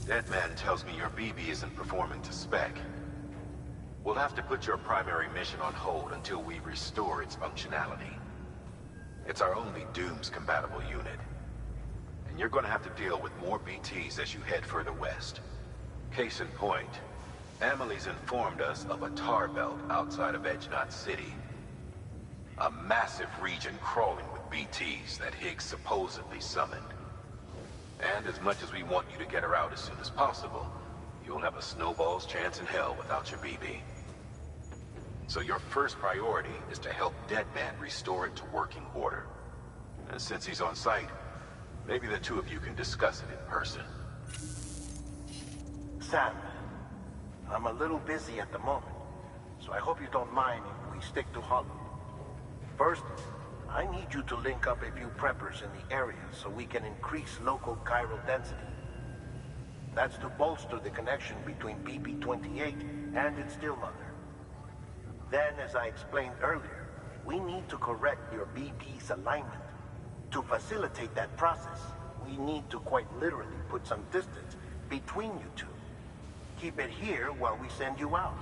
Dead Man tells me your BB isn't performing to spec. We'll have to put your primary mission on hold until we restore its functionality. It's our only Dooms-compatible unit. And you're gonna have to deal with more BTs as you head further west. Case in point, Amelie's informed us of a tar belt outside of Edge-Knot City. A massive region crawling with BTs that Higgs supposedly summoned. And as much as we want you to get her out as soon as possible, you'll have a snowball's chance in hell without your BB. So your first priority is to help Dead Man restore it to working order. And since he's on site, maybe the two of you can discuss it in person. Sam, I'm a little busy at the moment, so I hope you don't mind if we stick to Hollow. First, I need you to link up a few preppers in the area so we can increase local chiral density. That's to bolster the connection between BB-28 and its still mother. Then, as I explained earlier, we need to correct your BB's alignment. To facilitate that process, we need to quite literally put some distance between you two. Keep it here while we send you out.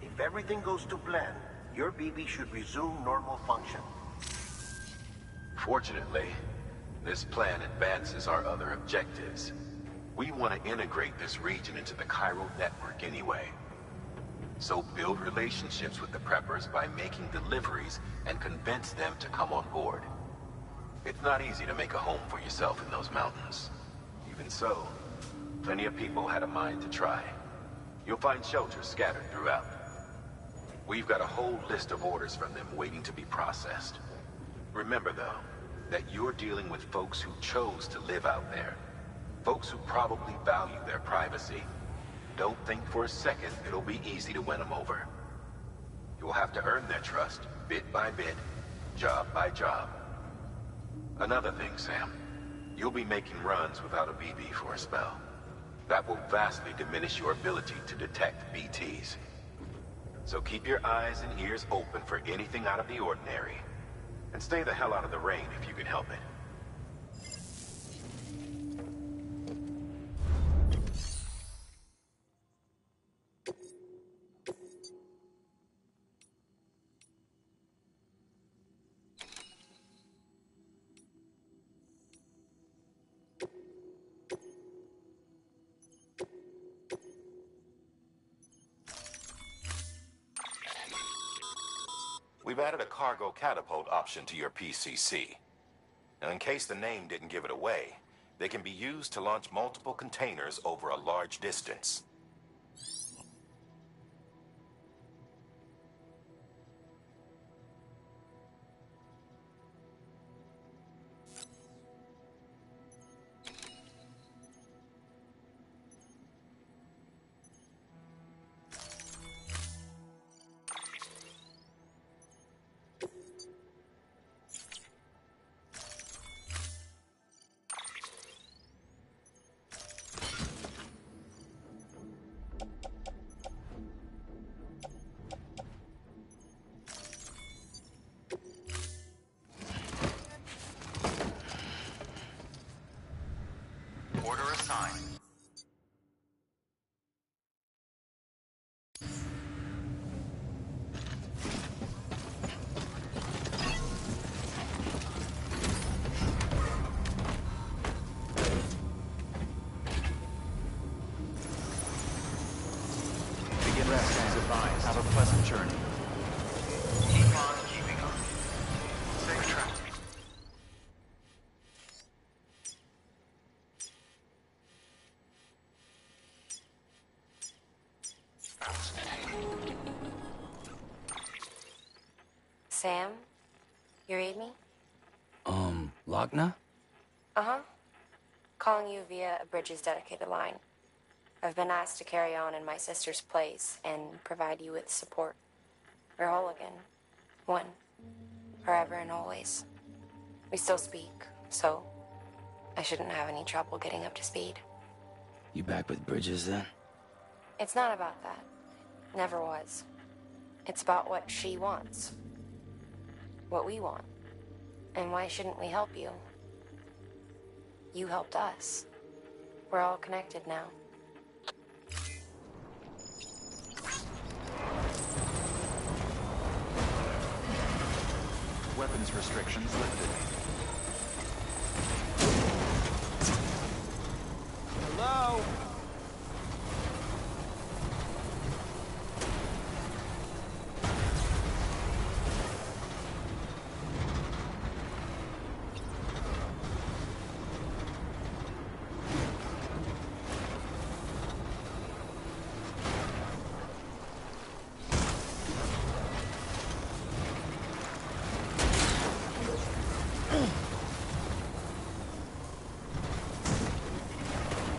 If everything goes to plan, your BB should resume normal function. Fortunately, this plan advances our other objectives. We want to integrate this region into the chiral network anyway. So build relationships with the preppers by making deliveries and convince them to come on board. It's not easy to make a home for yourself in those mountains. Even so, plenty of people had a mind to try. You'll find shelters scattered throughout. We've got a whole list of orders from them waiting to be processed. Remember, though, that you're dealing with folks who chose to live out there. Folks who probably value their privacy. Don't think for a second it'll be easy to win them over. You'll have to earn their trust, bit by bit, job by job. Another thing, Sam. You'll be making runs without a BB for a spell. That will vastly diminish your ability to detect BTs. So keep your eyes and ears open for anything out of the ordinary. And stay the hell out of the rain if you can help it. We've added a cargo catapult option to your PCC. Now, in case the name didn't give it away, they can be used to launch multiple containers over a large distance. Order assigned. Begin rest as advised. Have a pleasant journey. Keep on keeping on. Safe travel. Sam? You read me? Lochna? Uh-huh. Calling you via a Bridges dedicated line. I've been asked to carry on in my sister's place and provide you with support. We're whole again. One. Forever and always. We still speak, so I shouldn't have any trouble getting up to speed. You back with Bridges then? It's not about that. Never was. It's about what she wants. What we want. And why shouldn't we help you? You helped us. We're all connected now. Weapons restrictions lifted. Hello?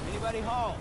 Anybody home?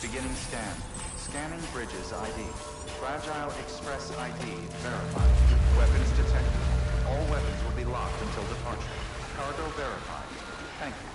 Beginning scan. Scanning bridges ID. Fragile Express ID verified. Weapons detected. All weapons will be locked until departure. Cargo verified. Thank you.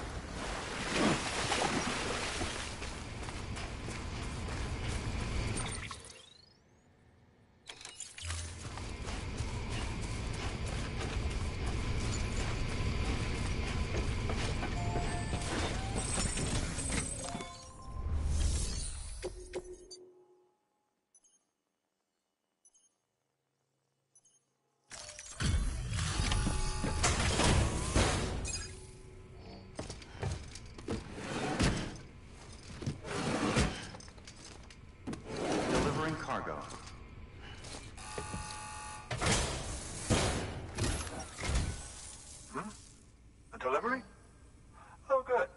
Cargo. A delivery? Oh, good.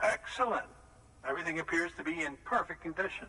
Excellent. Everything appears to be in perfect condition.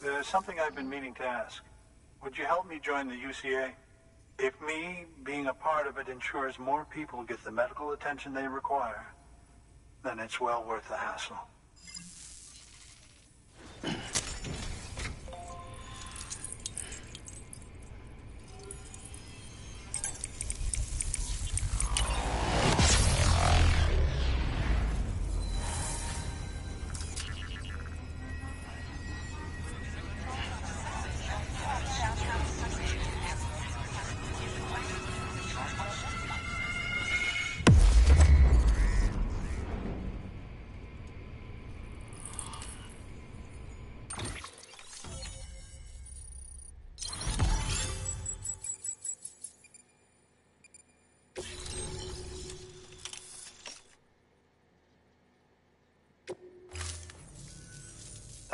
There's something I've been meaning to ask. Would you help me join the UCA? If me being a part of it ensures more people get the medical attention they require, then it's well worth the hassle.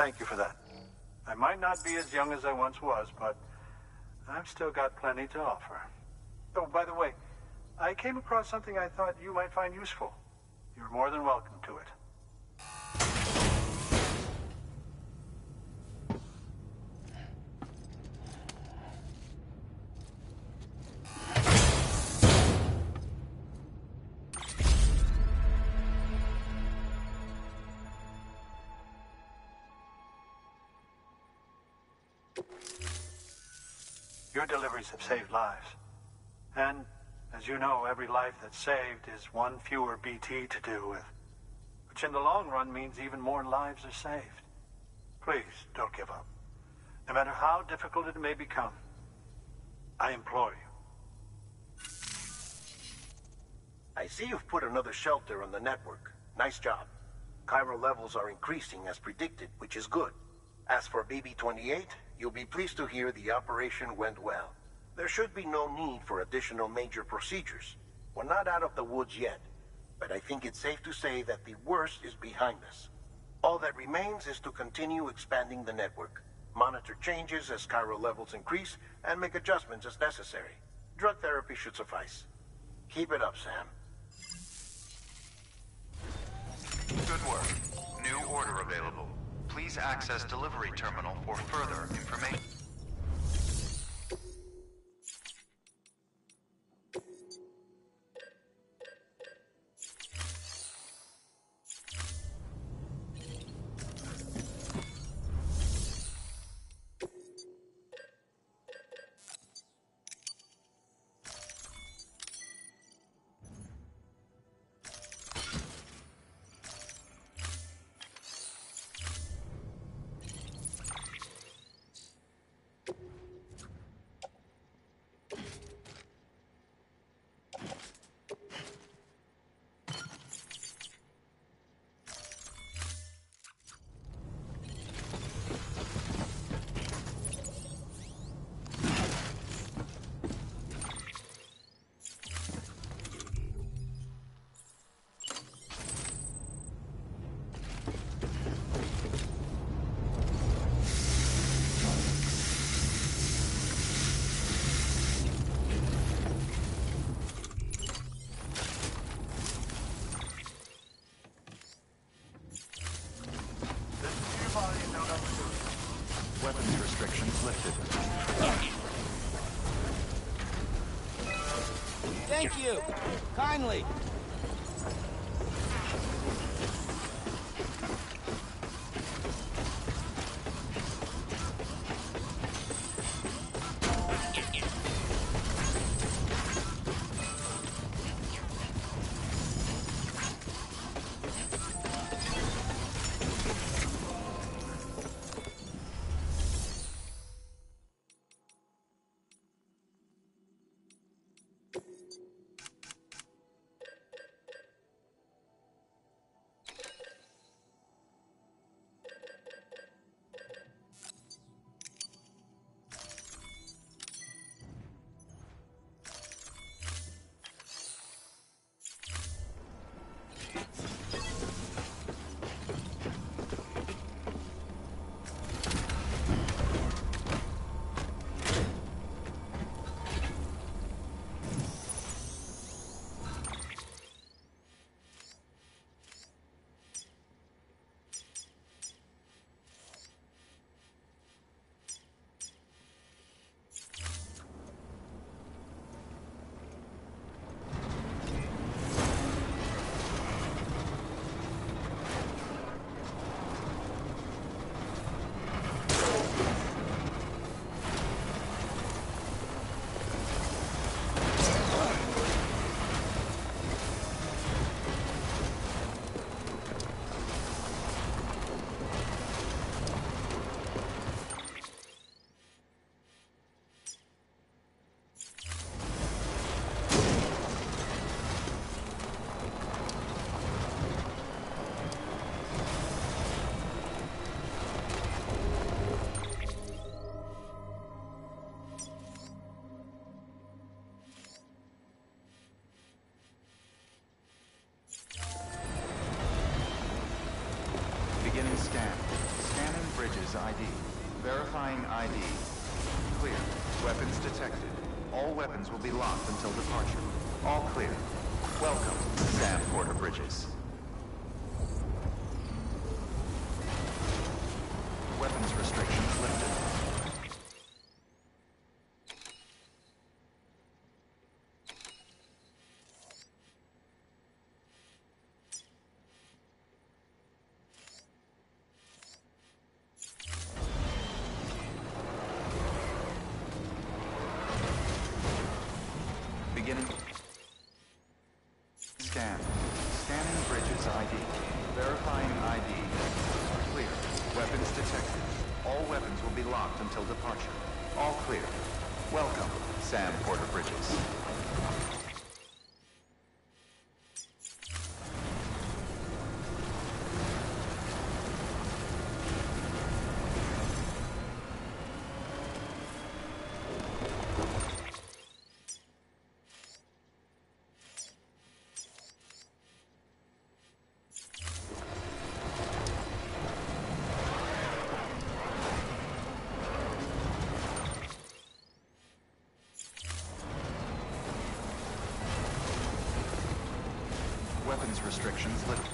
thank you for that. I might not be as young as I once was, but I've still got plenty to offer. Oh, by the way, I came across something I thought you might find useful. You're more than welcome to it. Your deliveries have saved lives. And, as you know, every life that's saved is one fewer BT to deal with. Which in the long run means even more lives are saved. Please, don't give up. No matter how difficult it may become, I implore you. I see you've put another shelter on the network. Nice job. Chiral levels are increasing as predicted, which is good. As for BB-28, you'll be pleased to hear the operation went well. There should be no need for additional major procedures. We're not out of the woods yet, but I think it's safe to say that the worst is behind us. All that remains is to continue expanding the network, monitor changes as chiral levels increase, and make adjustments as necessary. Drug therapy should suffice. Keep it up, Sam. Good work. New order available. Please access delivery terminal for further information. Weapons restrictions lifted. Thank you! Kindly! Verifying ID. Clear. Weapons detected. All weapons will be locked until departure. All clear. Welcome, Sam Porter Bridges. Weapons restrictions lifted. Beginning. Scan. Scanning Bridges ID. Verifying ID. Clear. Weapons detected. All weapons will be locked until departure. All clear. Welcome, Sam Porter Bridges. Weapons restrictions lifted.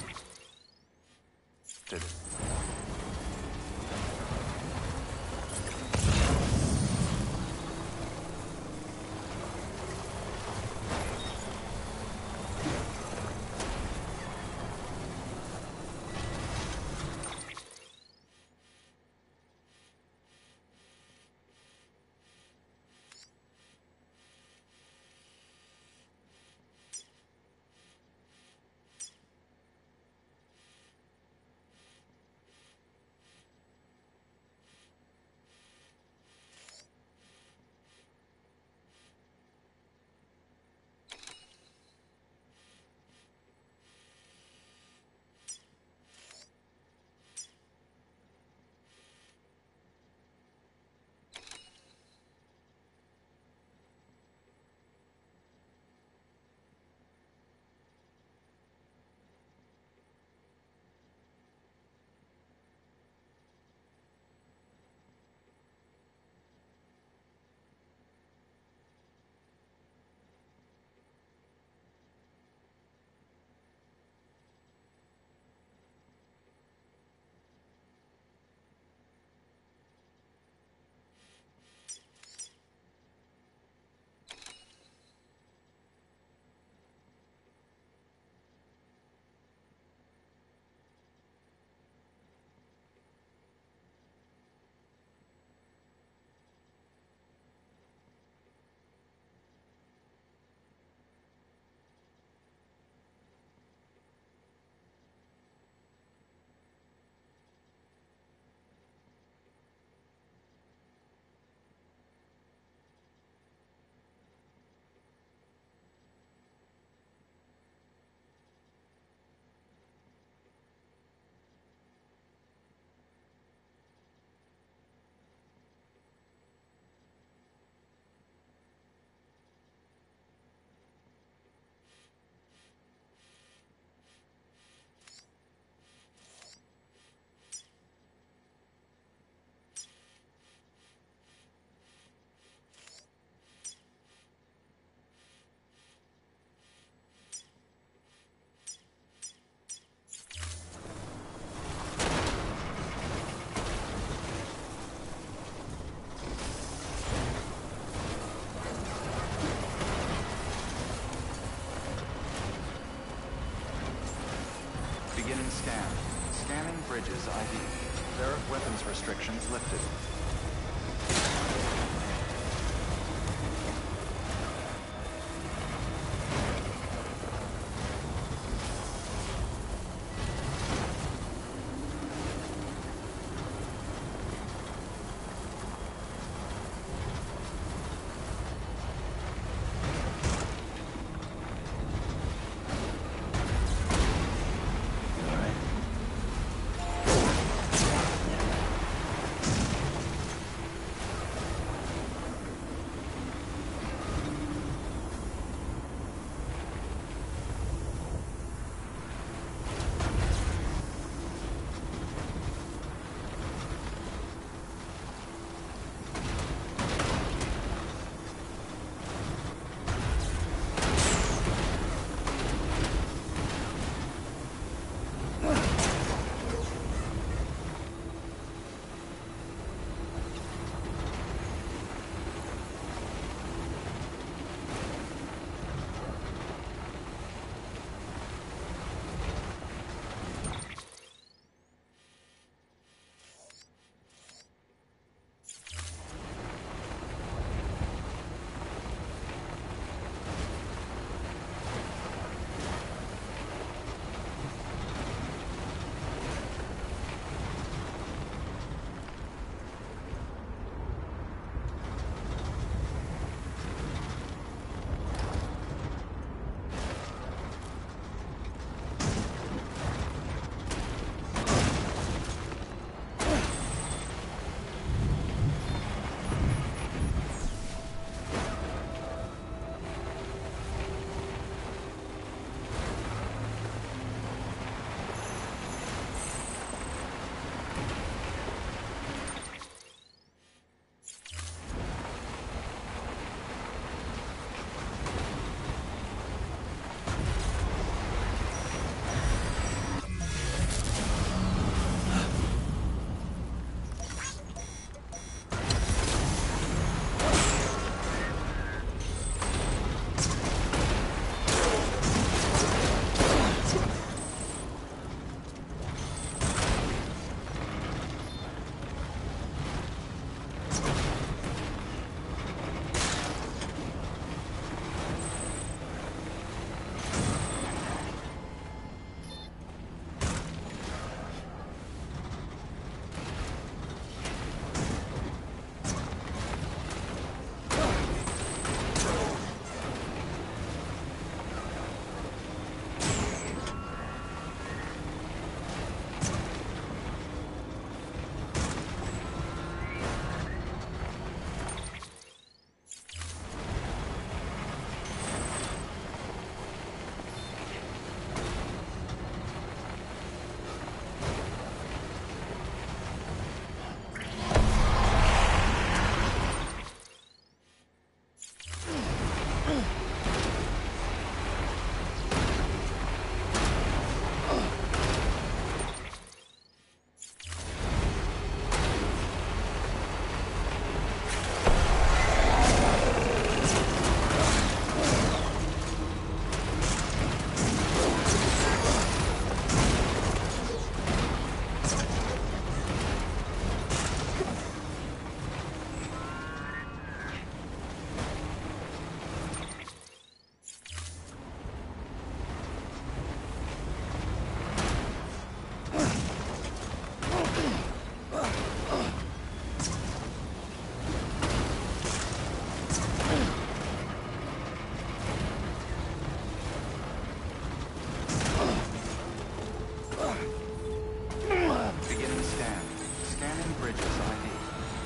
Beginning scan. Scanning Bridges ID. Verif weapons restrictions lifted.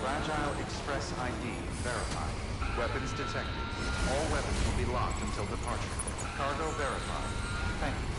Fragile Express ID verified. Weapons detected. All weapons will be locked until departure. Cargo verified. Thank you.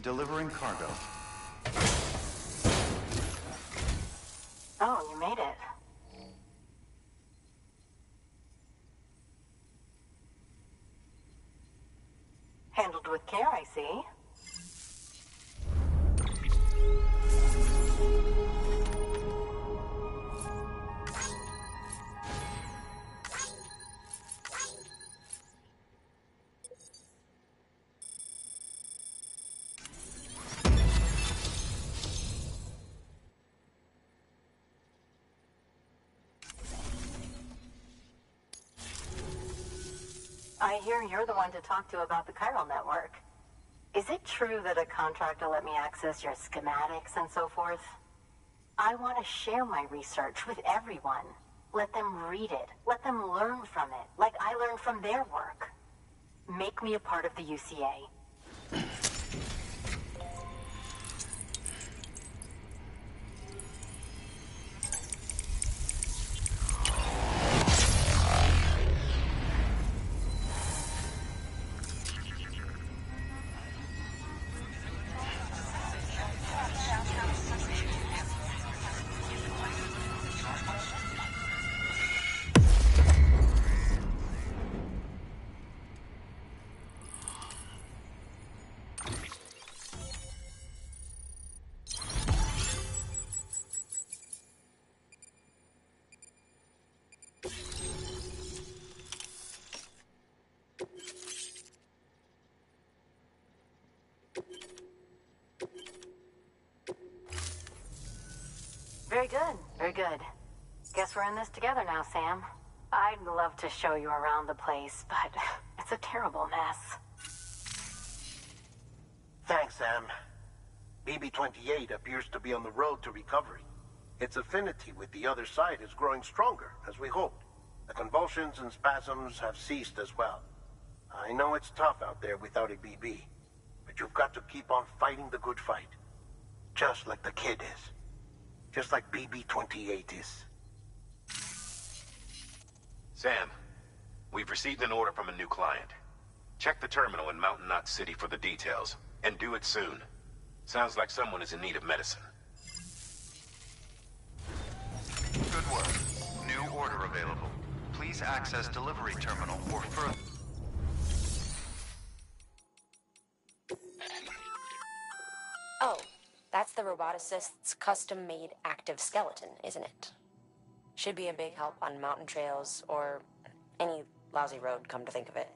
Delivering cargo. Oh, you made it. Handled with care, I see. I hear you're the one to talk to about the chiral network. Is it true that a contract will let me access your schematics and so forth? I want to share my research with everyone. Let them read it. Let them learn from it, like I learned from their work. Make me a part of the UCA. Very good, very good. Guess we're in this together now, Sam. I'd love to show you around the place, but it's a terrible mess. Thanks, Sam. BB-28 appears to be on the road to recovery. Its affinity with the other side is growing stronger, as we hoped. The convulsions and spasms have ceased as well. I know it's tough out there without a BB, but you've got to keep on fighting the good fight. Just like the kid is. Just like BB-28 is. Sam, we've received an order from a new client. Check the terminal in Mountain Knot City for the details, and do it soon. Sounds like someone is in need of medicine. Good work. New order available. Please access delivery terminal for further... Oh, that's the roboticist's custom-made active skeleton, isn't it? Should be a big help on mountain trails or any lousy road, come to think of it.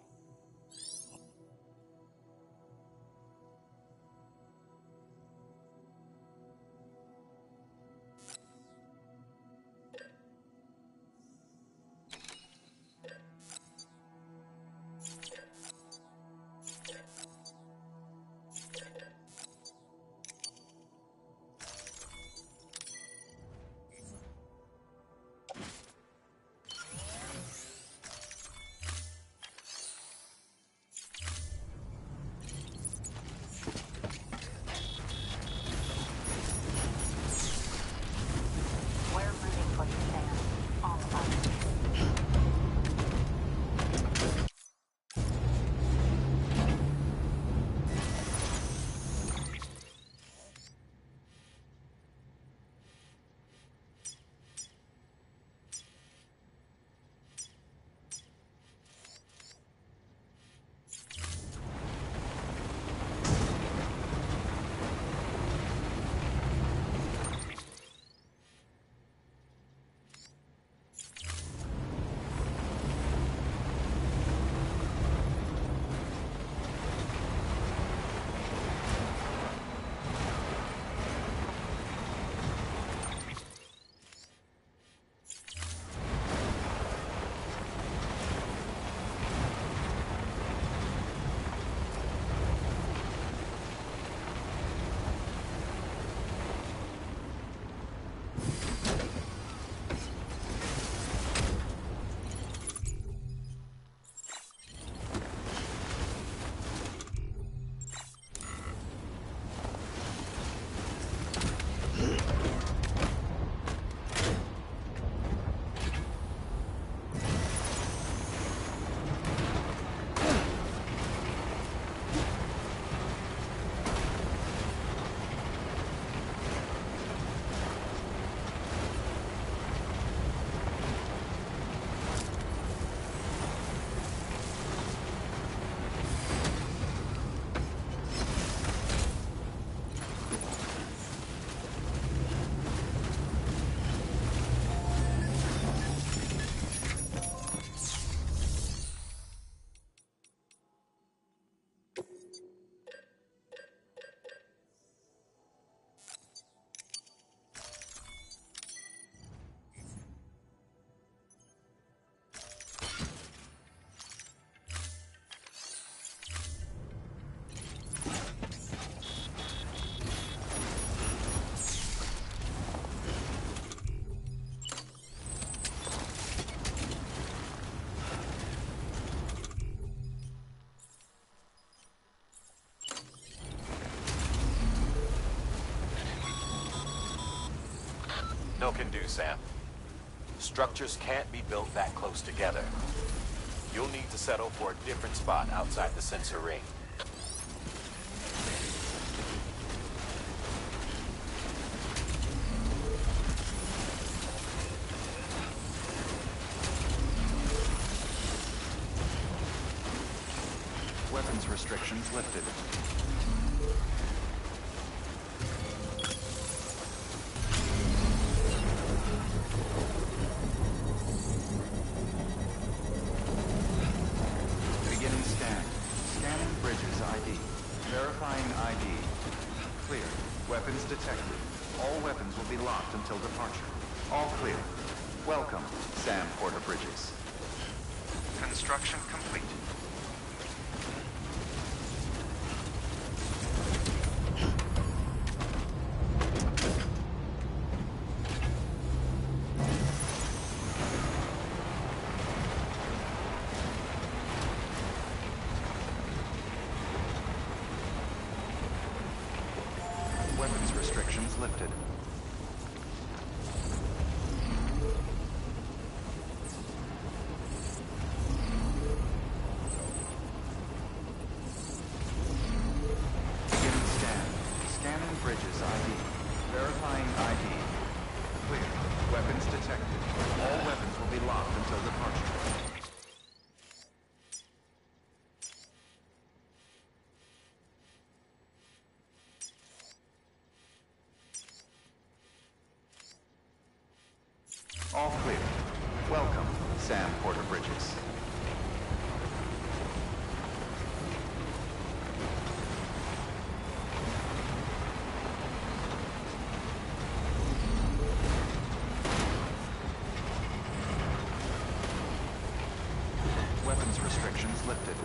No can do, Sam. Structures can't be built that close together. You'll need to settle for a different spot outside the sensor ring. Weapons restrictions lifted. Beginning scan. Scanning bridges ID. Verifying ID. Clear. Weapons detected. All weapons will be locked until departure. All clear. Welcome, Sam Porter Bridges. Construction complete. Weapons restrictions lifted. Beginning scan. Scanning bridges ID. Verifying ID. Clear. Weapons detected. All weapons will be locked until departure. All clear. Welcome, Sam Porter Bridges. Weapons restrictions lifted.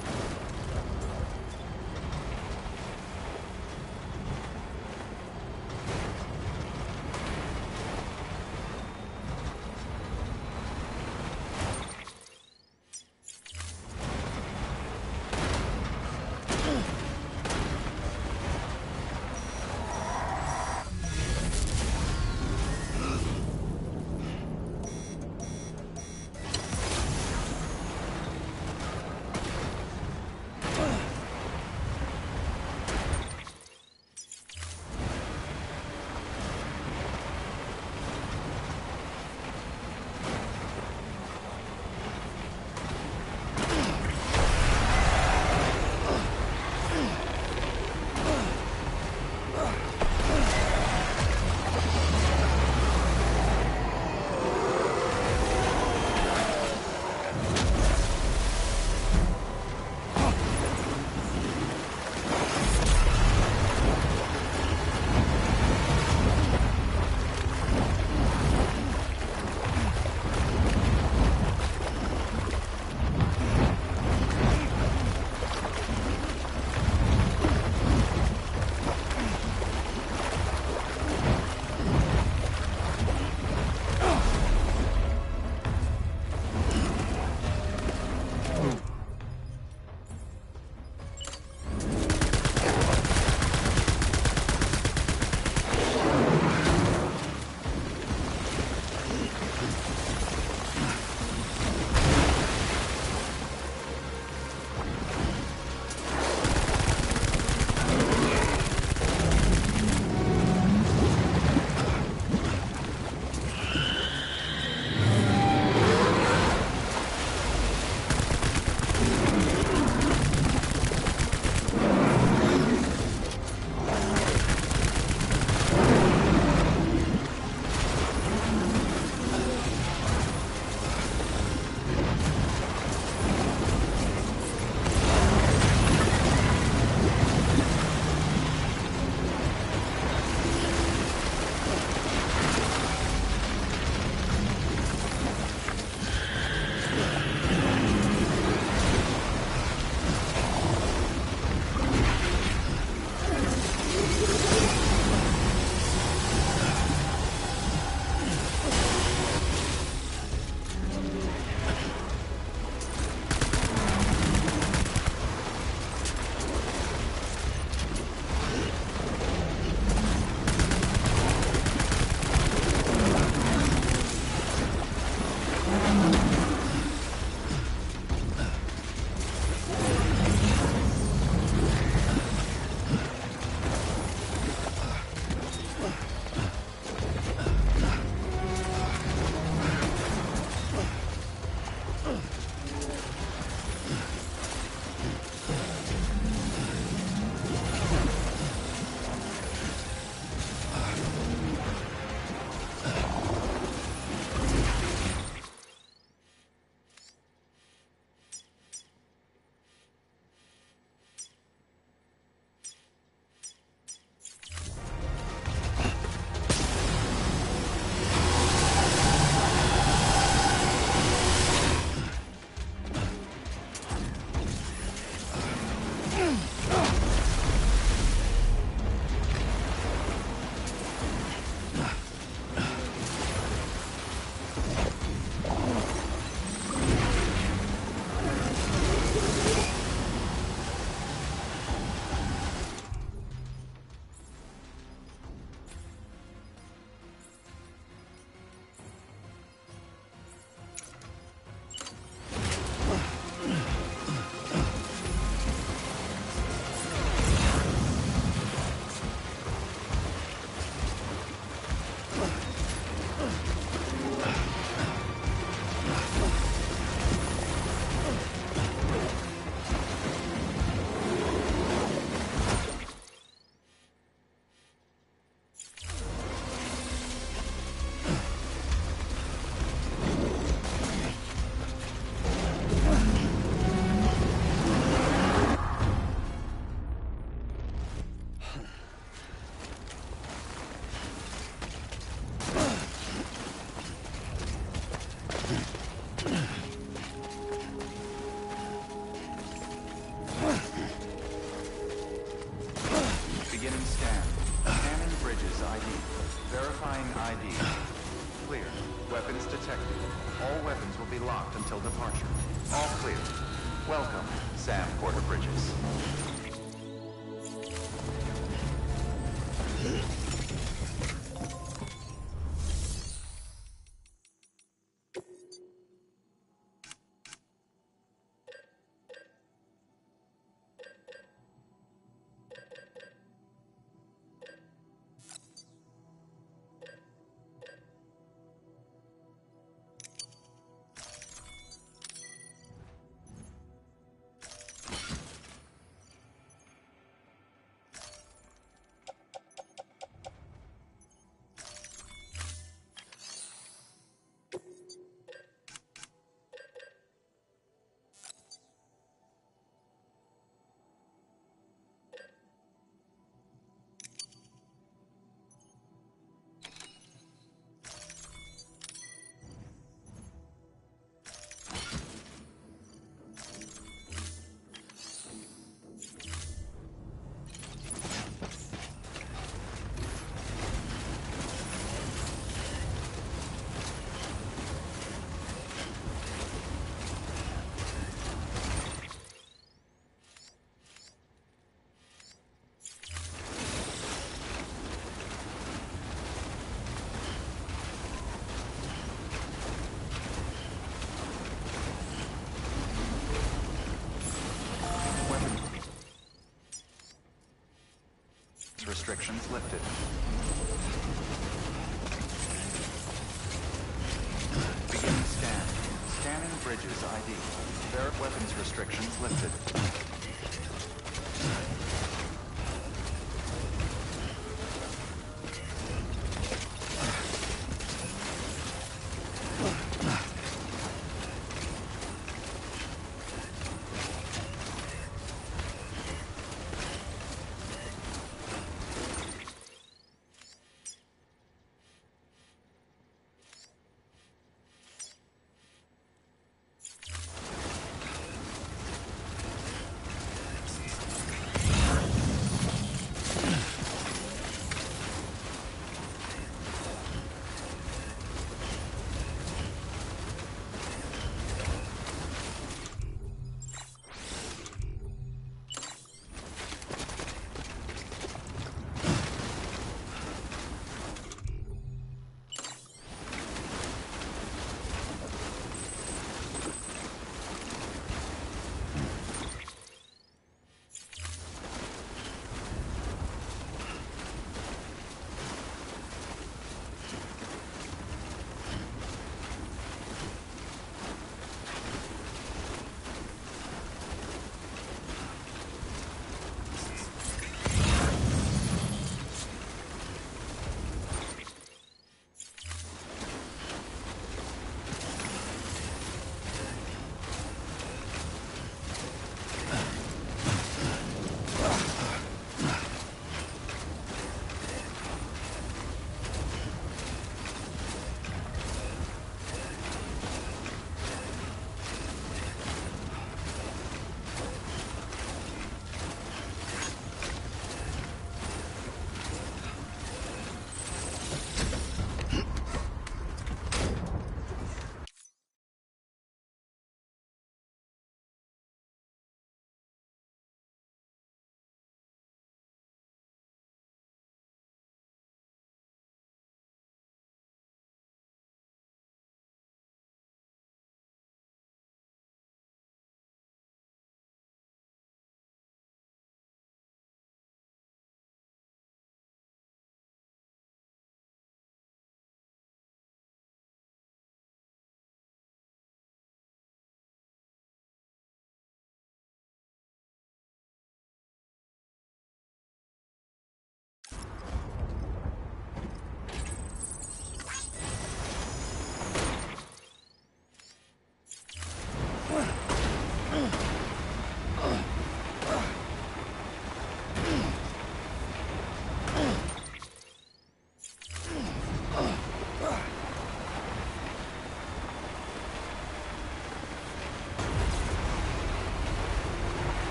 Verifying ID. Clear. Weapons detected. All weapons will be locked until departure. All clear. Welcome, Sam Porter Bridges. Restrictions lifted. Beginning scan. Scanning Bridges ID. Weapons restrictions lifted.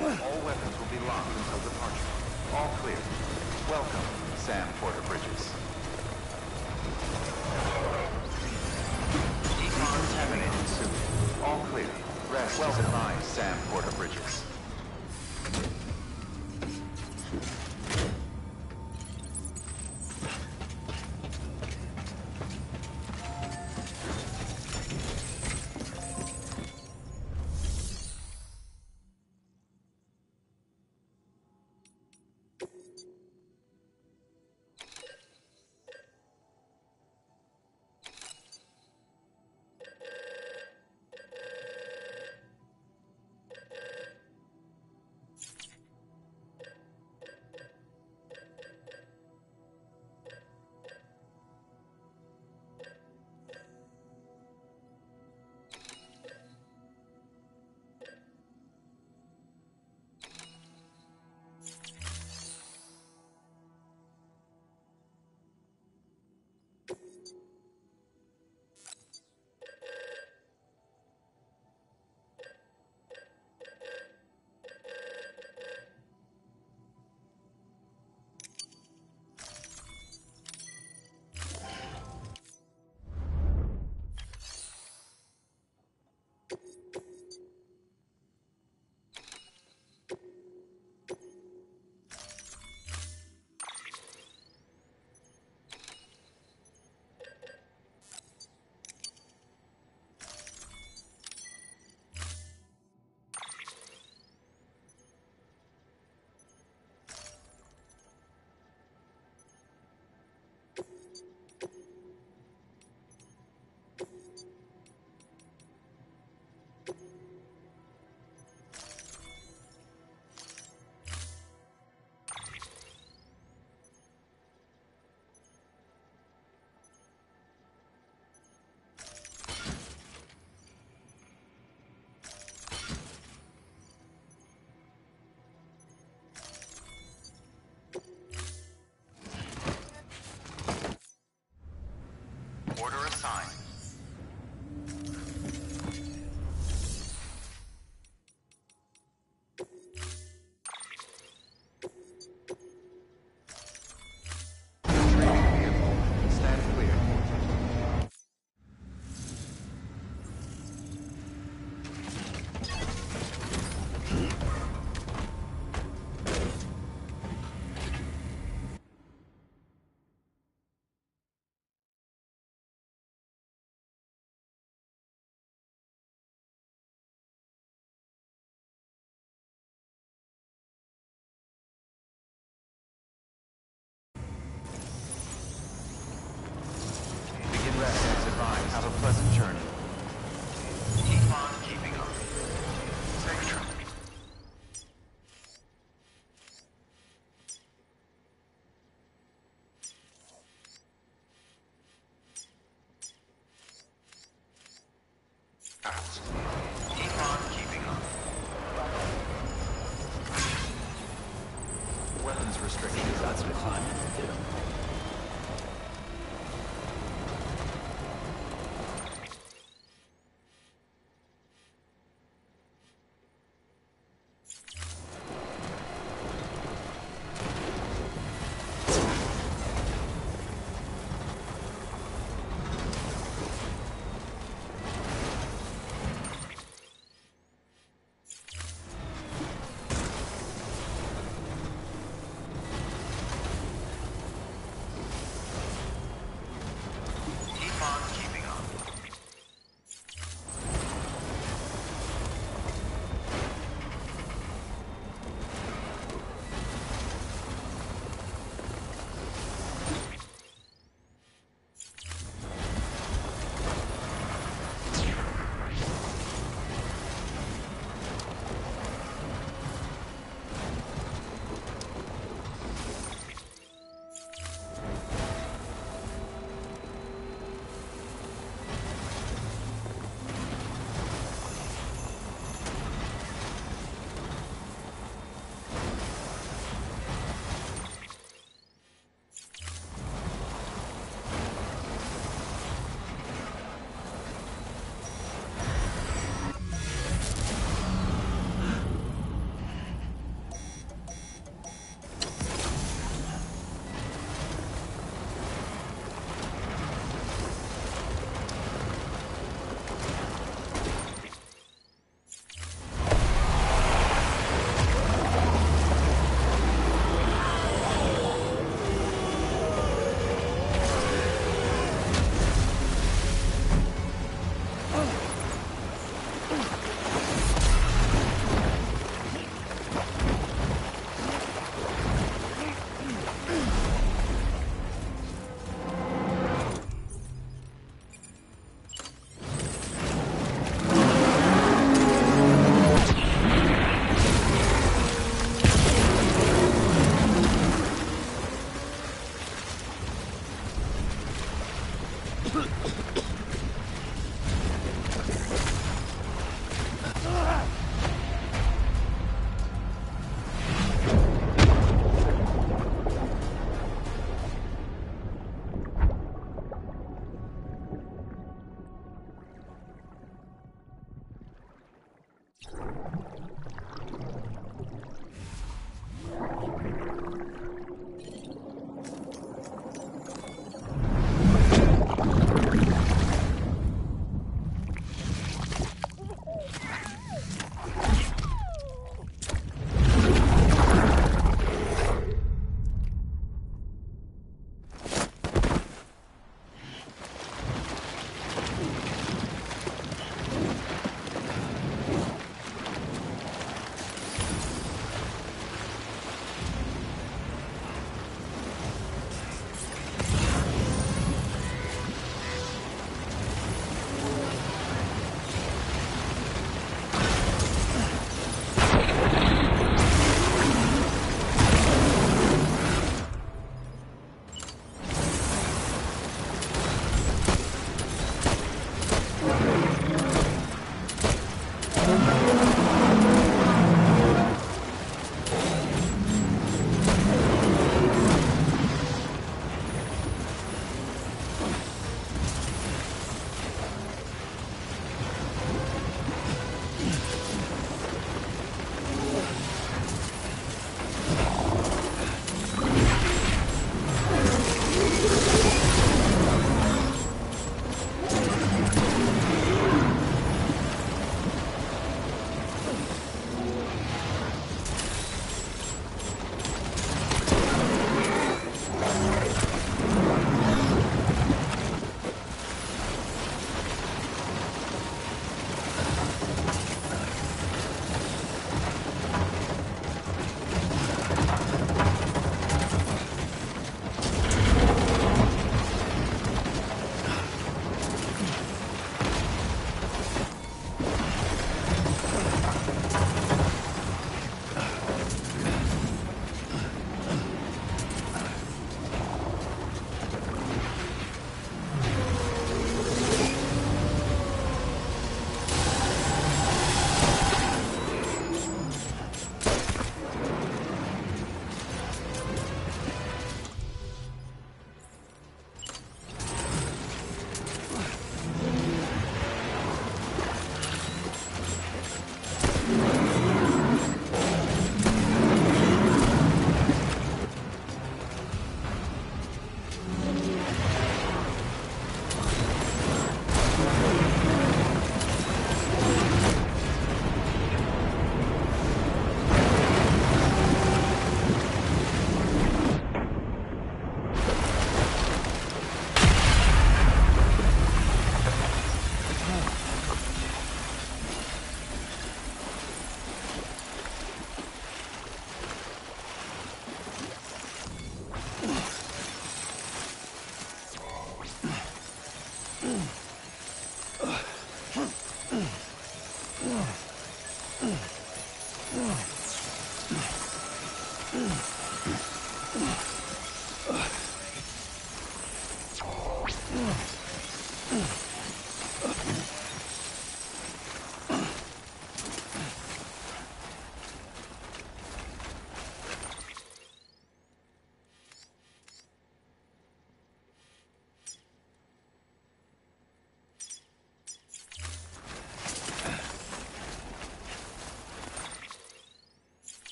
All weapons will be locked until departure. All clear. Welcome, Sam Porter Bridges. Decontaminated suit. All clear. Rest is advised, Sam Porter Bridges. Order assigned. Training vehicle. Stand clear. Begin rest as advised. Have a pleasant journey. Keep on keeping on. Safe travel. Keep on keeping on. Weapons restrictions. Got some climbing to do.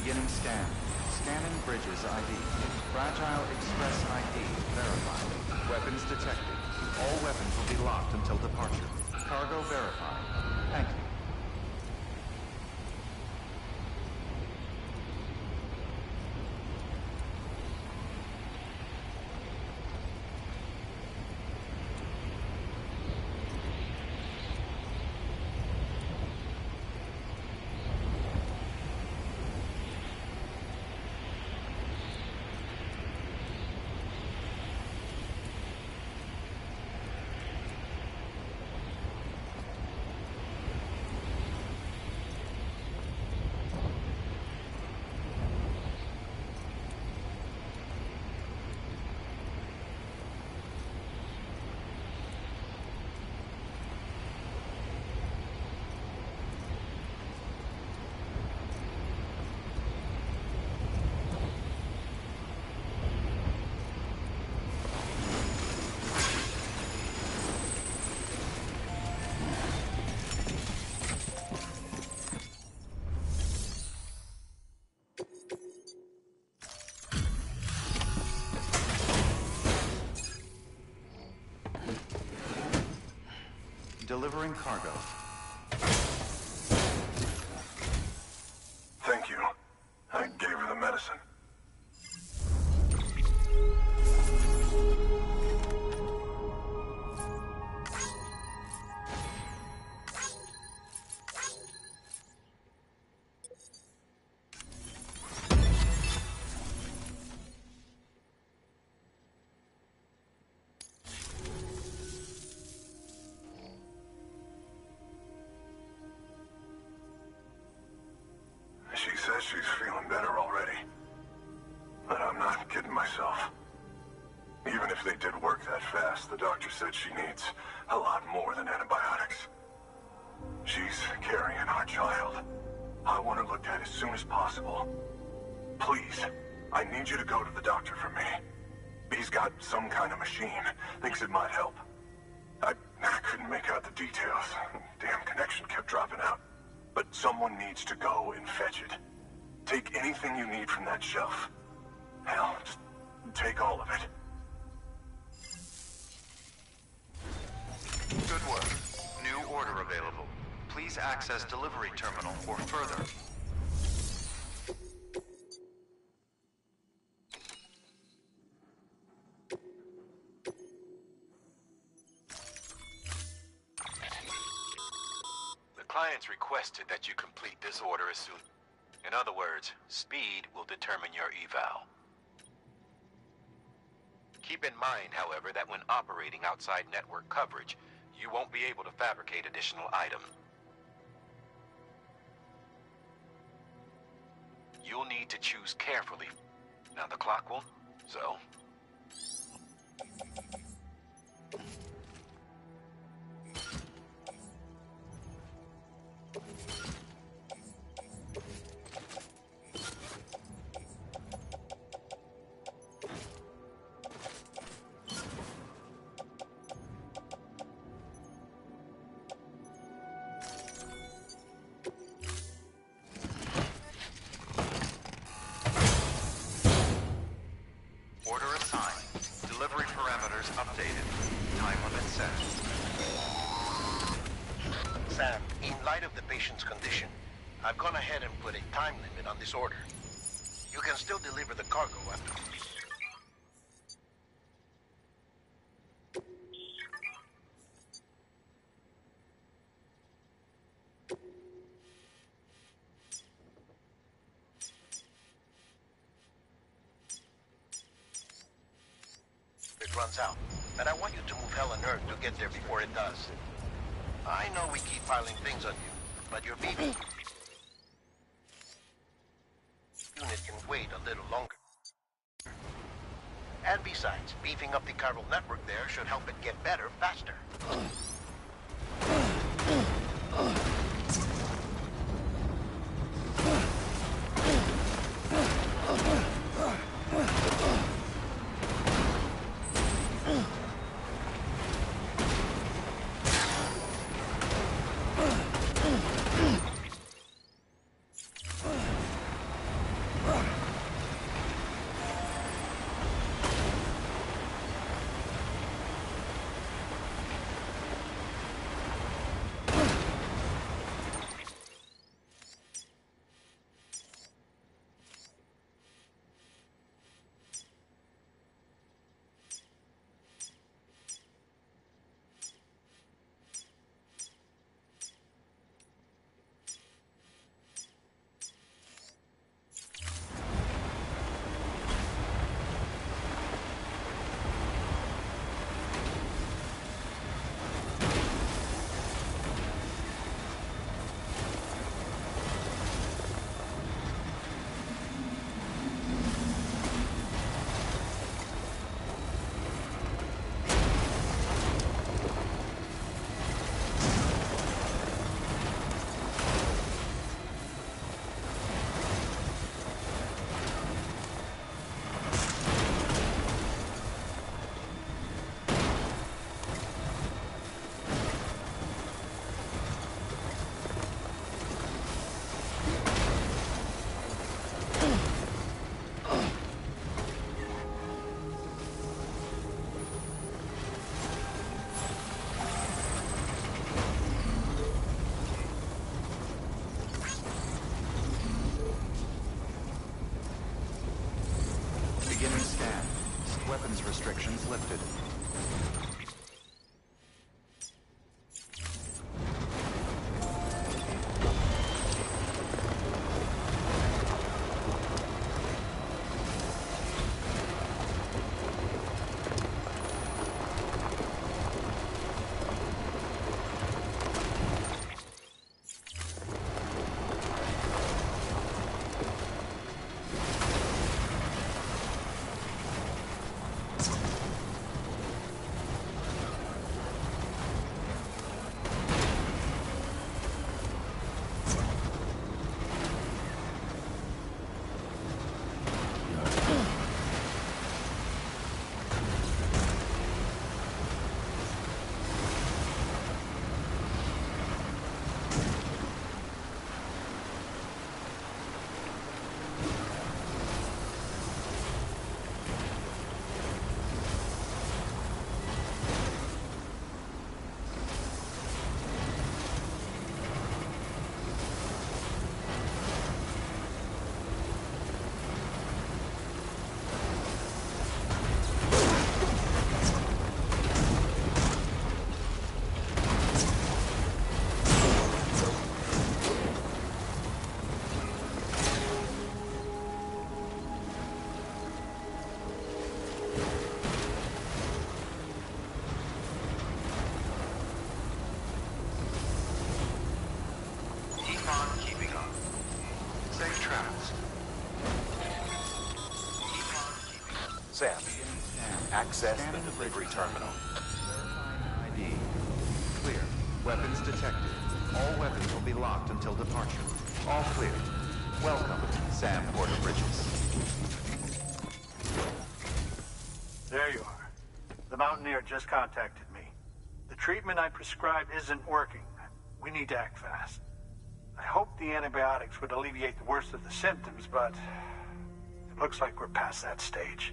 Beginning scan. Scanning bridges ID. Fragile Express ID verified. Weapons detected. All weapons will be locked until departure. Cargo verified. Thank you. delivering cargo. Thank you. I gave her the medicine. She says she's feeling better already. But I'm not kidding myself. Even if they did work that fast, the doctor said she needs a lot more than antibiotics. She's carrying our child. I want her looked at as soon as possible. Please, I need you to go to the doctor for me. He's got some kind of machine. Thinks it might help. I couldn't make out the details. Damn connection kept dropping out. But someone needs to go and fetch it. Take anything you need from that shelf. Hell, just take all of it. Good work. New order available. Please access delivery terminal for further. The clients requested that you complete this order as soon. In other words, speed will determine your eval. Keep in mind, however, that when operating outside network coverage, you won't be able to fabricate additional items. You'll need to choose carefully. Now the clock will... So... Order assigned. Delivery parameters updated. Time limit set. Sam, in light of the patient's condition, I've gone ahead and put a time limit on this order. You can still deliver the cargo after... It runs out, and I want you to move hell and earth to get there before it does. I know we keep piling things on you, but your BB unit can wait a little longer. And besides, beefing up the chiral network there should help it get better faster. restrictions lifted. Sam, access the delivery terminal. ID. Clear. Weapons detected. All weapons will be locked until departure. All clear. Welcome, Sam Porter Bridges. There you are. The Mountaineer just contacted me. The treatment I prescribed isn't working. We need to act fast. I hoped the antibiotics would alleviate the worst of the symptoms, but it looks like we're past that stage.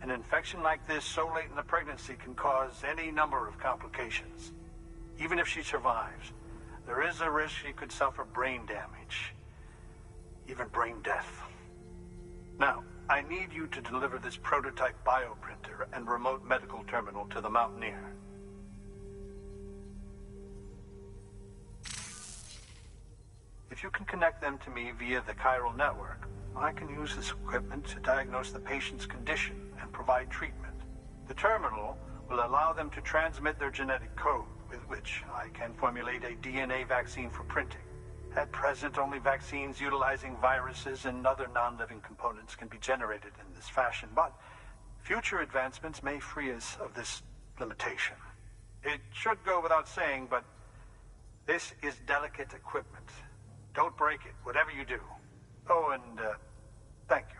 An infection like this so late in the pregnancy can cause any number of complications. Even if she survives, there is a risk she could suffer brain damage, even brain death. Now, I need you to deliver this prototype bioprinter and remote medical terminal to the Mountaineer. If you can connect them to me via the chiral network, I can use this equipment to diagnose the patient's condition and provide treatment. The terminal will allow them to transmit their genetic code, with which I can formulate a DNA vaccine for printing. At present, only vaccines utilizing viruses and other non-living components can be generated in this fashion, but future advancements may free us of this limitation. It should go without saying, but this is delicate equipment. Don't break it, whatever you do. Oh, and thank you.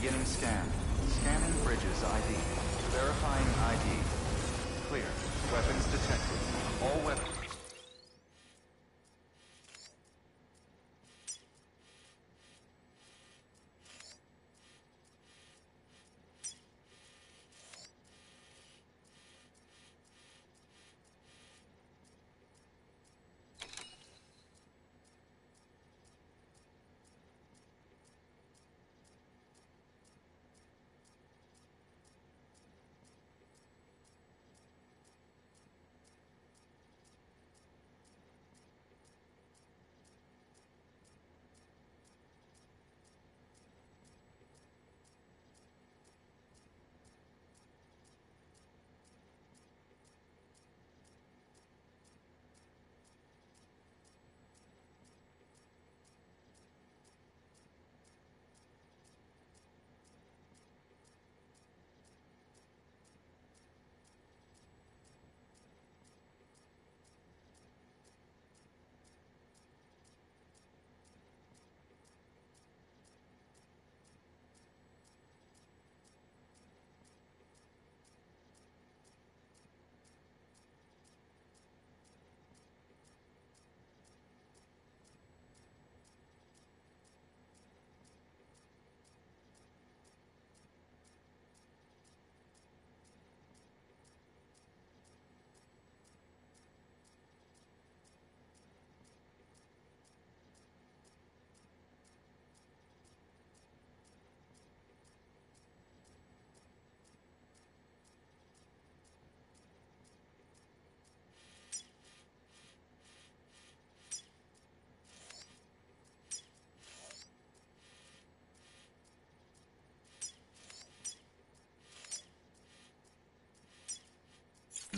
Beginning scan. Scanning bridges ID. Verifying ID. Clear. Weapons detected. All weapons...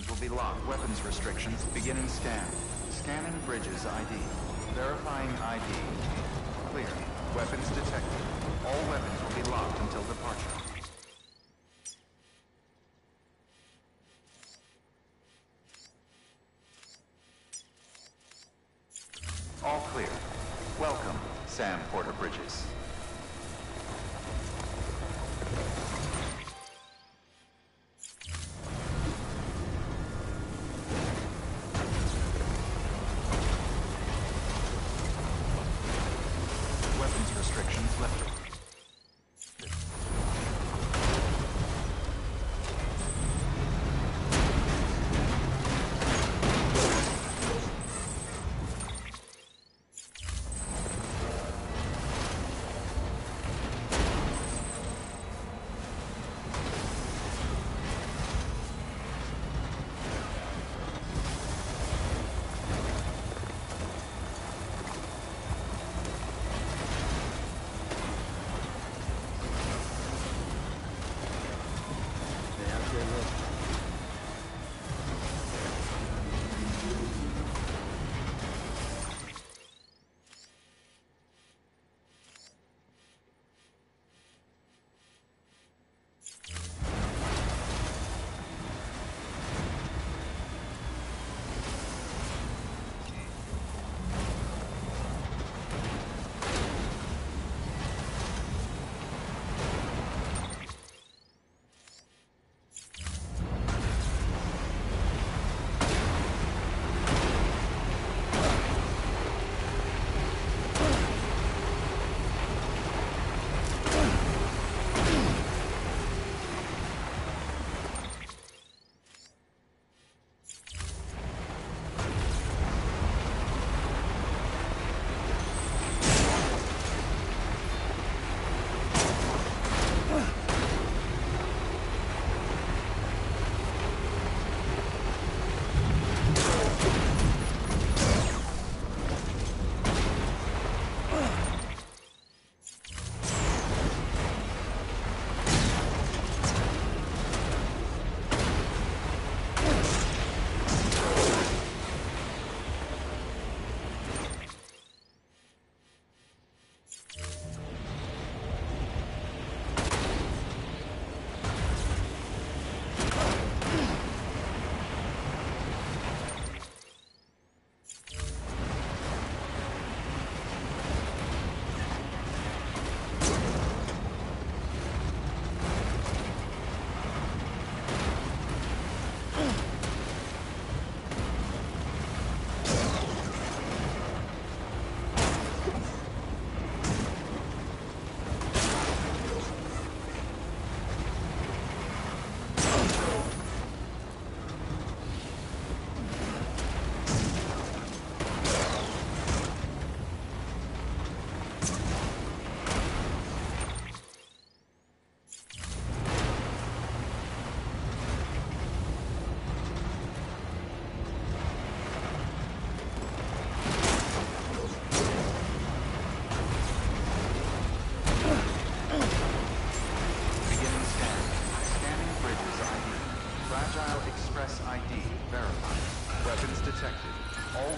will be locked. Weapons restrictions. Beginning scan. Scanning bridges ID. Verifying ID. Clear. Weapons detected. All weapons will be locked until departure. All clear. Welcome, Sam Porter Bridges. Weapons restrictions lifted.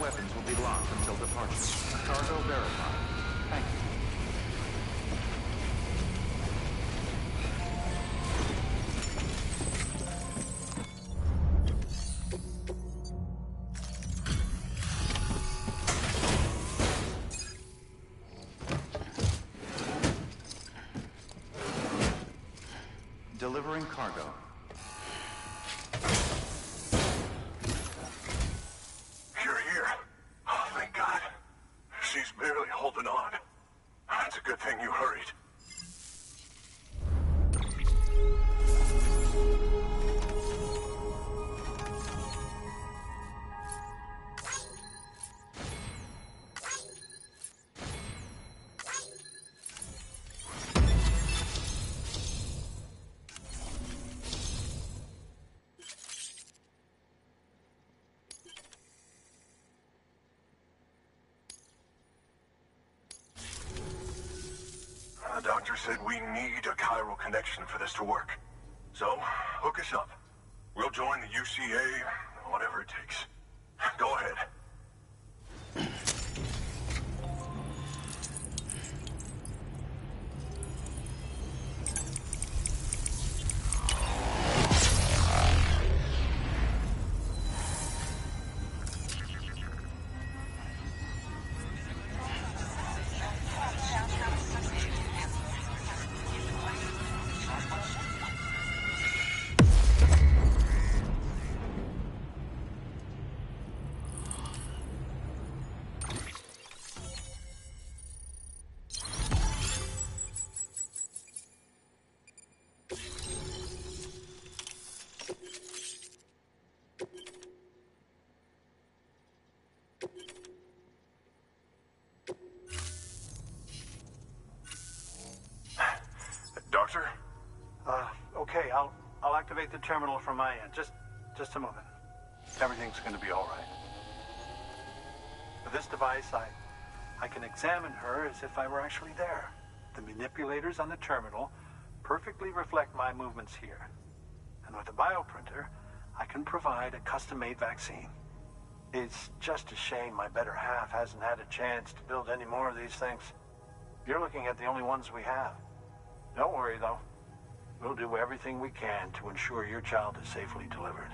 weapons will be locked until departure. Cargo verified. Thank you. Delivering cargo. You're here. Oh, thank God. She's barely holding on. It's a good thing you hurried. The doctor said we need a chiral connection for this to work. So, hook us up. We'll join the UCA, whatever it takes. Go ahead. Doctor? Okay, I'll activate the terminal from my end. Just a moment. Everything's gonna be all right. With this device, I can examine her as if I were actually there. The manipulators on the terminal perfectly reflect my movements here. And with the bioprinter, I can provide a custom-made vaccine. It's just a shame my better half hasn't had a chance to build any more of these things. You're looking at the only ones we have. Don't worry, though. We'll do everything we can to ensure your child is safely delivered.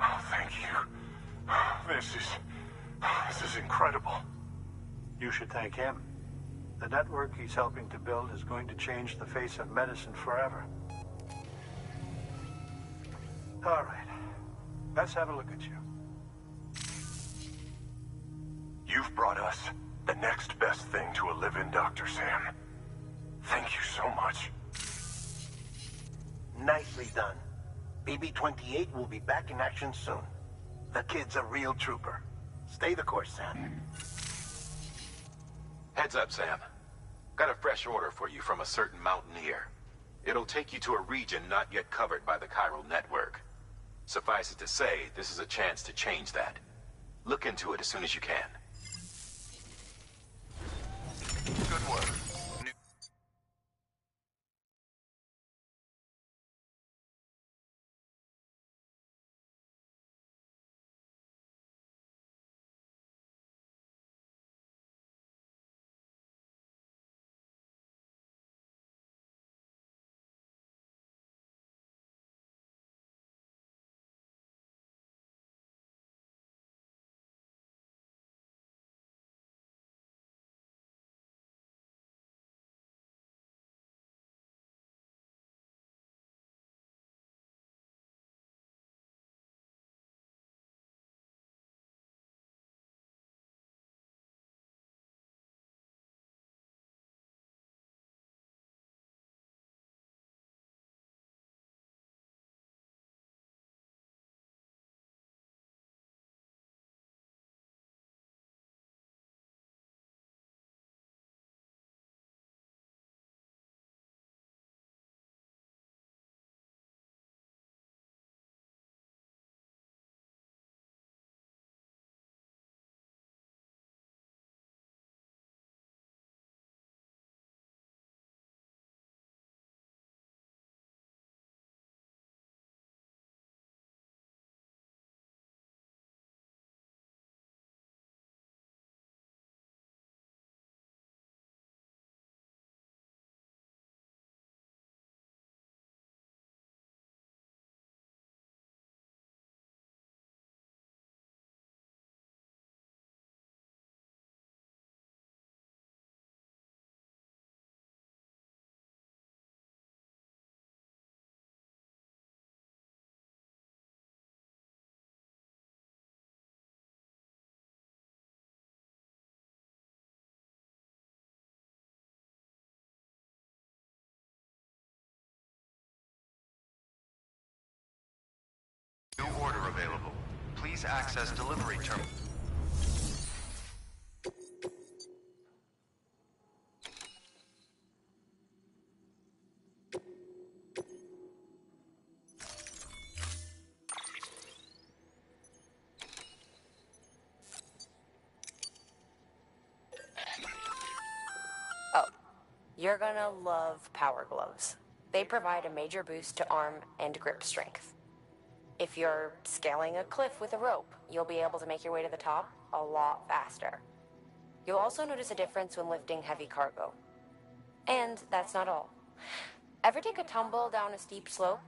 Oh, thank you. This is incredible. You should thank him. The network he's helping to build is going to change the face of medicine forever. All right. Let's have a look at you. You've brought us the next best thing to a live-in, Dr. Sam. Thank you so much. Nicely done. BB-28 will be back in action soon. The kid's a real trooper. Stay the course, Sam. Heads up, Sam. Got a fresh order for you from a certain mountaineer. It'll take you to a region not yet covered by the chiral network. Suffice it to say, this is a chance to change that. Look into it as soon as you can. Good work. Please access delivery terminal. Oh, you're gonna love power gloves. They provide a major boost to arm and grip strength. If you're scaling a cliff with a rope, you'll be able to make your way to the top a lot faster. You'll also notice a difference when lifting heavy cargo. And that's not all. Ever take a tumble down a steep slope?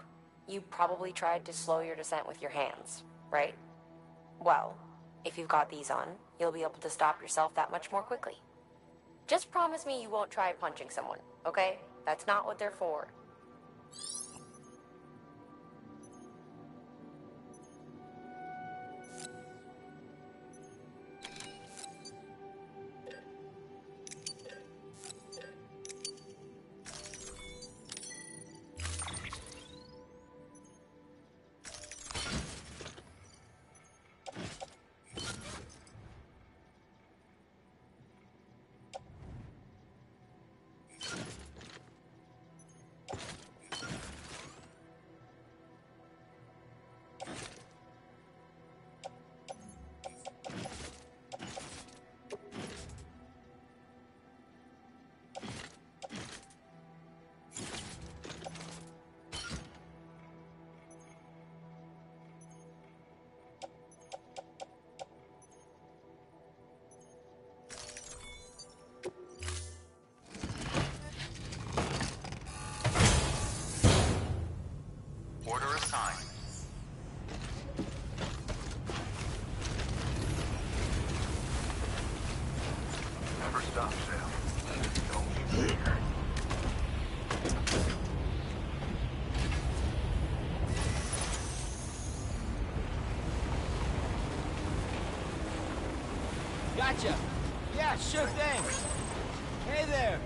You probably tried to slow your descent with your hands, right? Well, if you've got these on, you'll be able to stop yourself that much more quickly. Just promise me you won't try punching someone, okay? That's not what they're for. Order assigned. Never stop, Sam. Don't be here. Gotcha. Yeah, sure thing. Hey there.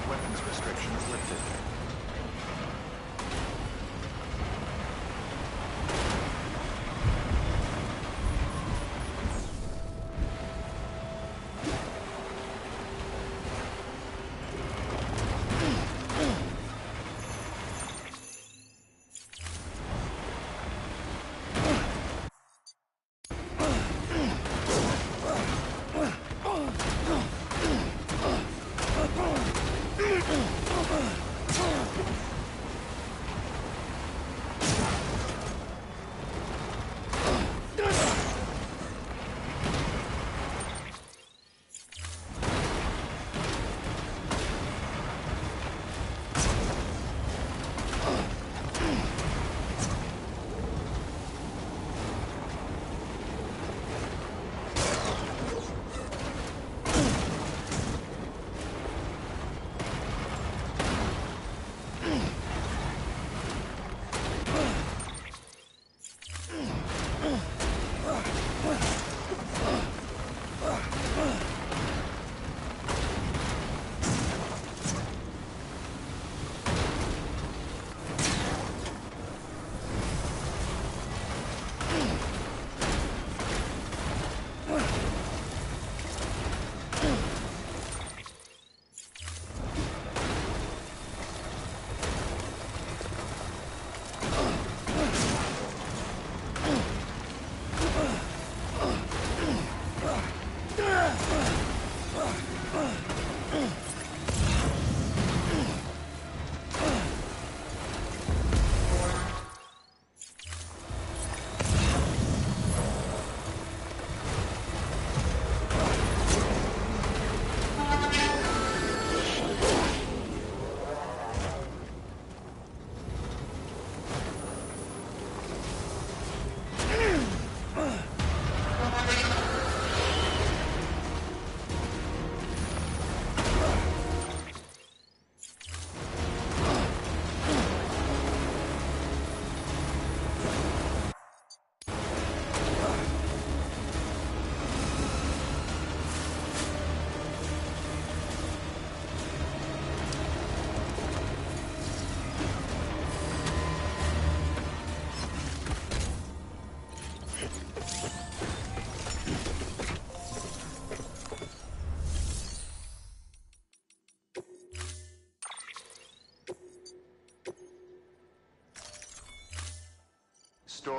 Weapons restrictions lifted.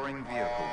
Delivering vehicle.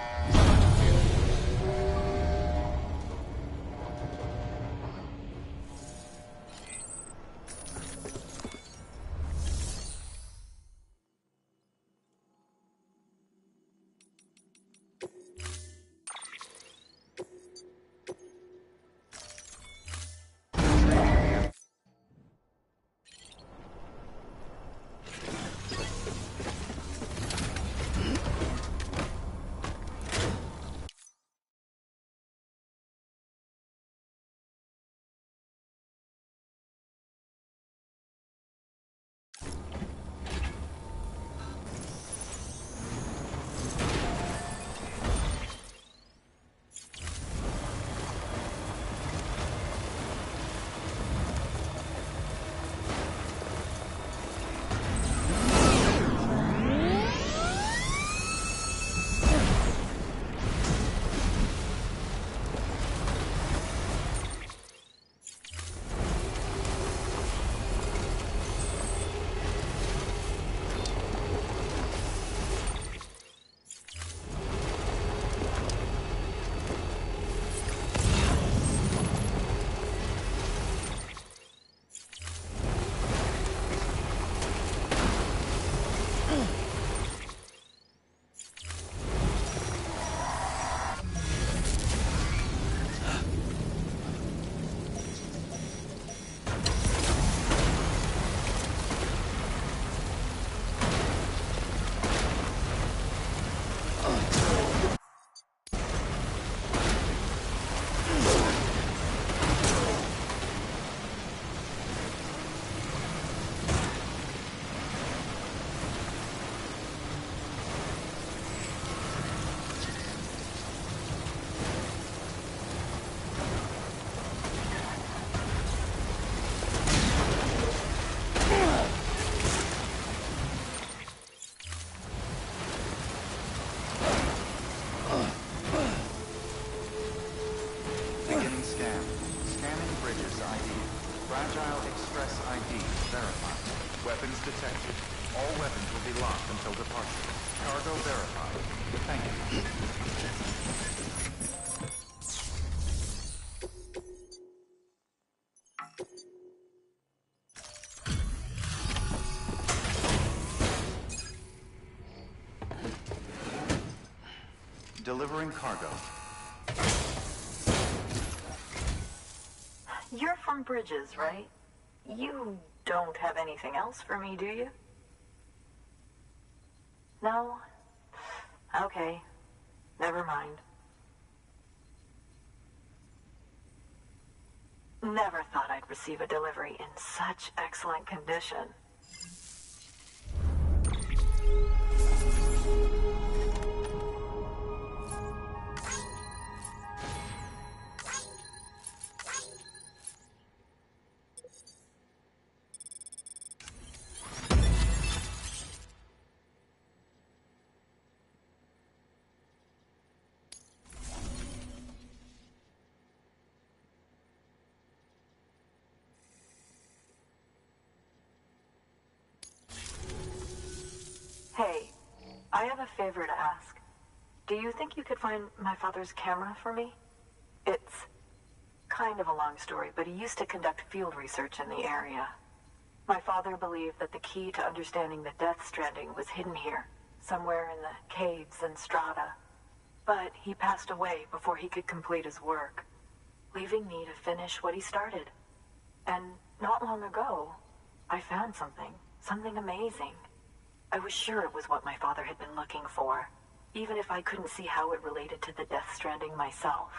Selected. Fragile Express ID verified. Weapons detected. All weapons will be locked until departure. Cargo verified. Thank you. Delivering cargo. You're from Bridges, right? You don't have anything else for me, do you? No? Okay. Never mind. Never thought I'd receive a delivery in such excellent condition. Hey, I have a favor to ask. Do you think you could find my father's camera for me? It's kind of a long story, but he used to conduct field research in the area. My father believed that the key to understanding the Death Stranding was hidden here, somewhere in the caves and strata. But he passed away before he could complete his work, leaving me to finish what he started. And not long ago, I found something amazing. I was sure it was what my father had been looking for, even if I couldn't see how it related to the Death Stranding myself.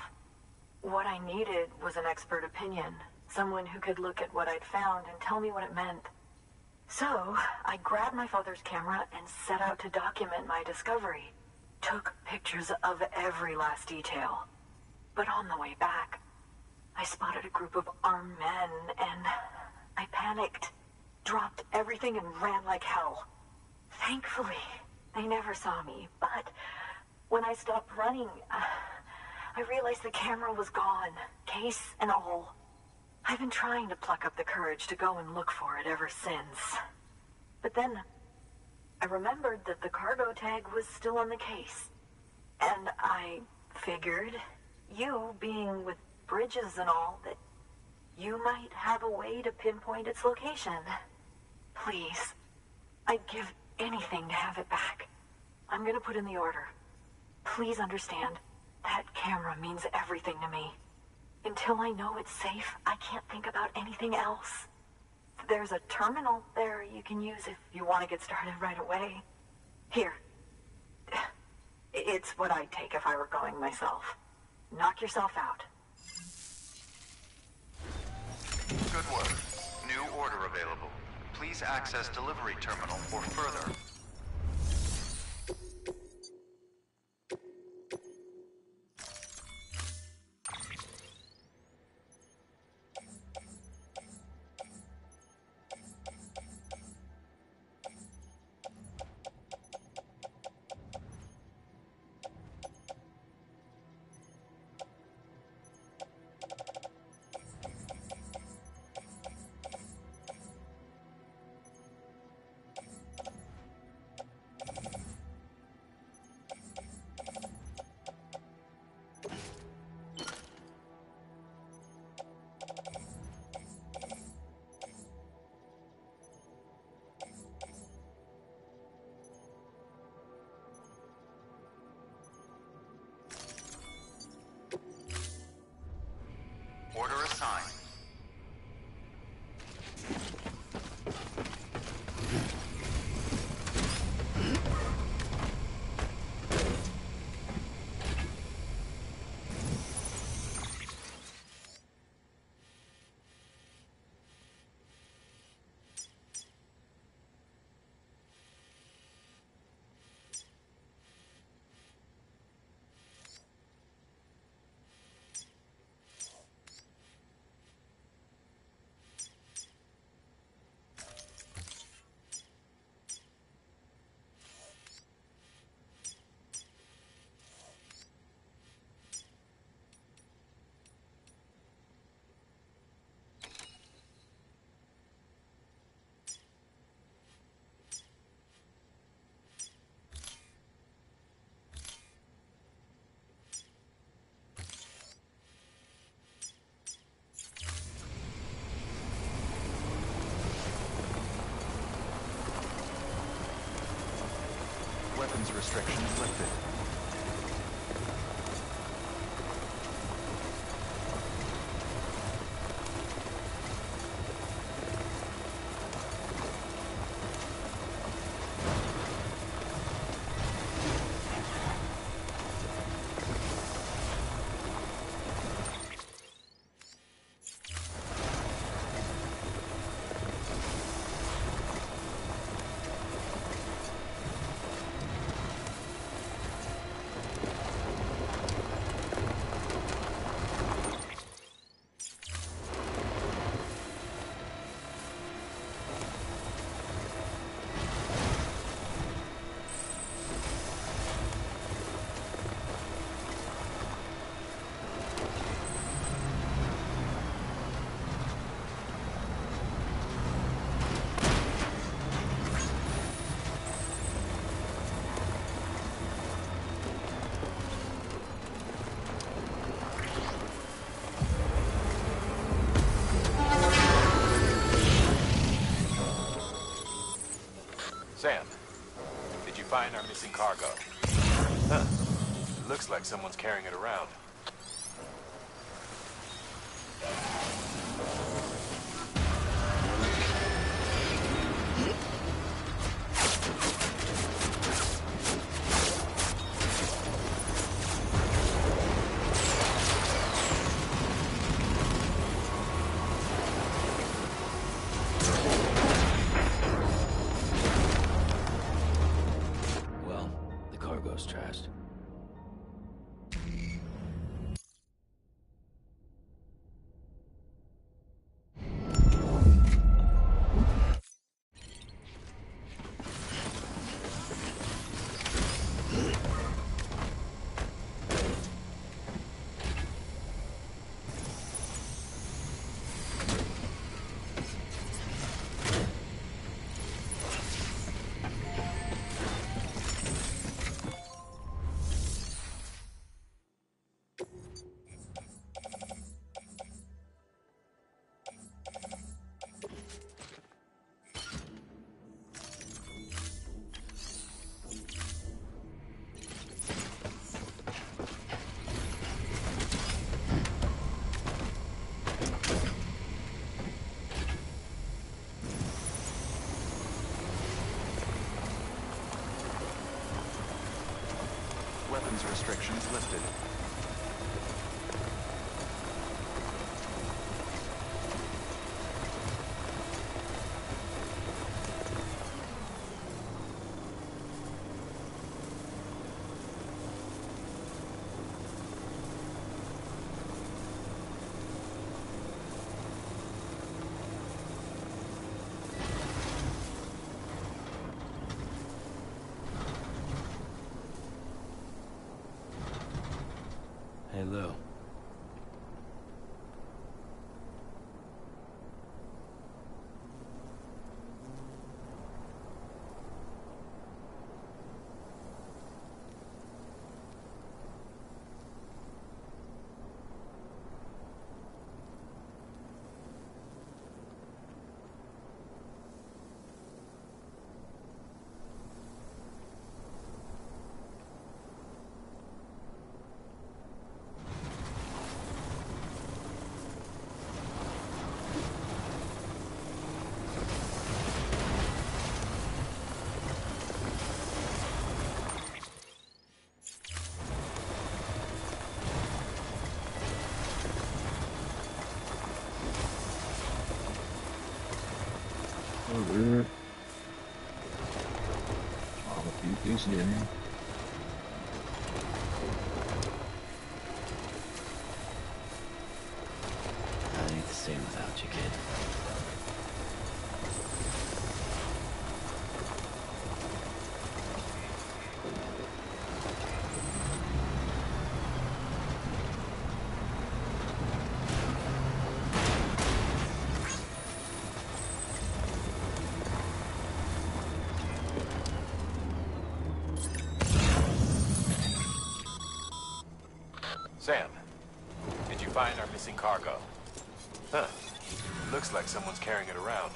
What I needed was an expert opinion, someone who could look at what I'd found and tell me what it meant. So, I grabbed my father's camera and set out to document my discovery. Took pictures of every last detail. But on the way back, I spotted a group of armed men, and I panicked, dropped everything and ran like hell. Thankfully, they never saw me, but when I stopped running, I realized the camera was gone, case and all. I've been trying to pluck up the courage to go and look for it ever since. But then, I remembered that the cargo tag was still on the case. And I figured, you being with bridges and all, that you might have a way to pinpoint its location. Please. I'd give anything to have it back. I'm gonna put in the order. Please understand, that camera means everything to me. Until I know it's safe, I can't think about anything else. There's a terminal there you can use if you want to get started right away. Here. It's what I'd take if I were going myself. Knock yourself out. Good work. New order available. Please access delivery terminal for further. Order assigned. Weapons restrictions lifted. Sam, did you find our missing cargo? Huh. Looks like someone's carrying it around. Well, the cargo's trashed. lifted. Hey, Lou. Over. All a few things getting. I ain't the same without you, kid. Sam, did you find our missing cargo? Huh. Looks like someone's carrying it around.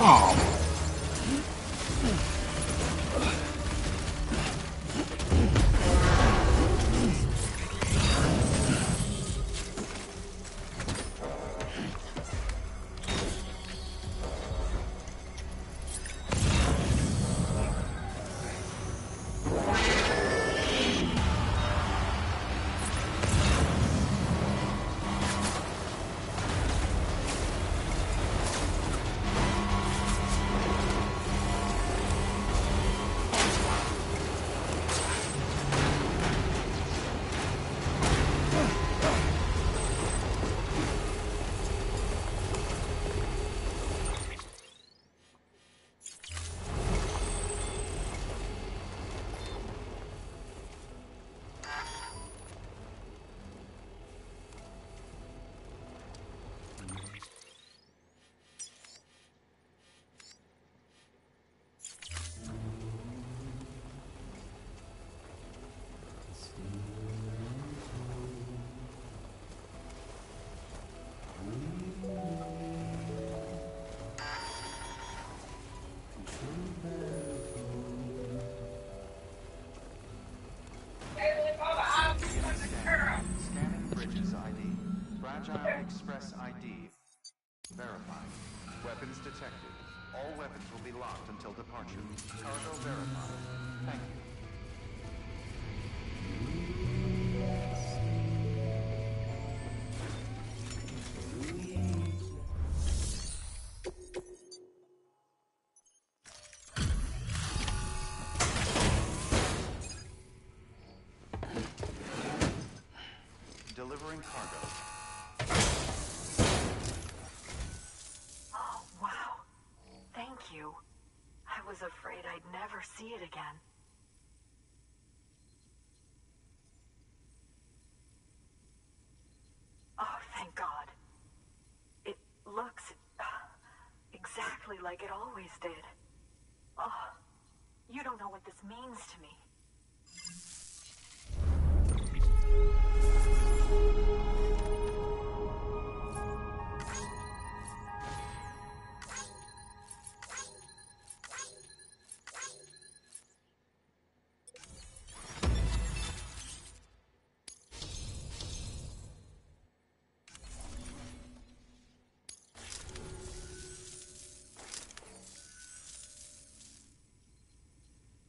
Oh. detected. All weapons will be locked until departure. Cargo verified. Thank you. Delivering cargo. Oh, wow. Thank you. I was afraid I'd never see it again. Oh, thank God. It looks exactly like it always did. Oh, you don't know what this means to me.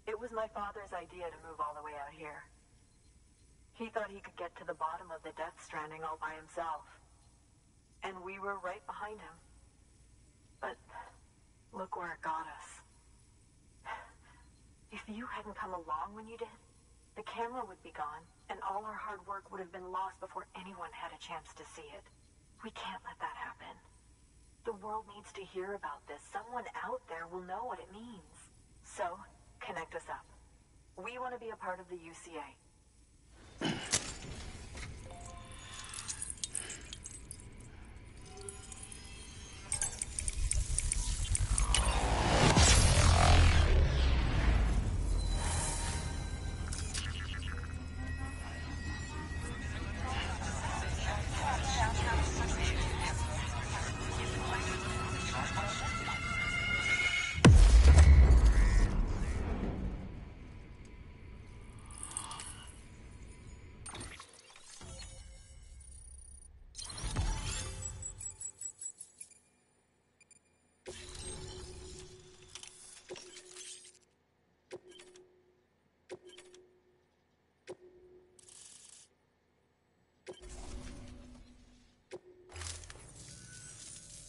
It was my father's idea to move all the way out here. He thought he could get to the bottom of the Death Stranding all by himself. And we were right behind him. But look where it got us. If you hadn't come along when you did, the camera would be gone, and all our hard work would have been lost before anyone had a chance to see it. We can't let that happen. The world needs to hear about this. Someone out there will know what it means. So, connect us up. We want to be a part of the UCA.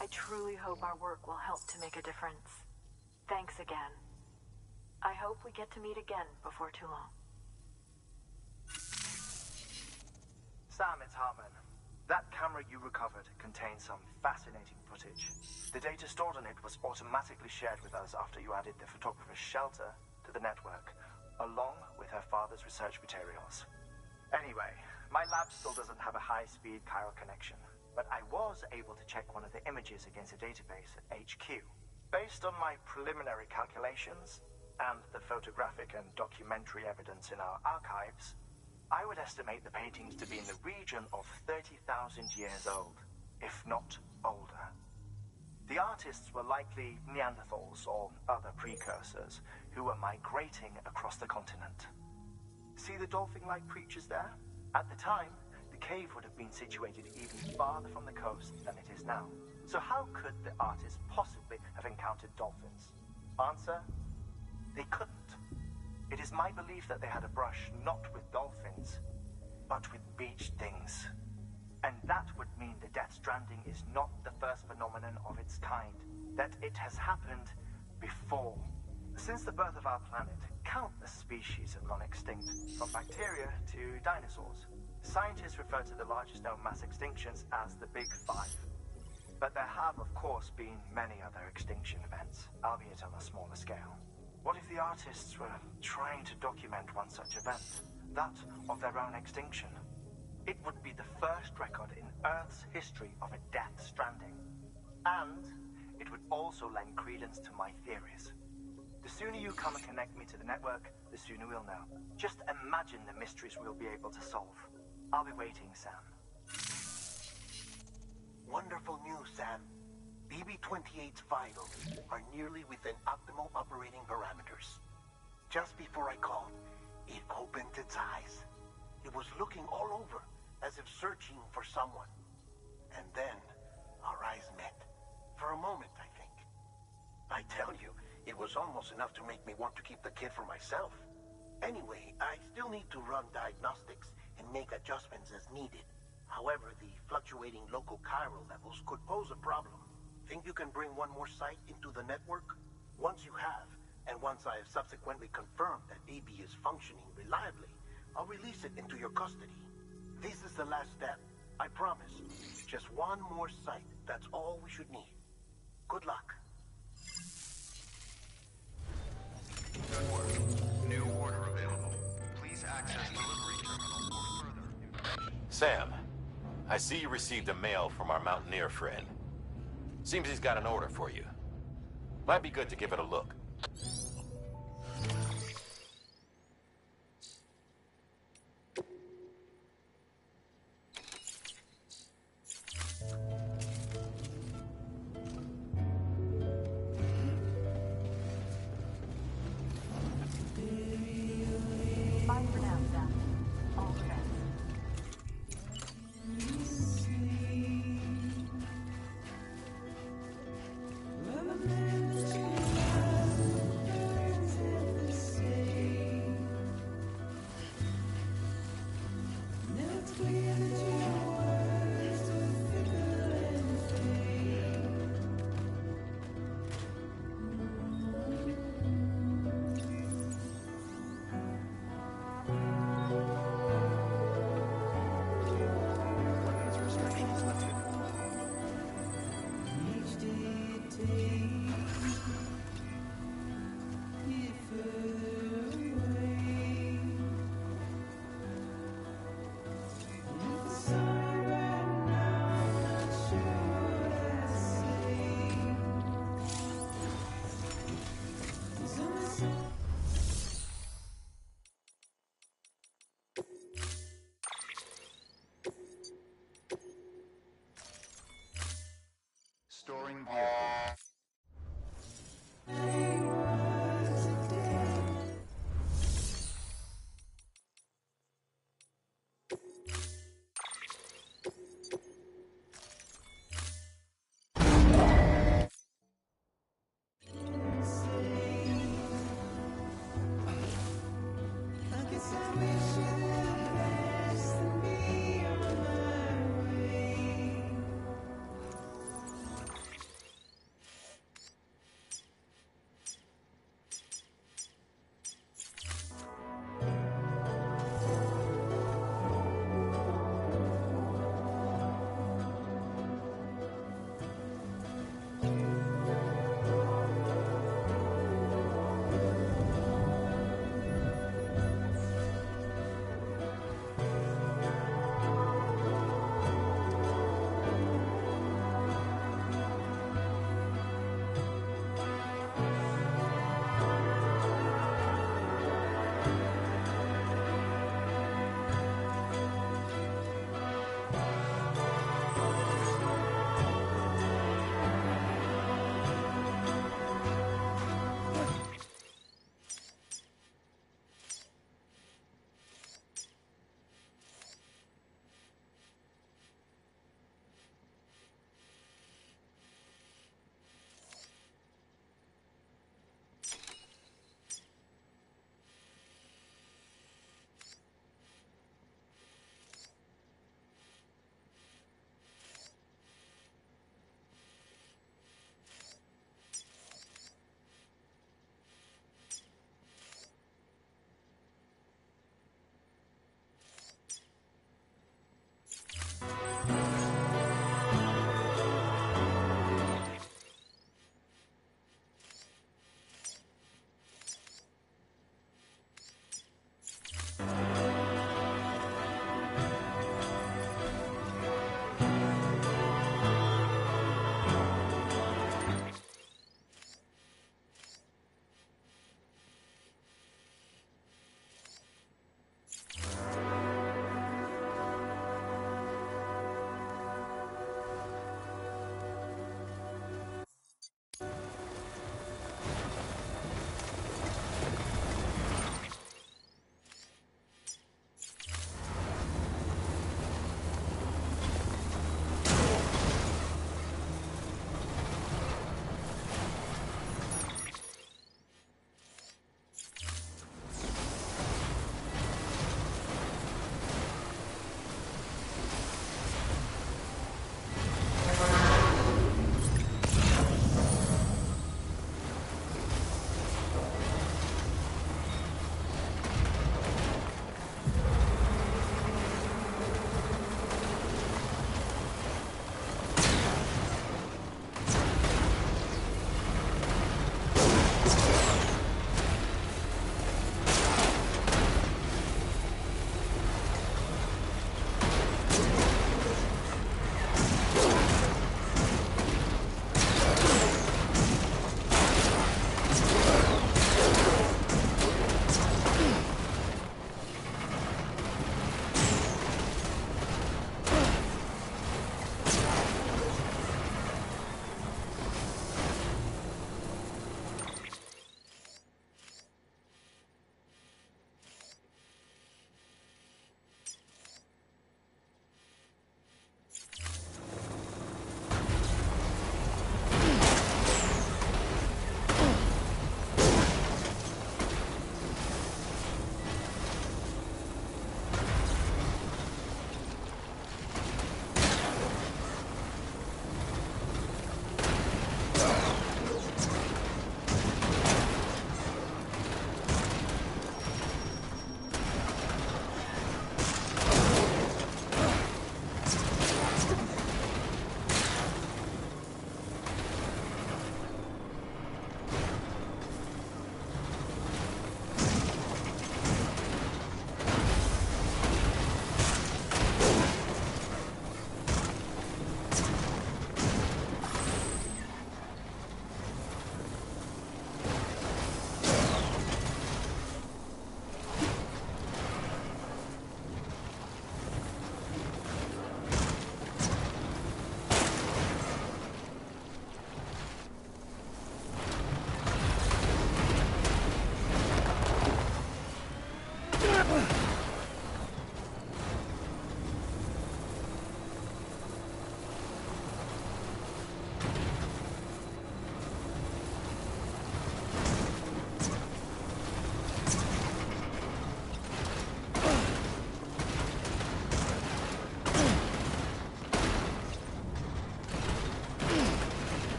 I truly hope our work will help to make a difference. Thanks again. I hope we get to meet again before too long. Sam, it's Hartman. That camera you recovered contains some fascinating footage. The data stored on it was automatically shared with us after you added the photographer's shelter to the network, along with her father's research materials. Anyway, my lab still doesn't have a high-speed chiral connection, but I was able to check one of the images against a database at HQ. Based on my preliminary calculations and the photographic and documentary evidence in our archives, I would estimate the paintings to be in the region of 30,000 years old, if not older. The artists were likely Neanderthals or other precursors who were migrating across the continent. See the dolphin-like creatures there? At the time, the cave would have been situated even farther from the coast than it is now. So how could the artists possibly have encountered dolphins? Answer: they couldn't. It is my belief that they had a brush not with dolphins, but with beach things. And that would mean the Death Stranding is not the first phenomenon of its kind, that it has happened before. Since the birth of our planet, countless species have gone extinct, from bacteria to dinosaurs. Scientists refer to the largest known mass extinctions as the Big Five. But there have, of course, been many other extinction events, albeit on a smaller scale. What if the artists were trying to document one such event, that of their own extinction? It would be the first record in Earth's history of a Death Stranding. And it would also lend credence to my theories. The sooner you come and connect me to the network, the sooner we'll know. Just imagine the mysteries we'll be able to solve. I'll be waiting, Sam. Wonderful news, Sam. BB-28's vitals are nearly within optimal operating parameters. Just before I called, it opened its eyes. It was looking all over, as if searching for someone. And then, our eyes met. For a moment, I think. It was almost enough to make me want to keep the kid for myself. Anyway, I still need to run diagnostics and make adjustments as needed. However, the fluctuating local chiral levels could pose a problem. Think you can bring one more site into the network? Once you have, and once I have subsequently confirmed that AB is functioning reliably, I'll release it into your custody. This is the last step. I promise. Just one more site. That's all we should need. Good luck. Good work. New order available. Please access delivery terminal for further information. Sam, I see you received a mail from our Mountaineer friend. Seems he's got an order for you. Might be good to give it a look. Bye for now, Sam. All the best.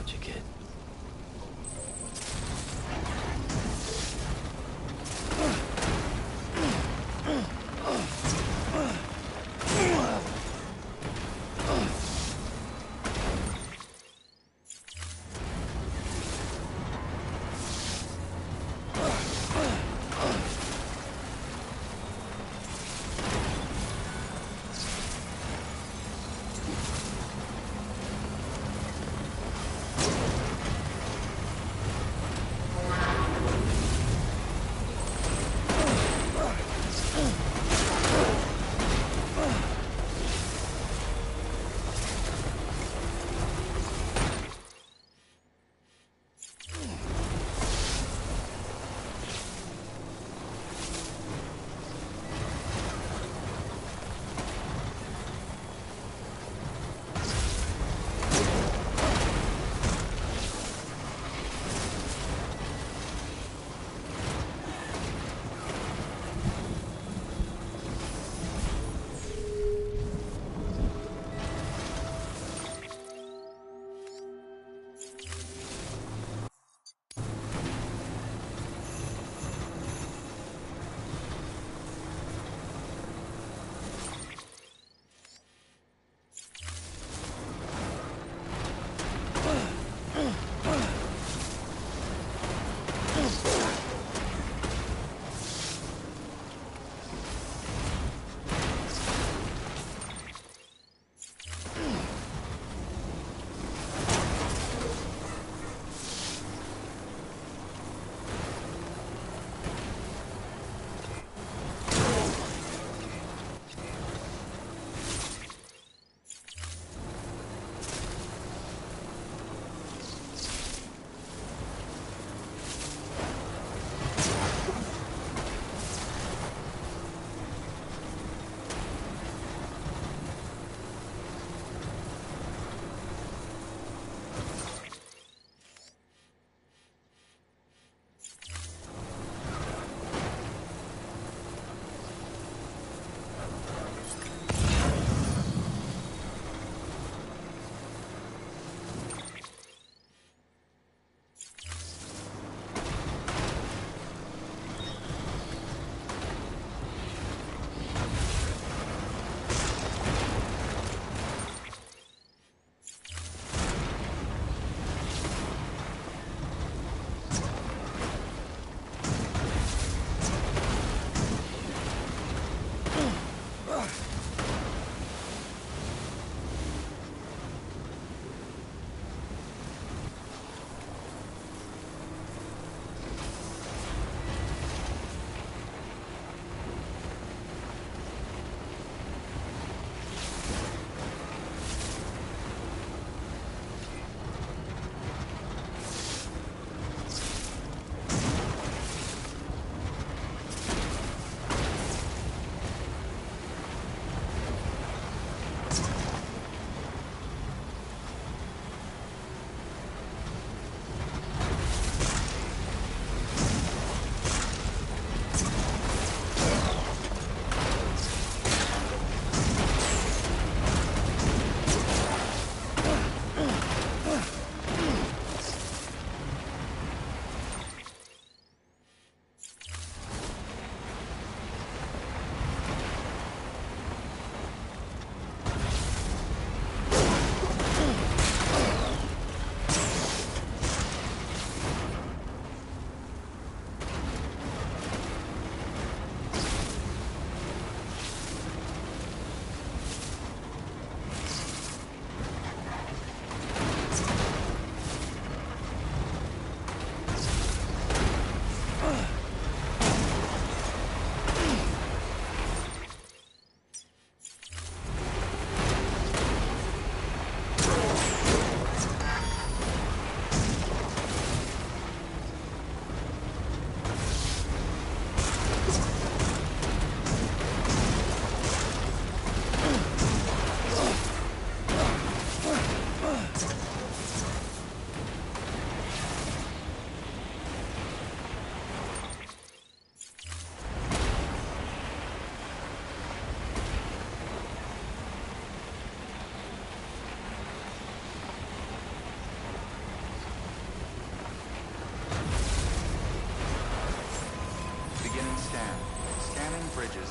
without you, kid.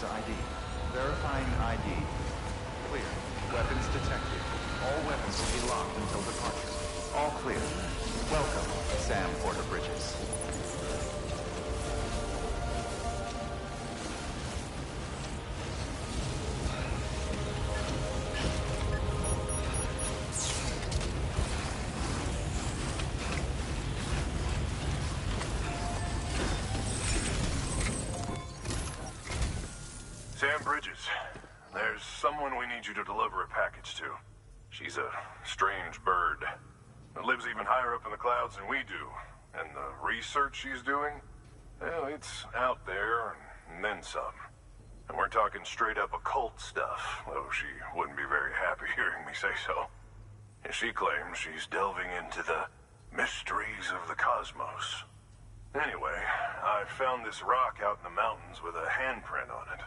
Bridges ID. Verifying ID. Clear. Weapons detected. All weapons will be locked until departure. All clear. Welcome, Sam Porter Bridges. Sam Bridges, there's someone we need you to deliver a package to. She's a strange bird that lives even higher up in the clouds than we do. And the research she's doing, well, it's out there and then some. And we're talking straight up occult stuff, though she wouldn't be very happy hearing me say so. And she claims she's delving into the mysteries of the cosmos. Anyway, I found this rock out in the mountains with a handprint on it.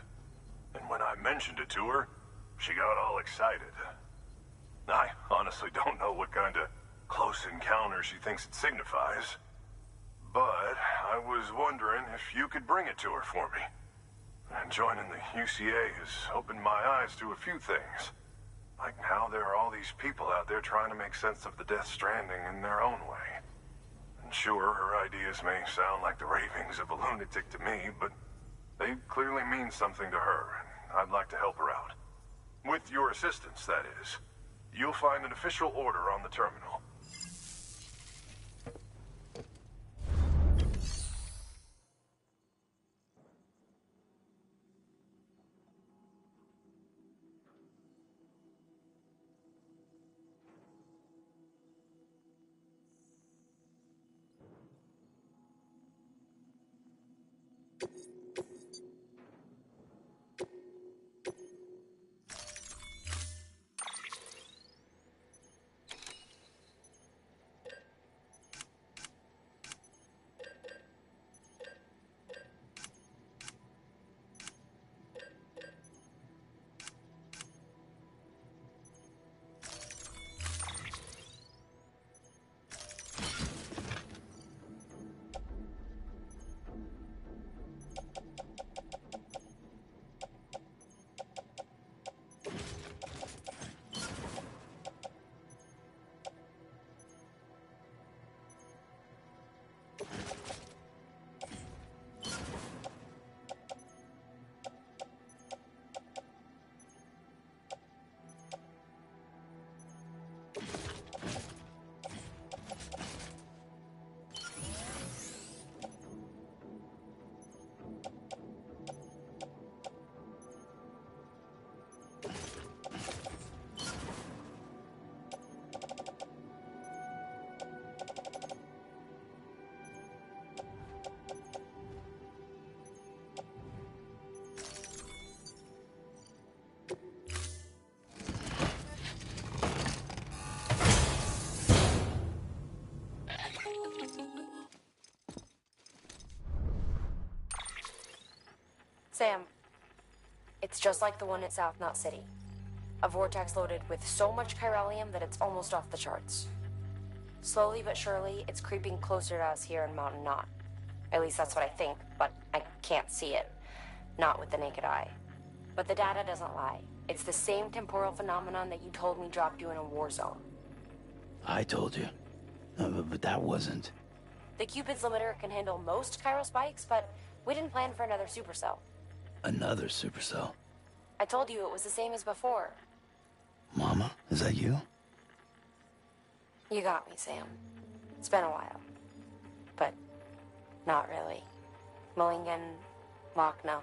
And when I mentioned it to her, she got all excited. I honestly don't know what kind of close encounter she thinks it signifies. But I was wondering if you could bring it to her for me. And joining the UCA has opened my eyes to a few things. Like how there are all these people out there trying to make sense of the Death Stranding in their own way. And sure, her ideas may sound like the ravings of a lunatic to me, but they clearly mean something to her, and I'd like to help her out. With your assistance, that is. You'll find an official order on the terminal. Sam, it's just like the one at South Knot City. A vortex loaded with so much chiralium that it's almost off the charts. Slowly but surely, it's creeping closer to us here in Mountain Knot. At least that's what I think, but I can't see it. Not with the naked eye. But the data doesn't lie. It's the same temporal phenomenon that you told me dropped you in a war zone. I told you. But that wasn't... The Cupid's limiter can handle most chiral spikes, but we didn't plan for another supercell. Another supercell? I told you it was the same as before. Mama, is that you? You got me, Sam. It's been a while. But not really. Mulligan, Lochner,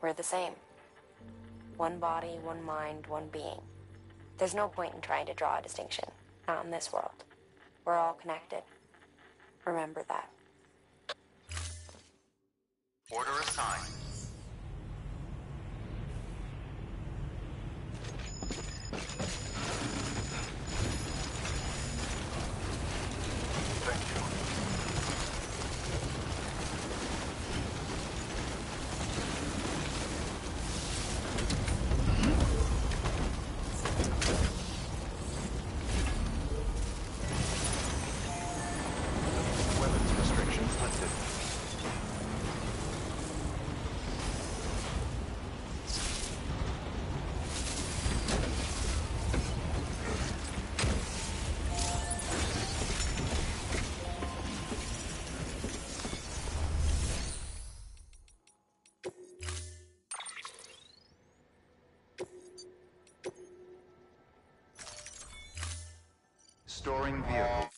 we're the same. One body, one mind, one being. There's no point in trying to draw a distinction. Not in this world. We're all connected. Remember that. Order assigned. Thank you. Weapons restrictions lifted. Storing vehicle.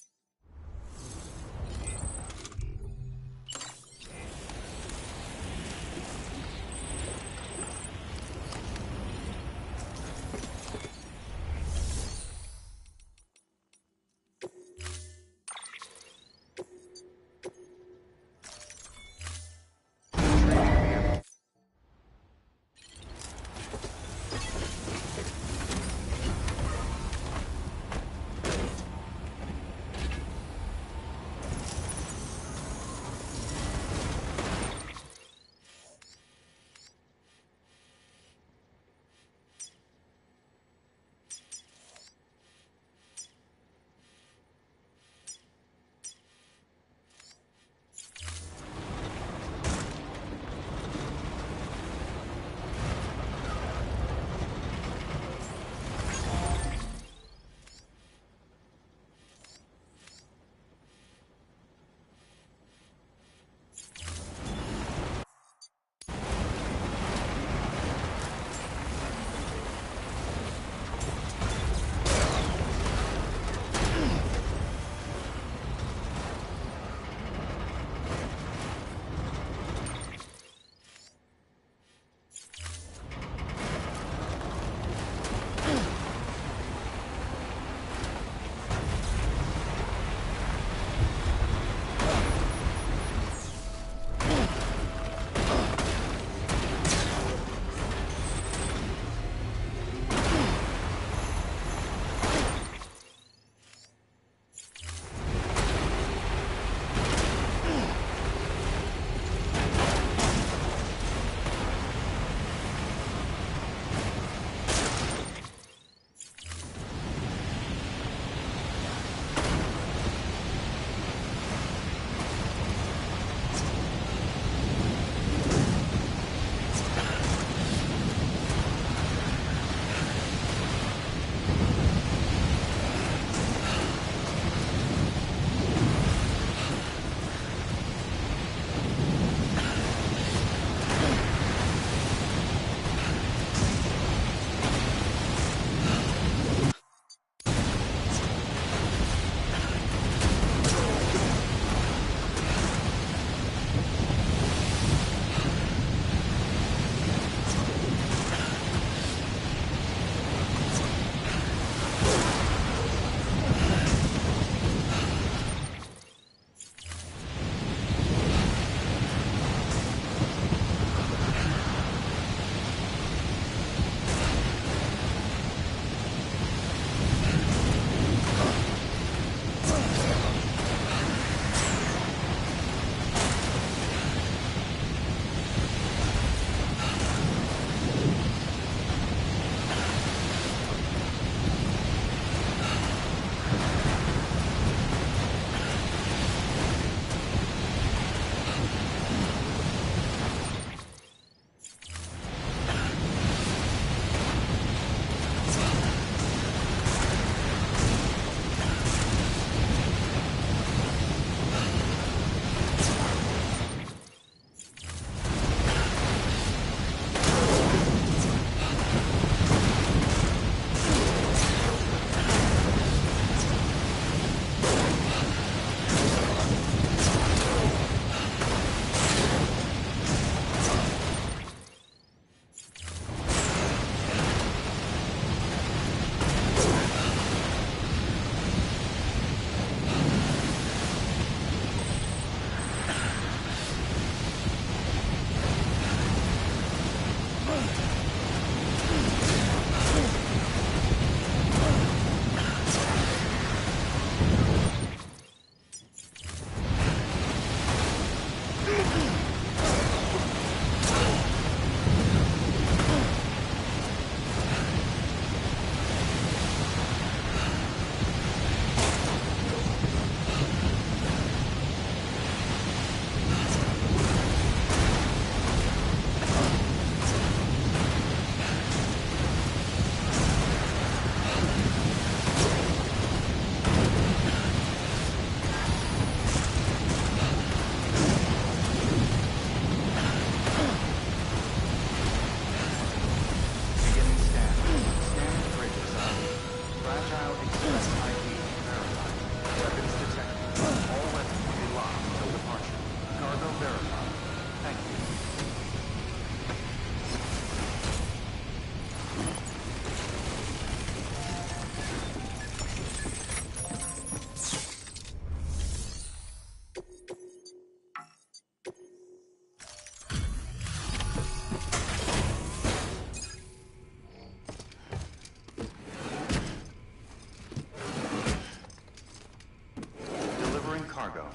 cargo.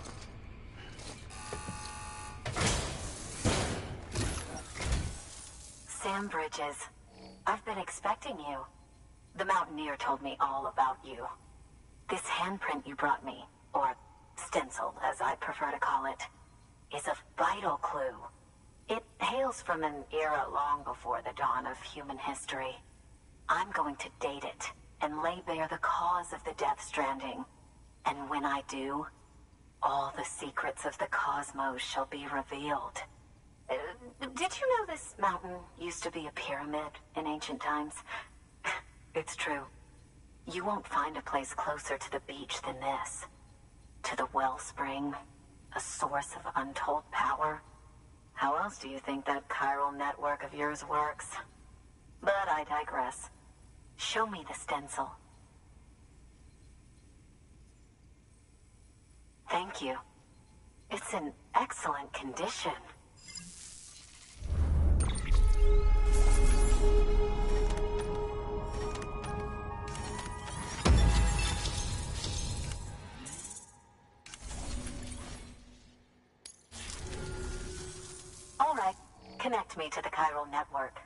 Sam Bridges, I've been expecting you. The Mountaineer told me all about you. This handprint you brought me, or stencil as I prefer to call it, is a vital clue. It hails from an era long before the dawn of human history. I'm going to date it and lay bare the cause of the Death Stranding. And when I do, all the secrets of the cosmos shall be revealed. Did you know this mountain used to be a pyramid in ancient times? It's true. You won't find a place closer to the beach than this. To the wellspring, a source of untold power. How else do you think that chiral network of yours works? But I digress. Show me the stencil. Thank you. It's in excellent condition. All right, connect me to the chiral network.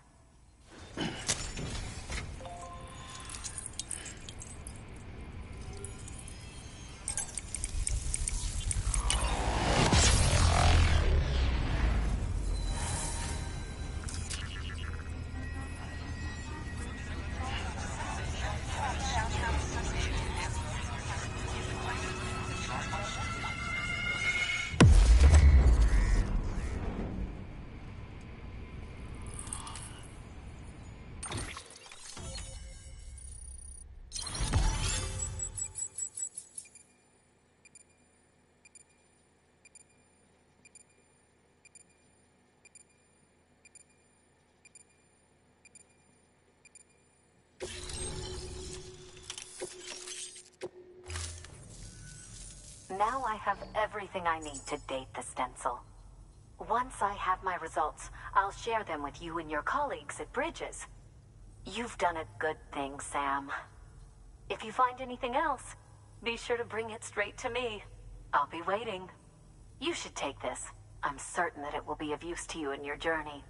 Now I have everything I need to date the stencil. Once I have my results, I'll share them with you and your colleagues at Bridges. You've done a good thing, Sam. If you find anything else, be sure to bring it straight to me. I'll be waiting. You should take this. I'm certain that it will be of use to you in your journey.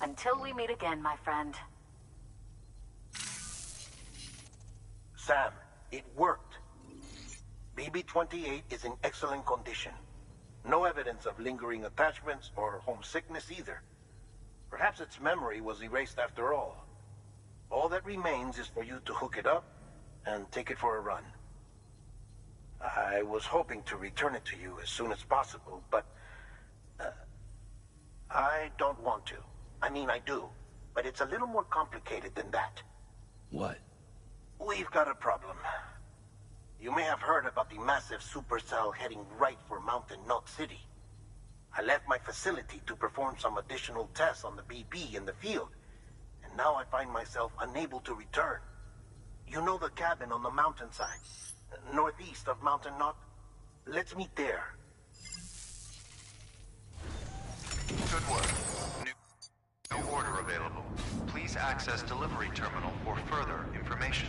Until we meet again, my friend. Sam, it worked. BB-28 is in excellent condition. No evidence of lingering attachments or homesickness either. Perhaps its memory was erased after all. All that remains is for you to hook it up and take it for a run. I was hoping to return it to you as soon as possible, but I don't want to. I mean, I do, but it's a little more complicated than that. What? We've got a problem. You may have heard about the massive supercell heading right for Mountain Knot City. I left my facility to perform some additional tests on the BB in the field, and now I find myself unable to return. You know the cabin on the mountainside, northeast of Mountain Knot? Let's meet there. Good work. New order available. Please access delivery terminal for further information.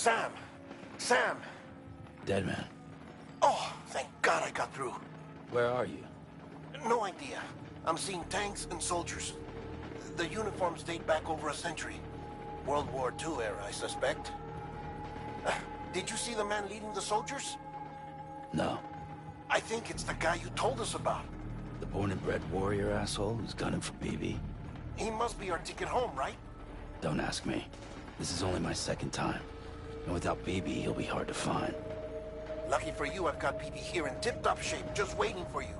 Sam! Sam! Dead man. Oh, thank God I got through. Where are you? No idea. I'm seeing tanks and soldiers. The uniforms date back over a century. World War II era, I suspect. Did you see the man leading the soldiers? No. I think it's the guy you told us about. The born and bred warrior asshole who's gunning for BB? He must be our ticket home, right? Don't ask me. This is only my second time. And without BB, he'll be hard to find. Lucky for you, I've got BB here in tip-top shape, just waiting for you.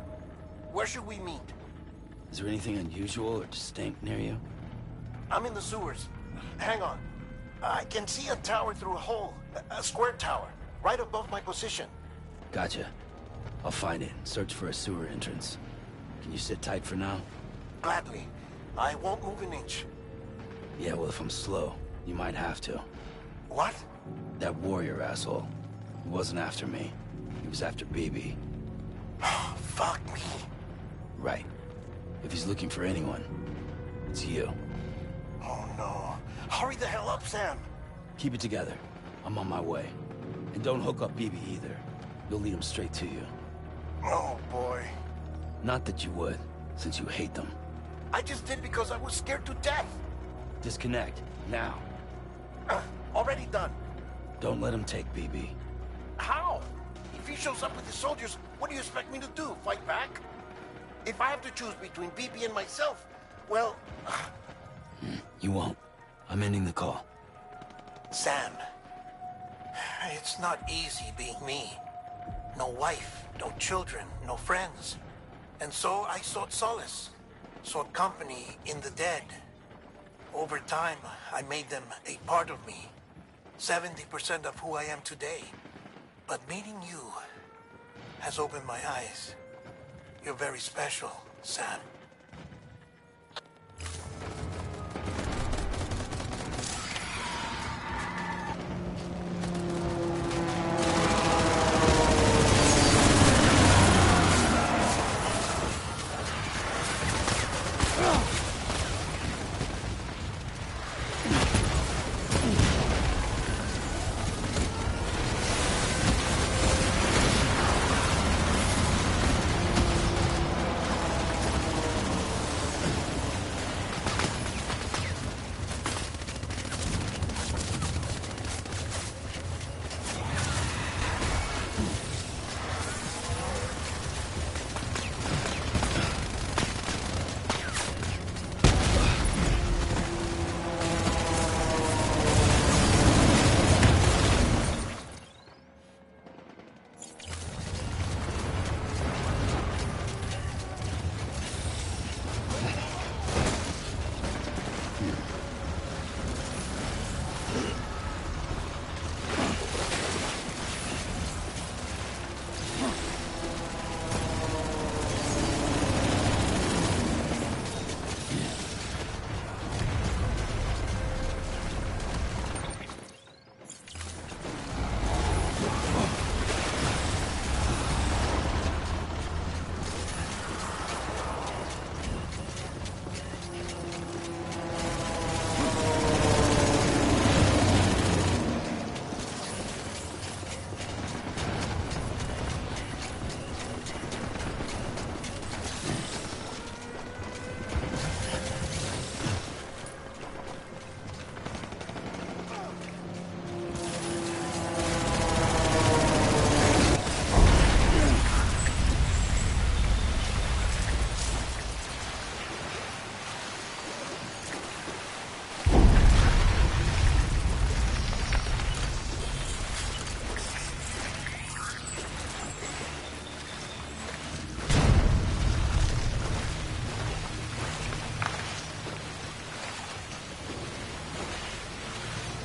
Where should we meet? Is there anything unusual or distinct near you? I'm in the sewers. Hang on. I can see a tower through a hole. A square tower, right above my position. Gotcha. I'll find it and search for a sewer entrance. Can you sit tight for now? Gladly. I won't move an inch. Yeah, well, if I'm slow, you might have to. What? That warrior asshole. He wasn't after me. He was after BB. Fuck me. Right. If he's looking for anyone, it's you. Oh no. Hurry the hell up, Sam. Keep it together. I'm on my way. And don't hook up BB either. You'll lead him straight to you. Oh boy. Not that you would, since you hate them. I just did because I was scared to death. Disconnect, now. Already done. Don't let him take BB. How? If he shows up with his soldiers, what do you expect me to do? Fight back? If I have to choose between BB and myself, well... You won't. I'm ending the call. Sam, it's not easy being me. No wife, no children, no friends. And so I sought solace, sought company in the dead. Over time, I made them a part of me. 70% of who I am today. But meeting you has opened my eyes. You're very special, Sam.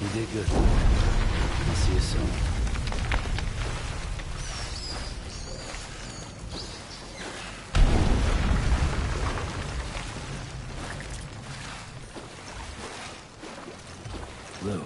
You did good. I'll see you soon. Lou.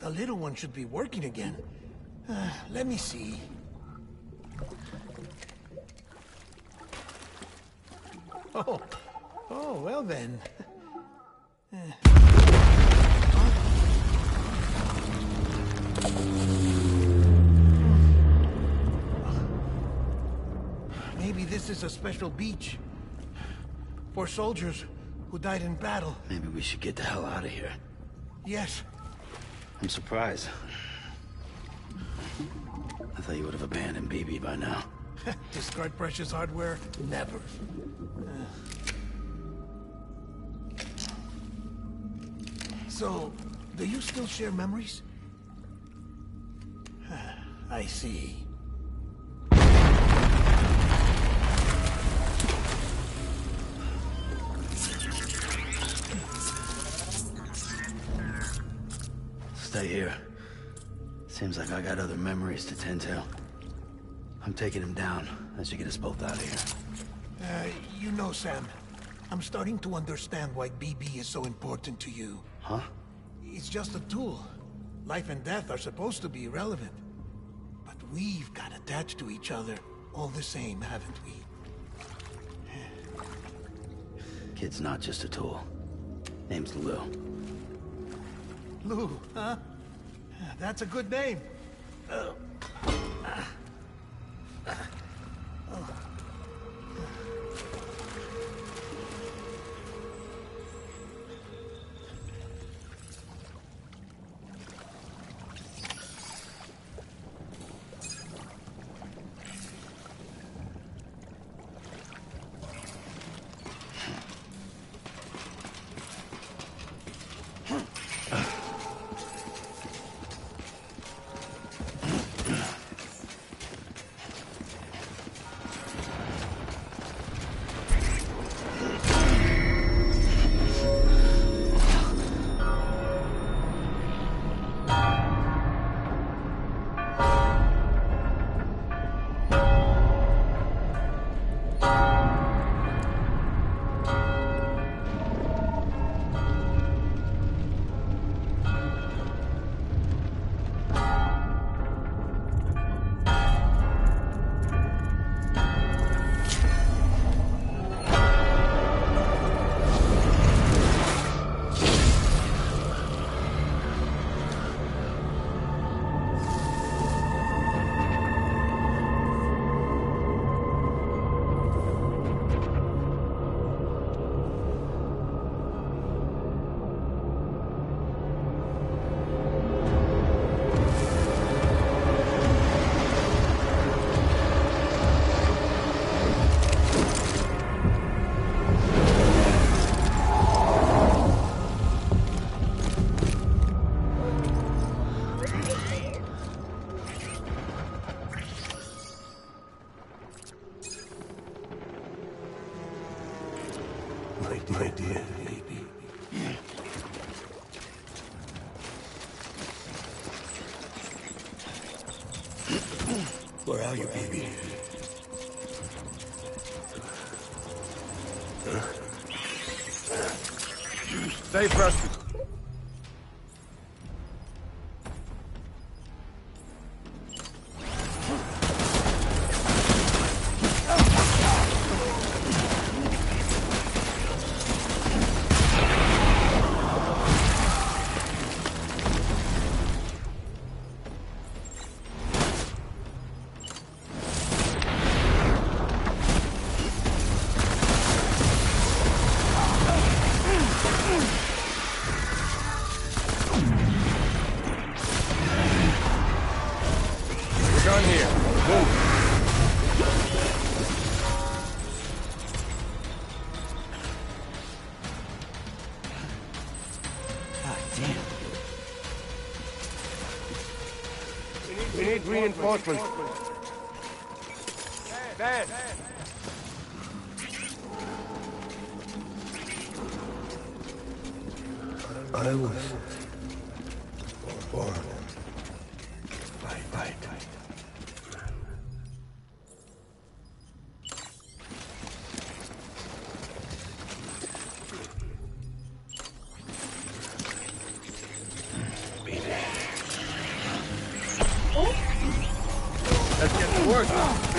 The little one should be working again. Let me see. Oh, well then. Maybe this is a special beach for soldiers who died in battle. Maybe we should get the hell out of here. Yes. I'm surprised. I thought you would have abandoned BB by now. Discard precious hardware? Never. So, do you still share memories? I see. Stay here. Seems like I got other memories to tend to. I'm taking him down. That should get us both out of here. You know, Sam, I'm starting to understand why BB is so important to you. Huh? It's just a tool. Life and death are supposed to be irrelevant. But we've got attached to each other all the same, haven't we? Kid's not just a tool. Name's Lou. Lou, huh? That's a good name. My dear baby. Where are you, baby? Stay pressed. We need reinforcements. Bad. I was born. Fight. Baby. first!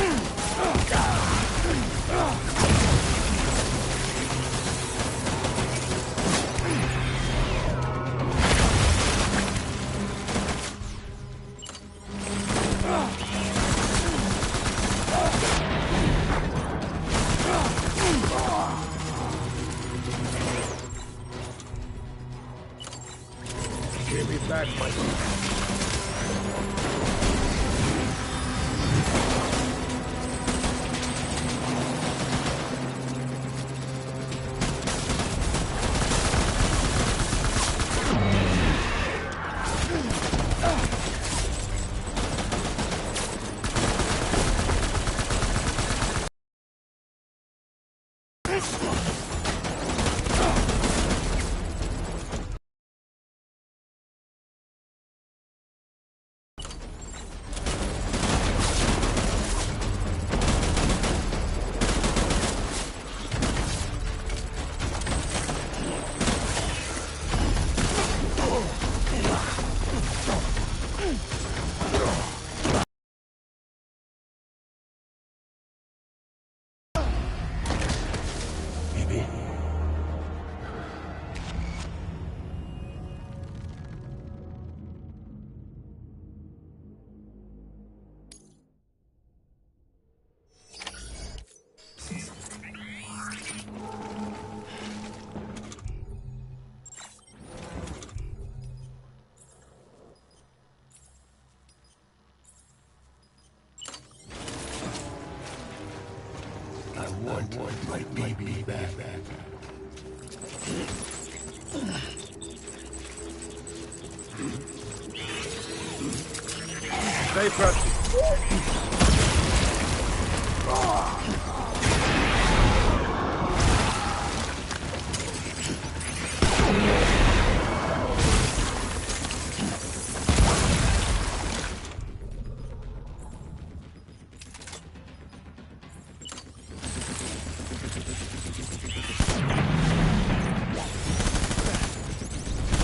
Give me back my... I want my baby back. Stay pressed.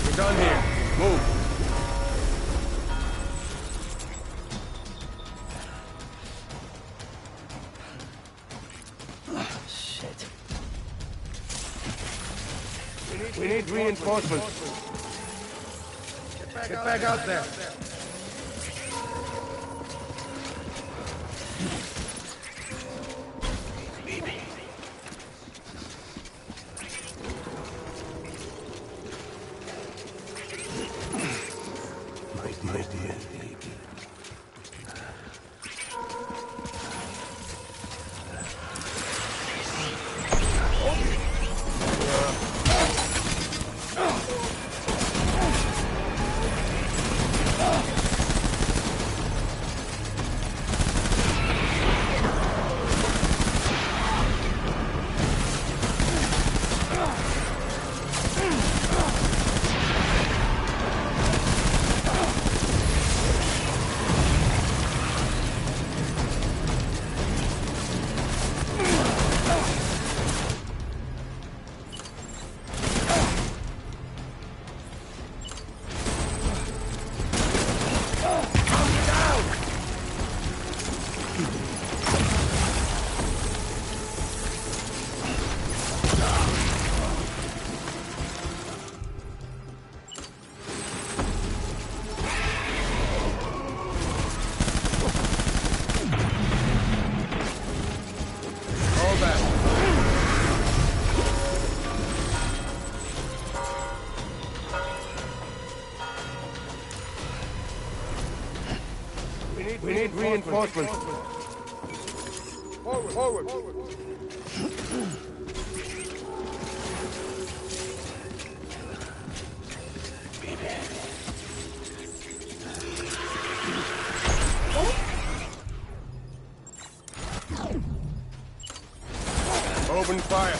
We're done here. Move. Shit. We need reinforcements. Get back out there. My dear baby. We need reinforcements. Forward. Open fire.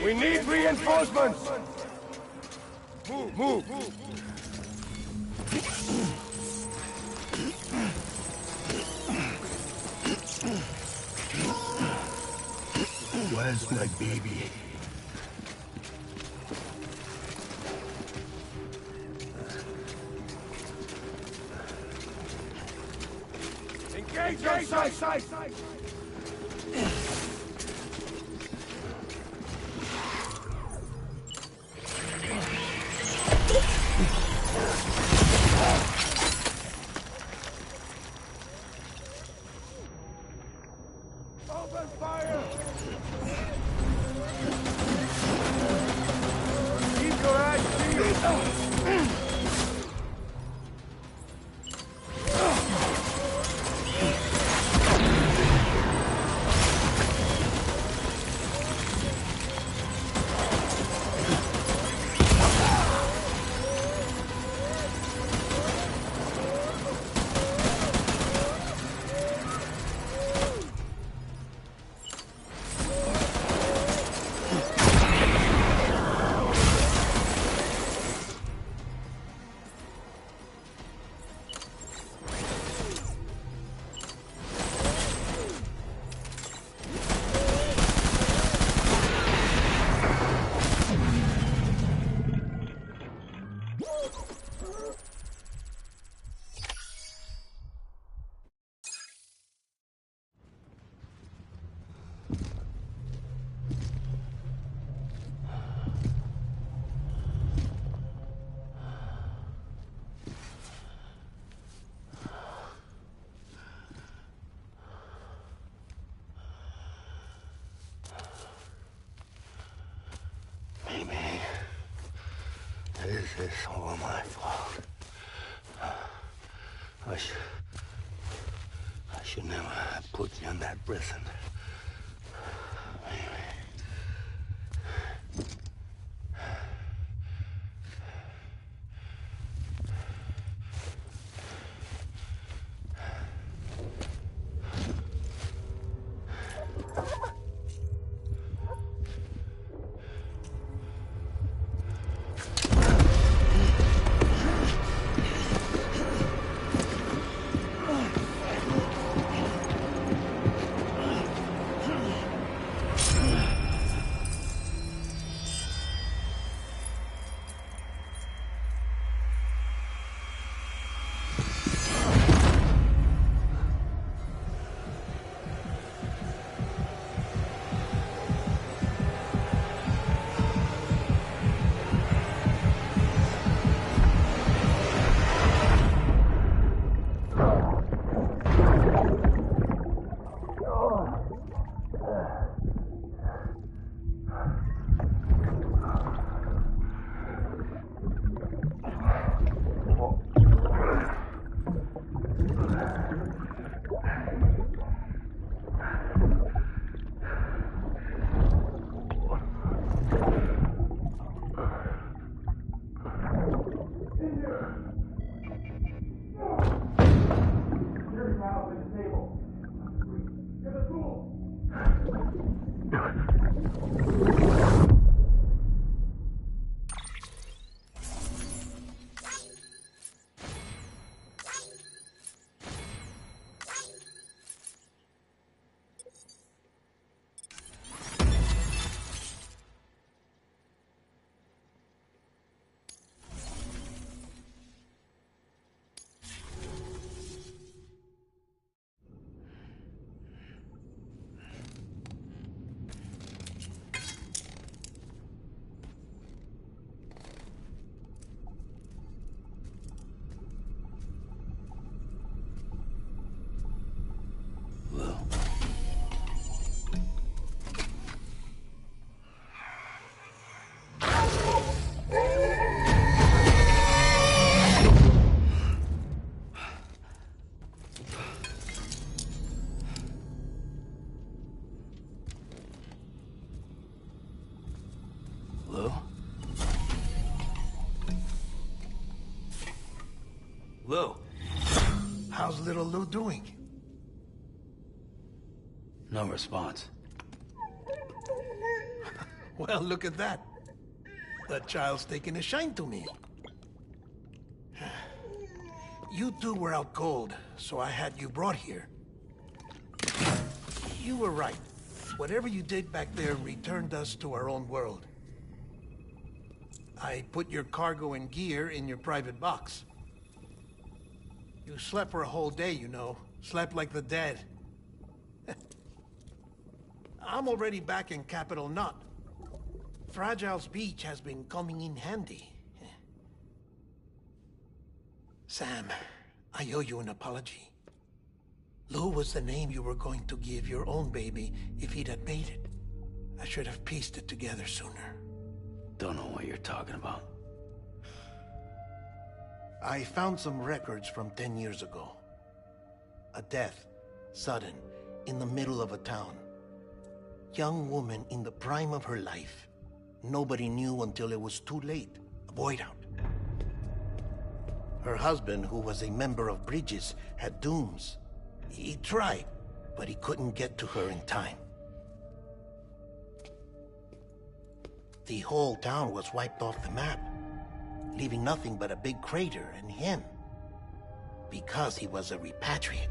We need reinforcements! Move! Where's my baby? Engage on sight! Open fire! Keep your eyes peeled! This is all my fault. I should never have put you in that prison. Lou, how's little Lou doing? No response. Well, look at that. The child's taking a shine to me. You two were out cold, so I had you brought here. You were right. Whatever you did back there returned us to our own world. I put your cargo and gear in your private box. You slept for a whole day, you know. Slept like the dead. I'm already back in Capital Knot. Fragile's beach has been coming in handy. Sam, I owe you an apology. Lou was the name you were going to give your own baby if he'd had made it. I should have pieced it together sooner. Don't know what you're talking about. I found some records from 10 years ago. A death, sudden, in the middle of a town. Young woman in the prime of her life. Nobody knew until it was too late. A void out. Her husband, who was a member of Bridges, had dooms. He tried, but he couldn't get to her in time. The whole town was wiped off the map, leaving nothing but a big crater and him. Because he was a repatriate.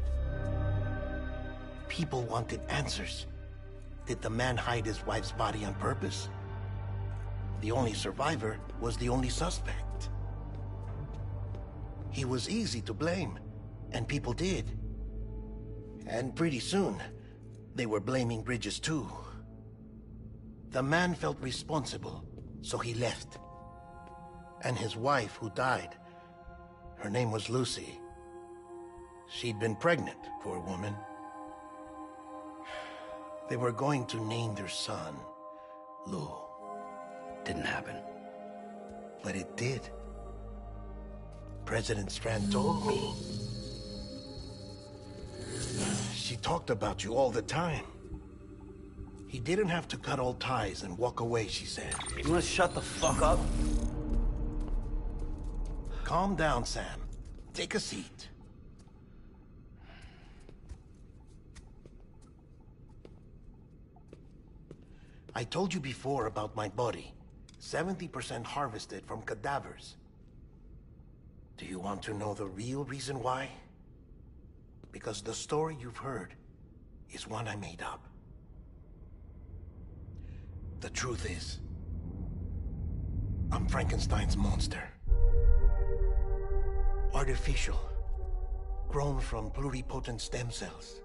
People wanted answers. Did the man hide his wife's body on purpose? The only survivor was the only suspect. He was easy to blame, and people did. And pretty soon, they were blaming Bridges too. The man felt responsible, so he left. And his wife, who died, her name was Lucy. She'd been pregnant, poor woman. They were going to name their son Lou. Didn't happen. But it did. President Strand told me. She talked about you all the time. He didn't have to cut all ties and walk away, she said. You wanna shut the fuck up? Calm down, Sam. Take a seat. I told you before about my body. 70% harvested from cadavers. Do you want to know the real reason why? Because the story you've heard is one I made up. The truth is, I'm Frankenstein's monster. Artificial, grown from pluripotent stem cells.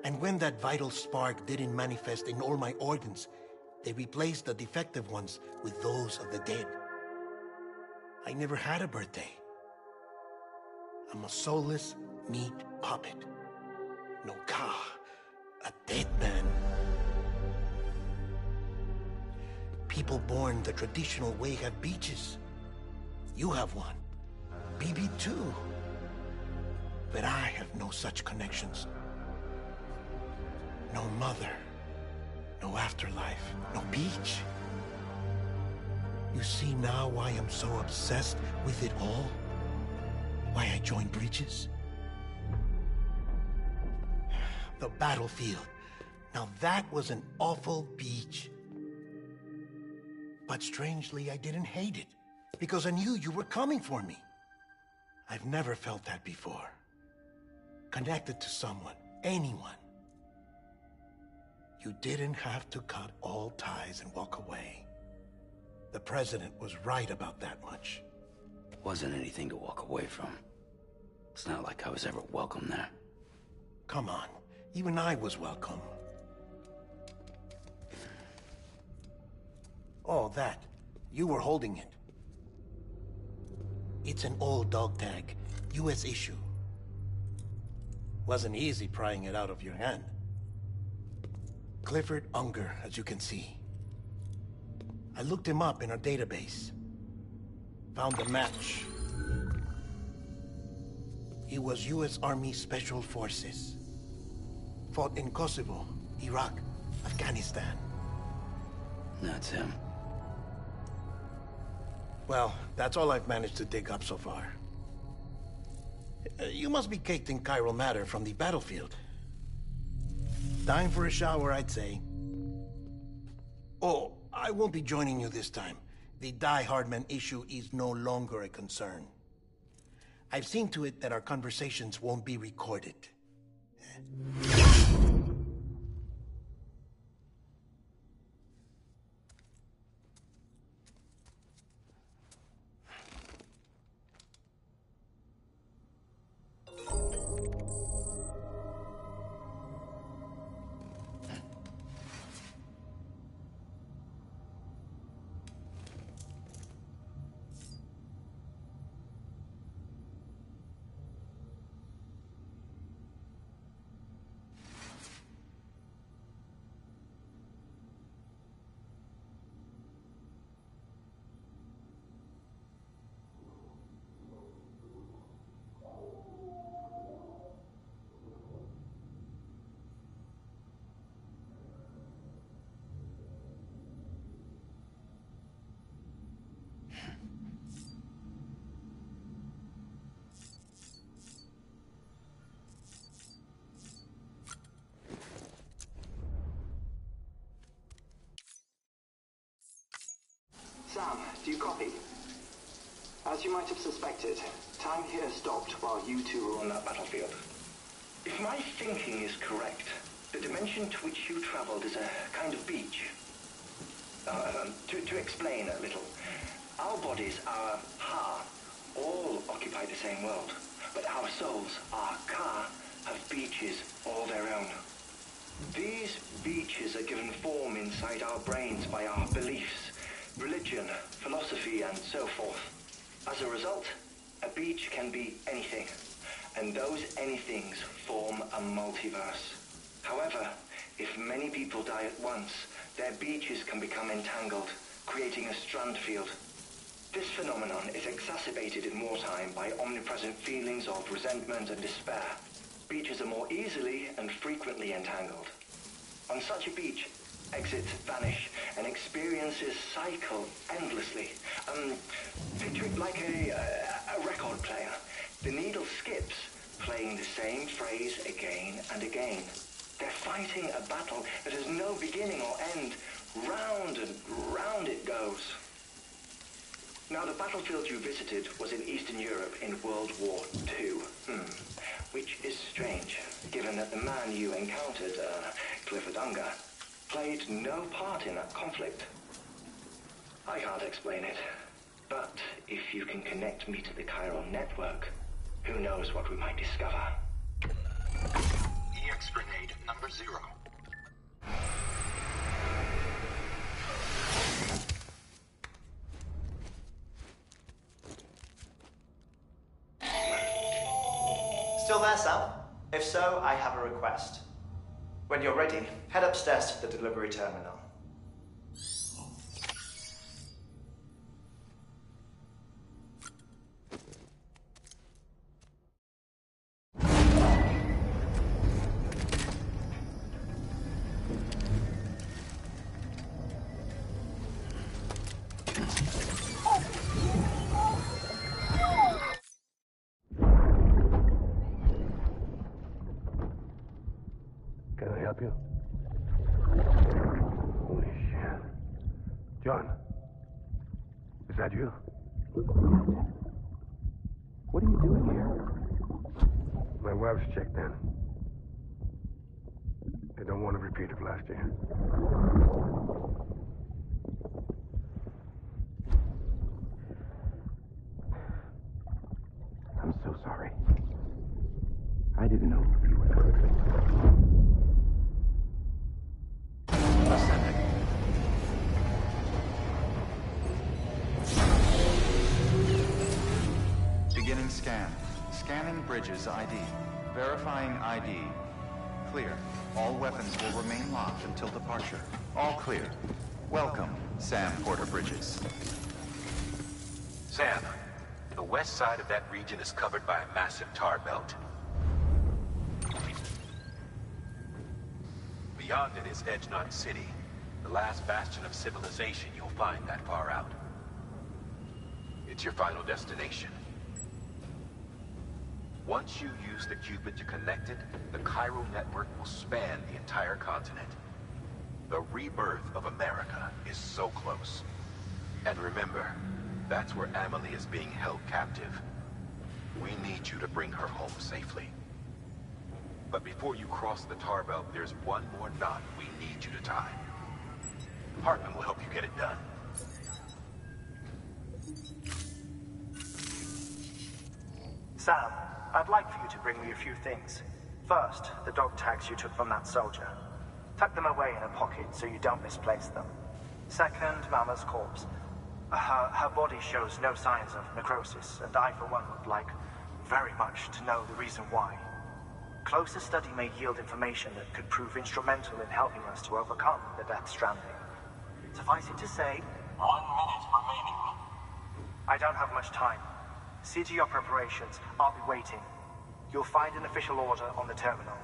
And when that vital spark didn't manifest in all my organs, they replaced the defective ones with those of the dead. I never had a birthday. I'm a soulless meat puppet. No ka, a dead man. People born the traditional way have beaches. You have one. BB too. But I have no such connections. No mother. No afterlife. No beach. You see now why I'm so obsessed with it all? Why I joined Bridges? The battlefield. Now that was an awful beach. But strangely, I didn't hate it. Because I knew you were coming for me. I've never felt that before. Connected to someone, anyone. You didn't have to cut all ties and walk away. The president was right about that much. Wasn't anything to walk away from. It's not like I was ever welcome there. Come on, even I was welcome. Oh, that. You were holding it. It's an old dog tag, US issue. Wasn't easy prying it out of your hand. Clifford Unger, as you can see. I looked him up in our database. Found a match. He was US Army Special Forces. Fought in Kosovo, Iraq, Afghanistan. That's him. Well, that's all I've managed to dig up so far. You must be caked in chiral matter from the battlefield. Time for a shower, I'd say. Oh, I won't be joining you this time. The Die Hardman issue is no longer a concern. I've seen to it that our conversations won't be recorded. Sam, do you copy? As you might have suspected, time here stopped while you two were on that battlefield. If my thinking is correct, the dimension to which you traveled is a kind of beach. To explain a little, our bodies, our ha, all occupy the same world, but our souls, our ka, have beaches all their own. These beaches are given form inside our brains by our beliefs, religion, philosophy, and so forth. As a result, a beach can be anything, and those anythings form a multiverse. However, if many people die at once, their beaches can become entangled, creating a strand field. This phenomenon is exacerbated in wartime by omnipresent feelings of resentment and despair. Beaches are more easily and frequently entangled. On such a beach, exits vanish and experiences cycle endlessly. Picture it like a record player. The needle skips, playing the same phrase again and again. They're fighting a battle that has no beginning or end. Round and round it goes. Now, the battlefield you visited was in Eastern Europe in World War II. Which is strange, given that the man you encountered, Clifford Unger, played no part in that conflict. I can't explain it, but if you can connect me to the chiral network, who knows what we might discover. EX grenade number 0. Still there, Sam? If so, I have a request. When you're ready, head upstairs to the delivery terminal. Can I help you? Holy shit. John, is that you? What are you doing here? My wife's checked in. They don't want to repeat of last year. I'm so sorry. I didn't know you were perfect. Beginning scan. Scanning bridges ID. Verifying ID. Clear. All weapons will remain locked until departure. All clear. Welcome, Sam Porter Bridges. Sam, the west side of that region is covered by a massive tar belt. Beyond it is Edgenot City, the last bastion of civilization you'll find that far out. It's your final destination. Once you use the Cupid to connect it, the chiral network will span the entire continent. The rebirth of America is so close. And remember, that's where Amelie is being held captive. We need you to bring her home safely. But before you cross the tar belt, there's one more knot we need you to tie. Hartman will help you get it done. Sam, I'd like for you to bring me a few things. First, the dog tags you took from that soldier. Tuck them away in a pocket so you don't misplace them. Second, Mama's corpse. Her body shows no signs of necrosis, and I, for one, would like very much to know the reason why. Closer study may yield information that could prove instrumental in helping us to overcome the Death Stranding. Suffice it to say, 1 minute remaining. I don't have much time. See to your preparations. I'll be waiting. You'll find an official order on the terminal.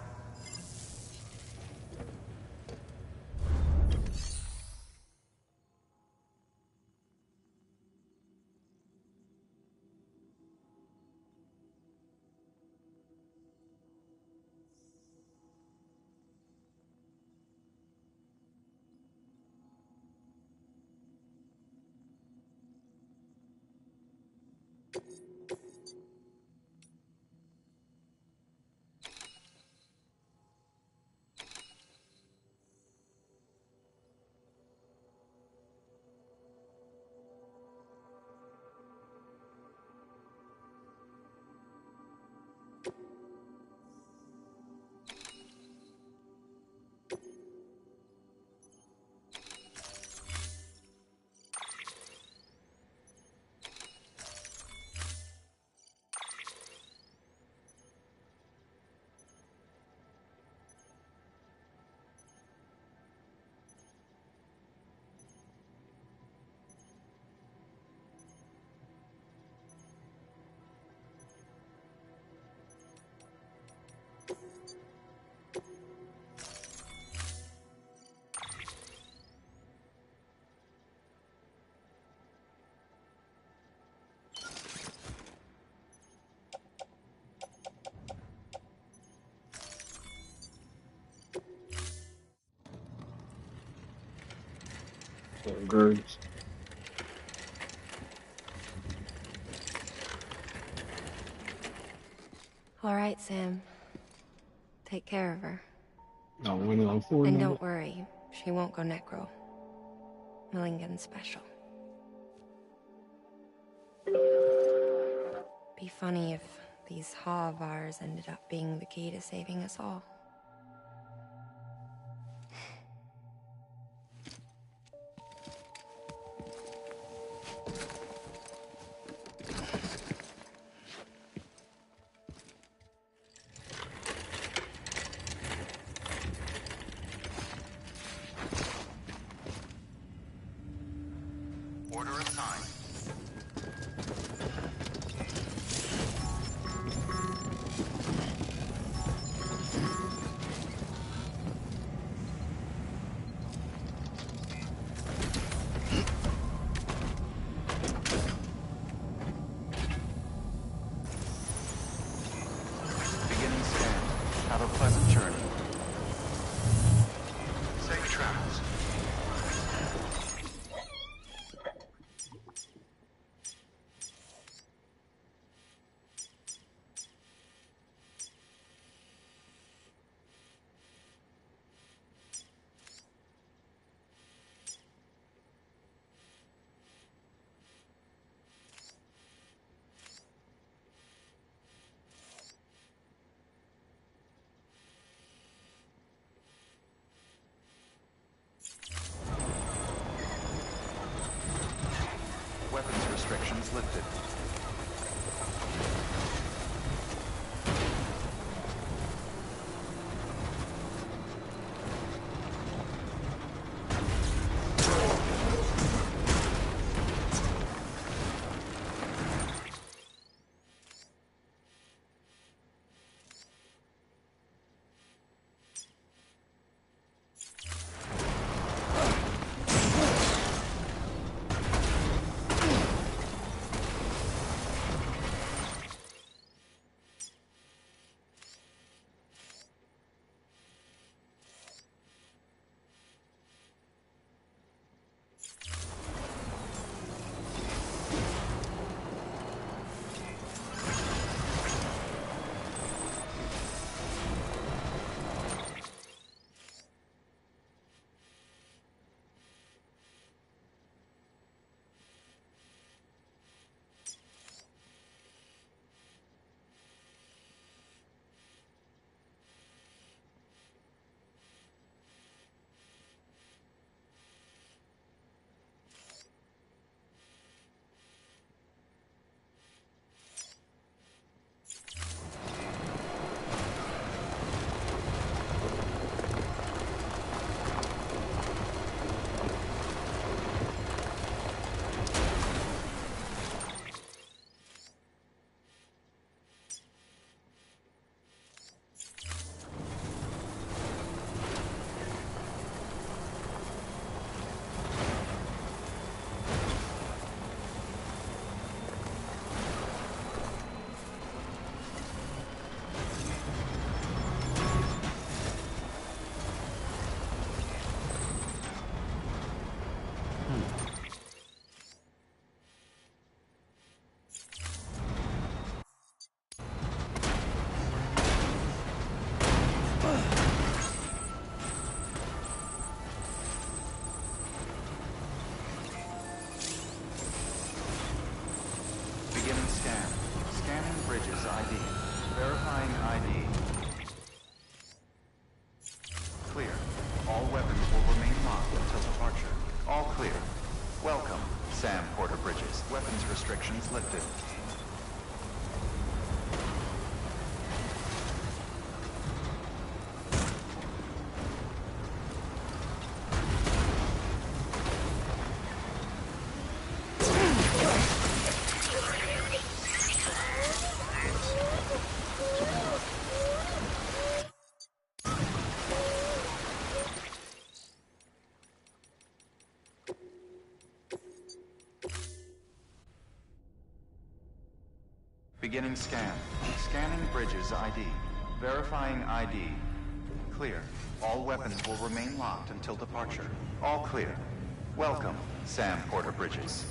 Girls. All right, Sam. Take care of her. No, when I'm 4 And don't worry, she won't go necro. Millingan's special. Be funny if these Ha of ours ended up being the key to saving us all. Order assigned. Beginning scan. Have a pleasant journey. Safe travels. Weapons restrictions lifted. All weapons will remain locked until departure. All clear. Welcome, Sam Porter Bridges. Weapons restrictions lifted. Beginning scan. Scanning Bridges ID. Verifying ID. Clear. All weapons will remain locked until departure. All clear. Welcome, Sam Porter Bridges.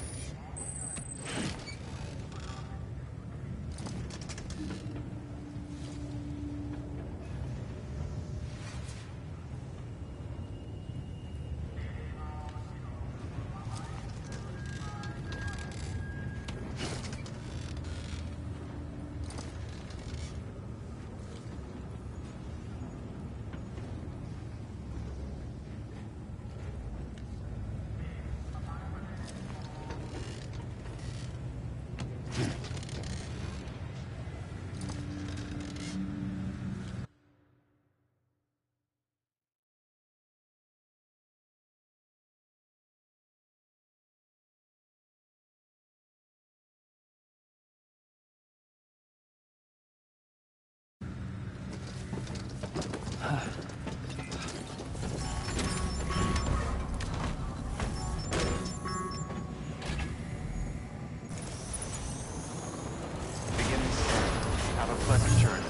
Have a pleasant journey.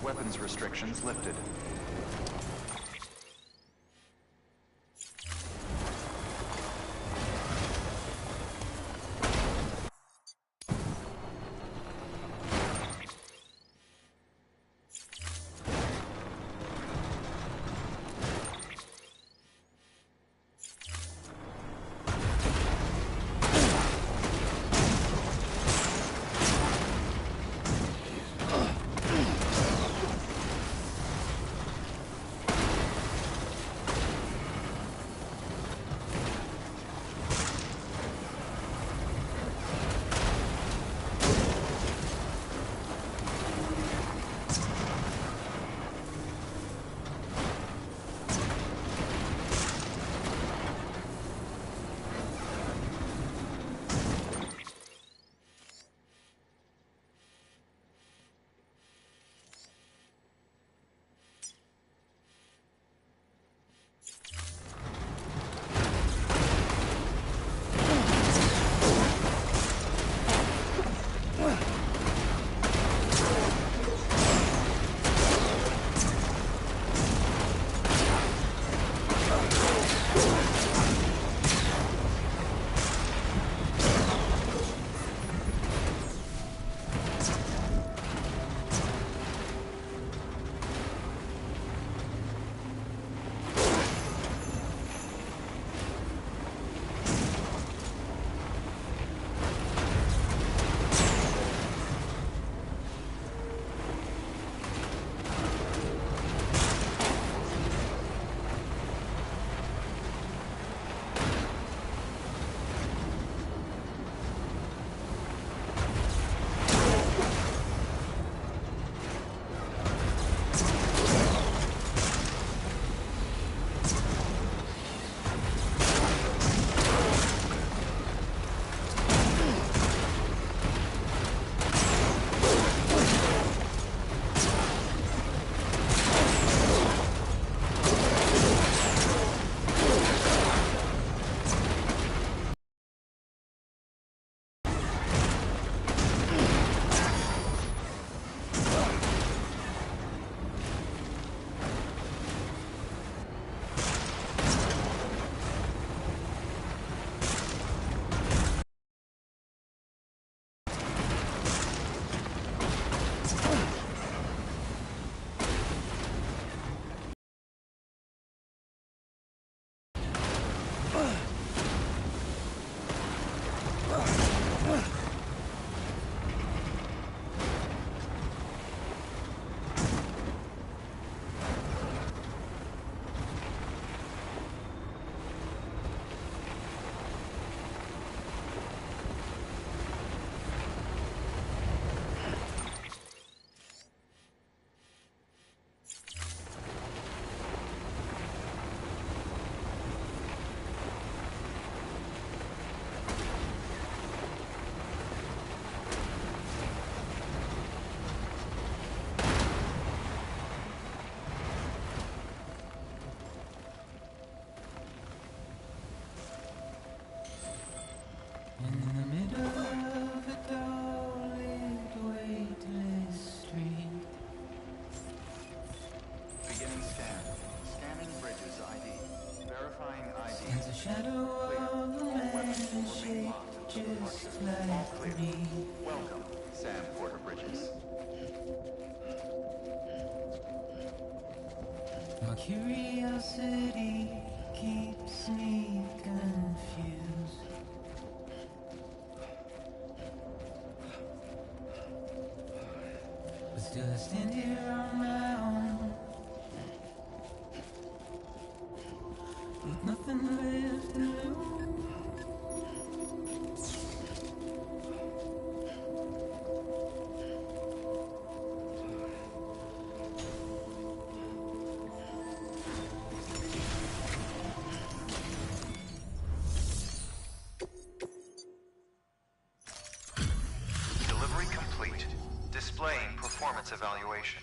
Weapons restrictions lifted. Curiosity keeps me confused. But still I stand here on my own, with nothing left to lose. Delivery complete. Displaying performance evaluation.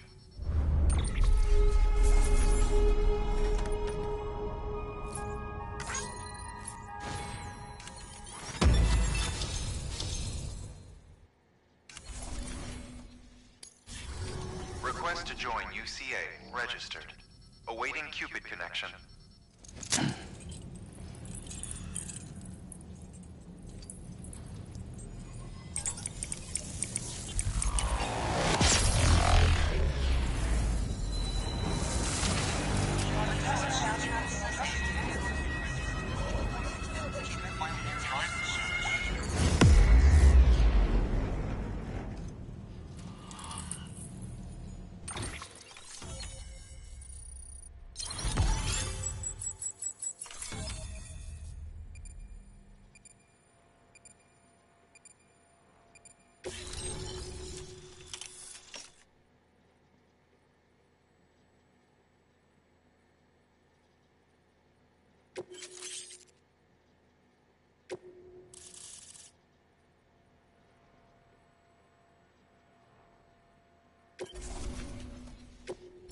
Request to join UCA. Registered. Awaiting Cupid connection.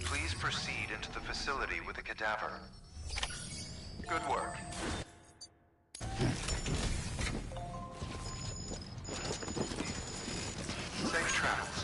Please proceed into the facility with the cadaver. Good work. Safe travels.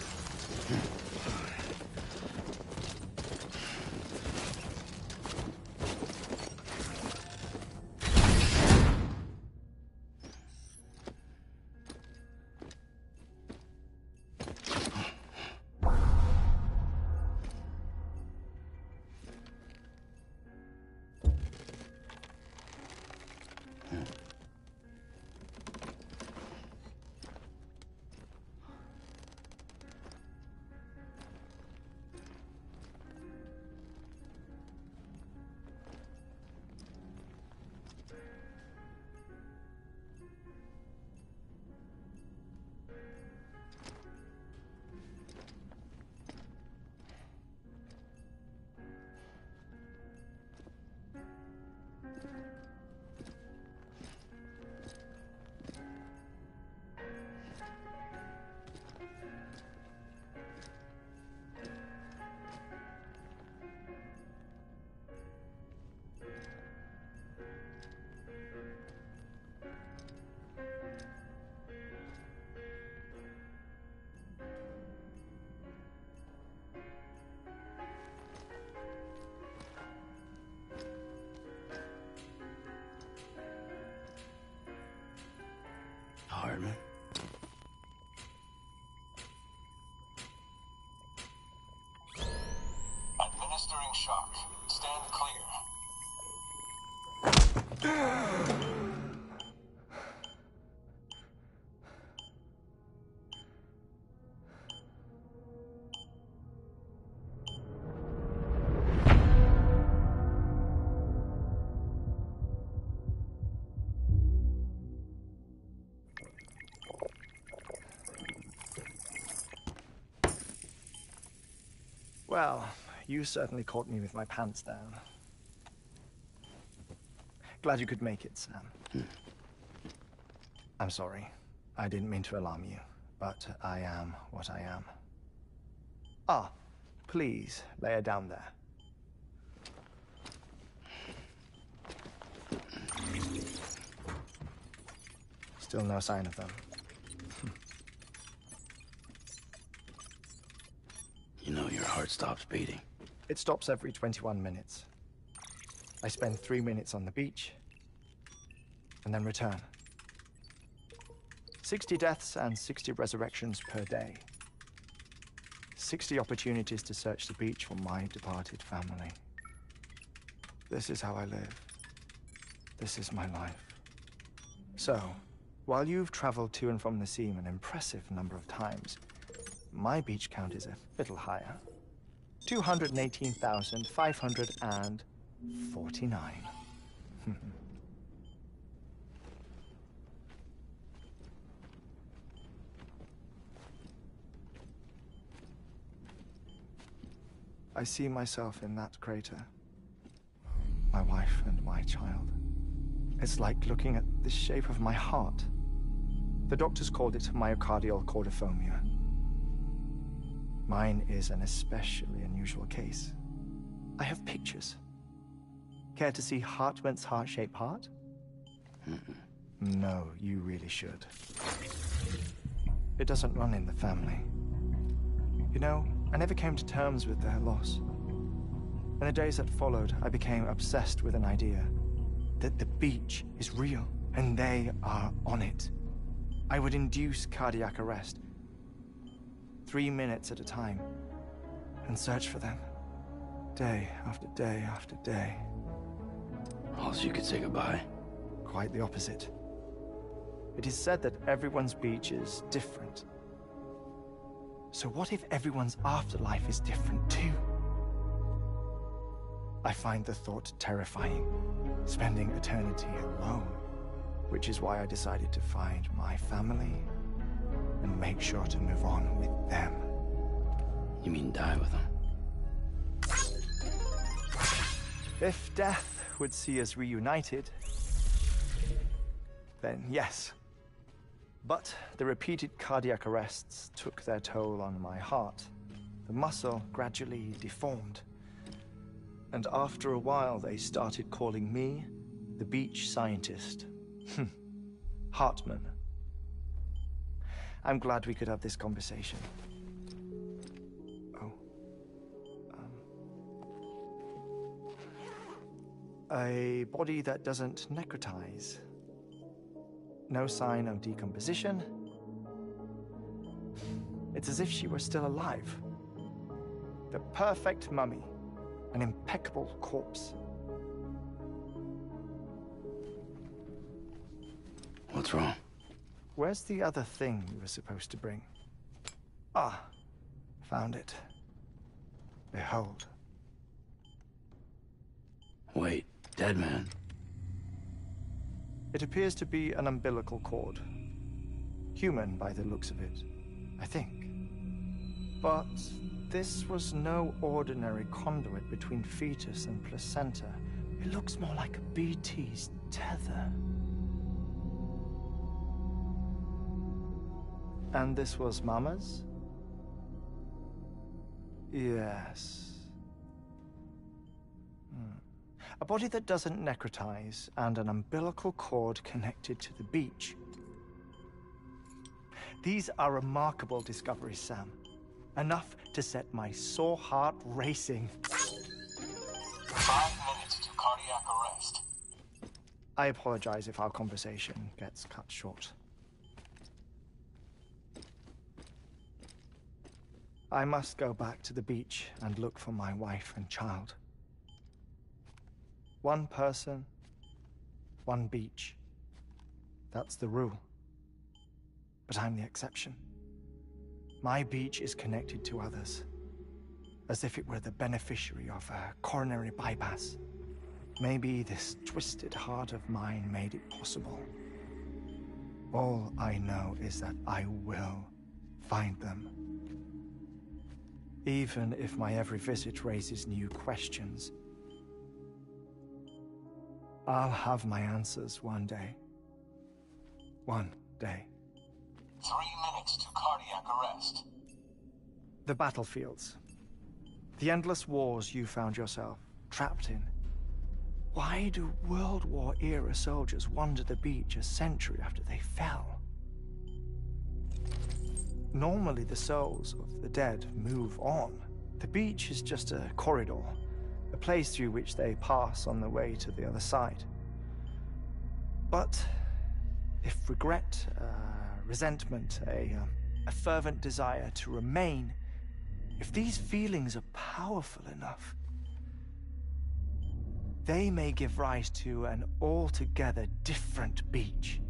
Hardman. Administering shock. Stand clear. Well, you certainly caught me with my pants down. Glad you could make it, Sam. I'm sorry. I didn't mean to alarm you, but I am what I am. Ah, please, lay her down there. Still no sign of them. You know your heart stops beating. It stops every 21 minutes. I spend 3 minutes on the beach, and then return. 60 deaths and 60 resurrections per day. 60 opportunities to search the beach for my departed family. This is how I live. This is my life. So, while you've traveled to and from the scene an impressive number of times, my beach count is a little higher. 218,549. I see myself in that crater. My wife and my child. It's like looking at the shape of my heart. The doctors called it myocardial cordiformia. Mine is an especially unusual case. I have pictures. Care to see Hartman's heart-shaped heart? No, you really should. It doesn't run in the family. You know, I never came to terms with their loss. In the days that followed, I became obsessed with an idea that the beach is real and they are on it. I would induce cardiac arrest, 3 minutes at a time, and search for them, day after day after day. Also, you could say goodbye. Quite the opposite. It is said that everyone's beach is different. So what if everyone's afterlife is different too? I find the thought terrifying, spending eternity alone, which is why I decided to find my family and make sure to move on with them. You mean die with them? If death would see us reunited, then yes. But the repeated cardiac arrests took their toll on my heart. The muscle gradually deformed. And after a while, they started calling me the beach scientist. Hartman. I'm glad we could have this conversation. Oh. A body that doesn't necrotize. No sign of decomposition. It's as if she were still alive. The perfect mummy. An impeccable corpse. What's wrong? Where's the other thing you were supposed to bring? Ah, found it. Behold. Wait, dead man? It appears to be an umbilical cord. Human by the looks of it, I think. But this was no ordinary conduit between fetus and placenta. It looks more like a BT's tether. And this was Mama's? Yes. A body that doesn't necrotize and an umbilical cord connected to the beach. These are remarkable discoveries, Sam. Enough to set my sore heart racing. 5 minutes to cardiac arrest. I apologize if our conversation gets cut short. I must go back to the beach and look for my wife and child. One person, one beach. That's the rule. But I'm the exception. My beach is connected to others, as if it were the beneficiary of a coronary bypass. Maybe this twisted heart of mine made it possible. All I know is that I will find them. Even if my every visit raises new questions, I'll have my answers one day. One day. 3 minutes to cardiac arrest. The battlefields. The endless wars you found yourself trapped in. Why do World War-era soldiers wander the beach a century after they fell? Normally the souls of the dead move on. The beach is just a corridor, a place through which they pass on the way to the other side. But if regret, resentment, a fervent desire to remain, if these feelings are powerful enough, they may give rise to an altogether different beach.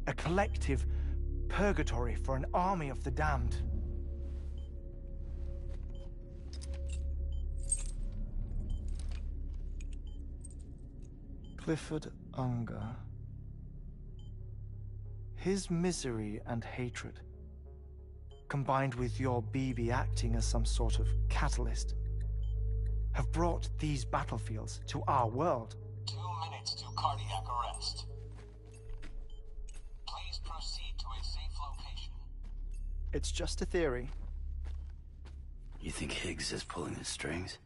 A collective purgatory for an army of the damned. Clifford Unger. His misery and hatred, combined with your BB acting as some sort of catalyst, have brought these battlefields to our world. 2 minutes to cardiac arrest. Please proceed to a safe location. It's just a theory. You think Higgs is pulling the strings?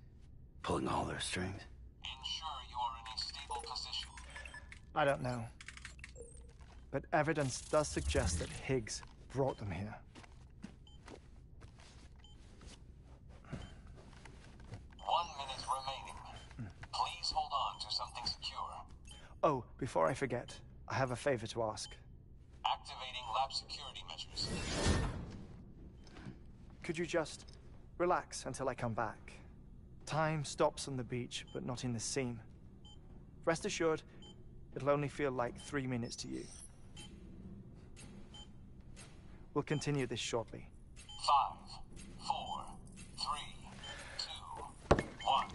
Pulling all their strings? Ensure you are in a stable position. I don't know. But evidence does suggest that Higgs brought them here. 1 minute remaining. Please hold on to something secure. Oh, before I forget, I have a favor to ask. Activating lab security measures. Could you just relax until I come back? Time stops on the beach, but not in the scene. Rest assured, it'll only feel like 3 minutes to you. We'll continue this shortly. 5, 4, 3, 2, 1.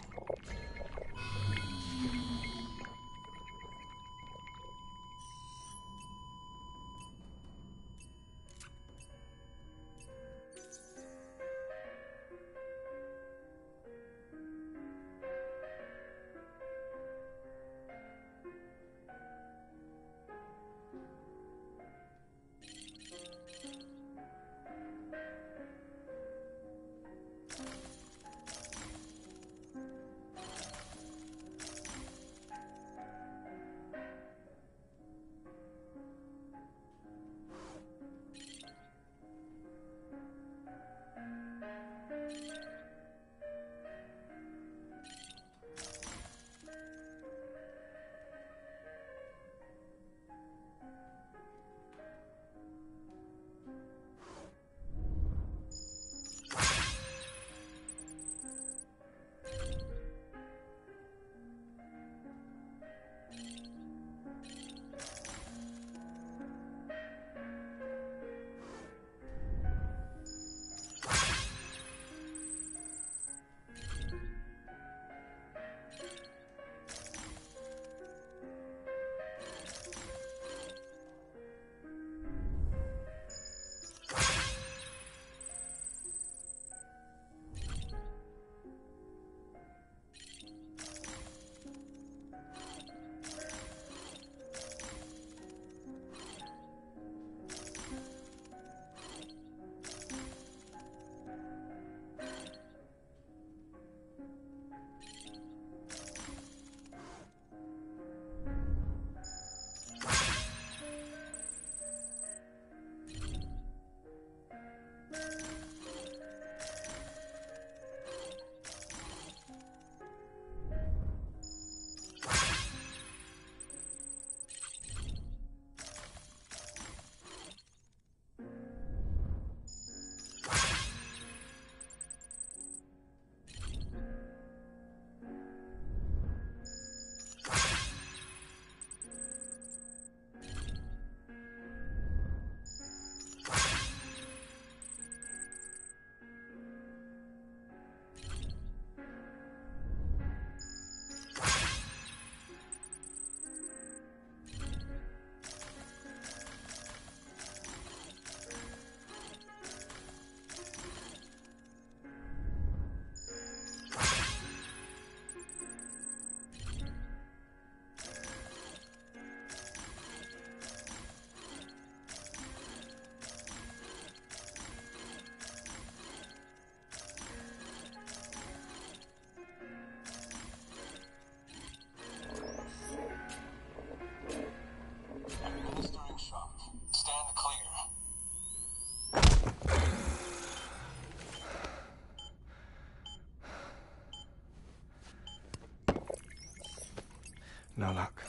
No luck.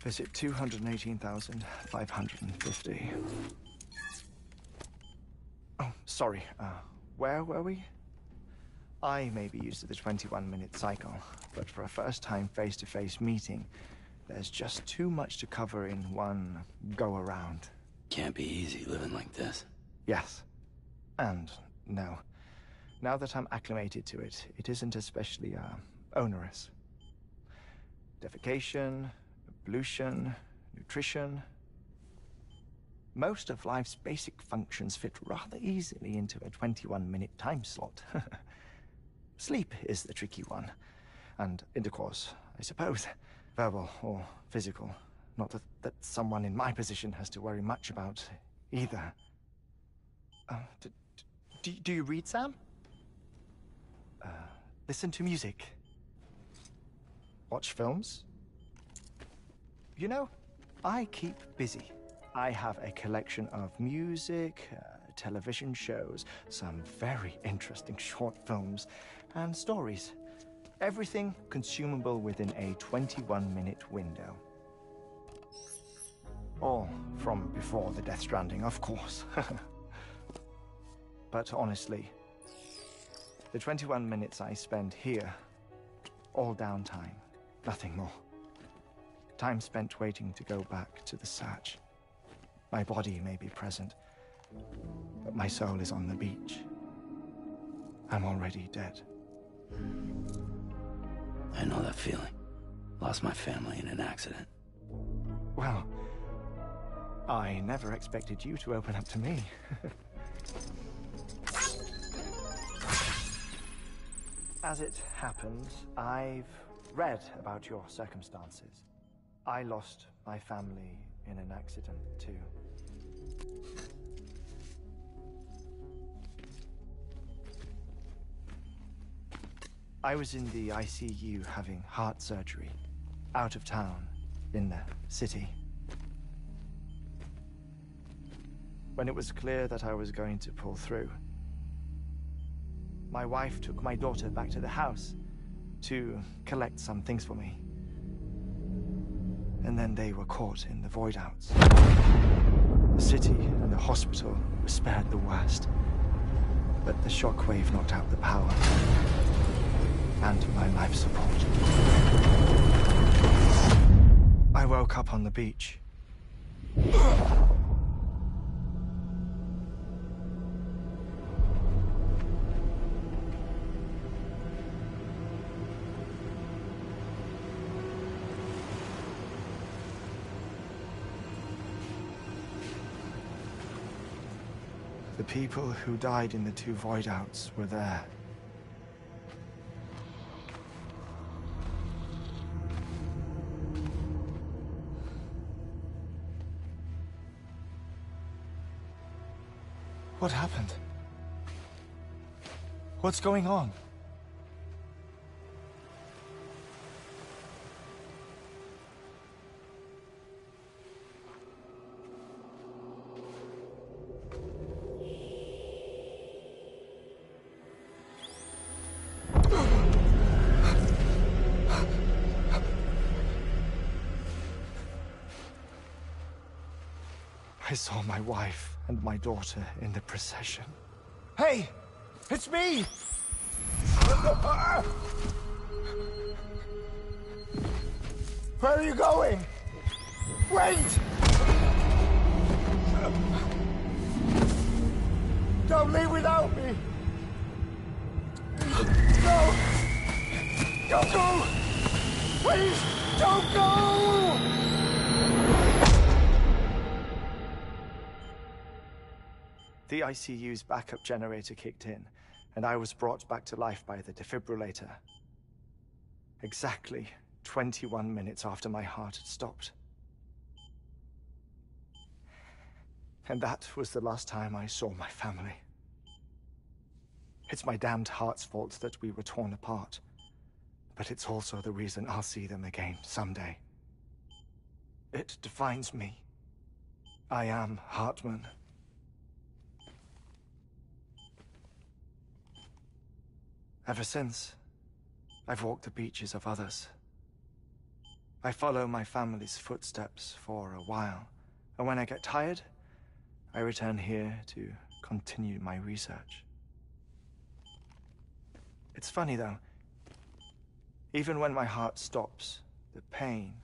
Visit 218,550. Oh, sorry. Where were we? I may be used to the 21-minute cycle, but for a first-time face-to-face meeting, there's just too much to cover in one go-around. Can't be easy living like this. Yes. And no. Now that I'm acclimated to it, it isn't especially, onerous. Defecation, pollution, nutrition. Most of life's basic functions fit rather easily into a 21-minute time slot. Sleep is the tricky one. And intercourse, I suppose. Verbal or physical. Not that someone in my position has to worry much about either. Do you read, Sam? Listen to music. Watch films? You know, I keep busy. I have a collection of music, television shows, some very interesting short films, and stories. Everything consumable within a 21-minute window. All from before the Death Stranding, of course. But honestly, the 21 minutes I spend here, all downtime, nothing more. Time spent waiting to go back to the search. My body may be present, but my soul is on the beach. I'm already dead. I know that feeling. Lost my family in an accident. Well, I never expected you to open up to me. As it happens, I've read about your circumstances. I lost my family in an accident, too. I was in the ICU having heart surgery, out of town, in the city. When it was clear that I was going to pull through, my wife took my daughter back to the house to collect some things for me. And then they were caught in the void outs. The city and the hospital were spared the worst, but the shockwave knocked out the power and my life support. I woke up on the beach. The people who died in the two void outs were there. What happened? What's going on? I saw my wife and my daughter in the procession. Hey! It's me! Where are you going? Wait! Don't leave without me! No! Don't go! Please, don't go! The ICU's backup generator kicked in, and I was brought back to life by the defibrillator. Exactly 21 minutes after my heart had stopped. And that was the last time I saw my family. It's my damned heart's fault that we were torn apart, but it's also the reason I'll see them again someday. It defines me. I am Hartman. Ever since, I've walked the beaches of others. I follow my family's footsteps for a while, and when I get tired, I return here to continue my research. It's funny, though. Even when my heart stops, the pain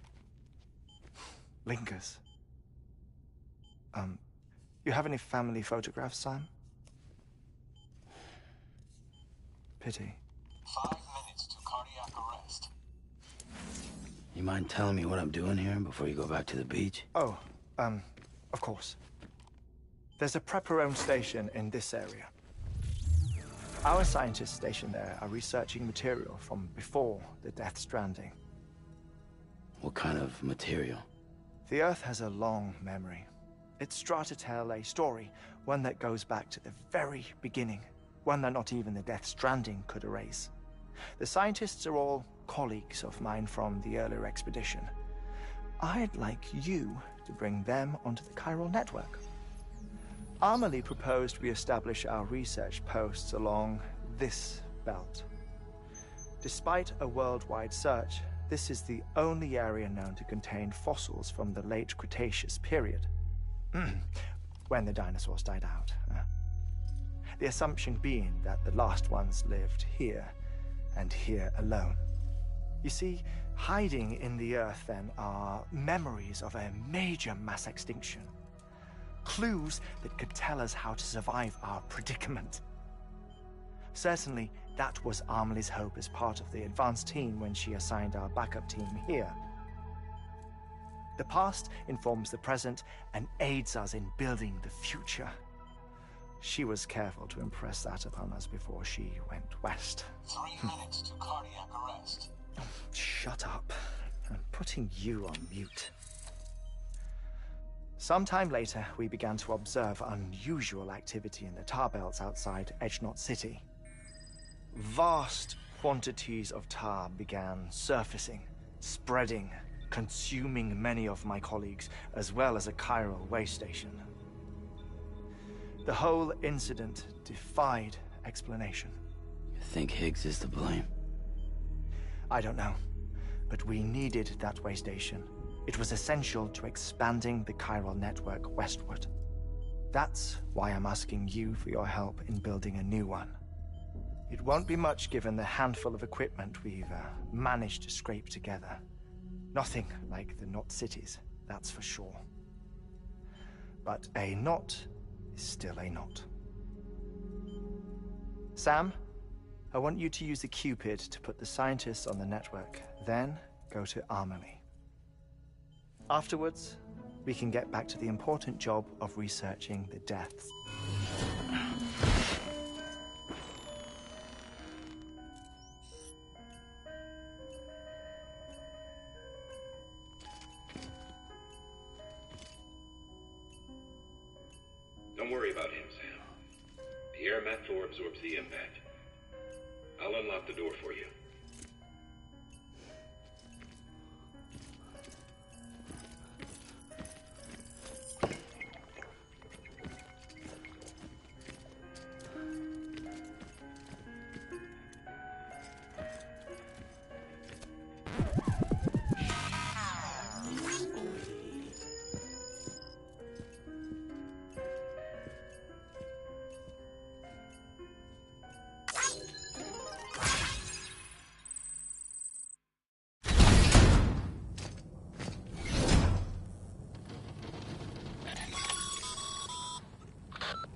lingers. You have any family photographs, Sam? Pity. 5 minutes to cardiac arrest. You mind telling me what I'm doing here before you go back to the beach? Oh, of course. There's a prepper-owned station in this area. Our scientists stationed there are researching material from before the Death Stranding. What kind of material? The Earth has a long memory. It's trying to tell a story, one that goes back to the very beginning, one that not even the Death Stranding could erase. The scientists are all colleagues of mine from the earlier expedition. I'd like you to bring them onto the chiral network. Amelie proposed we establish our research posts along this belt. Despite a worldwide search, this is the only area known to contain fossils from the late Cretaceous period. When the dinosaurs died out. The assumption being that the last ones lived here, and here alone. You see, hiding in the Earth then are memories of a major mass extinction. Clues that could tell us how to survive our predicament. Certainly, that was Amelie's hope as part of the advanced team when she assigned our backup team here. The past informs the present and aids us in building the future. She was careful to impress that upon us before she went west. 3 minutes to cardiac arrest. Shut up. I'm putting you on mute. Sometime later, we began to observe unusual activity in the tar belts outside Edgenot City. Vast quantities of tar began surfacing, spreading, consuming many of my colleagues, as well as a chiral way station. The whole incident defied explanation. You think Higgs is to blame? I don't know, but we needed that way station. It was essential to expanding the chiral network westward. That's why I'm asking you for your help in building a new one. It won't be much given the handful of equipment we've managed to scrape together. Nothing like the knot cities, that's for sure. But a knot is still a knot. Sam, I want you to use the Cupid to put the scientists on the network, then go to Amelie. Afterwards, we can get back to the important job of researching the deaths. Don't worry about him, Sam. The air mat floor absorbs the impact. I'll unlock the door for you.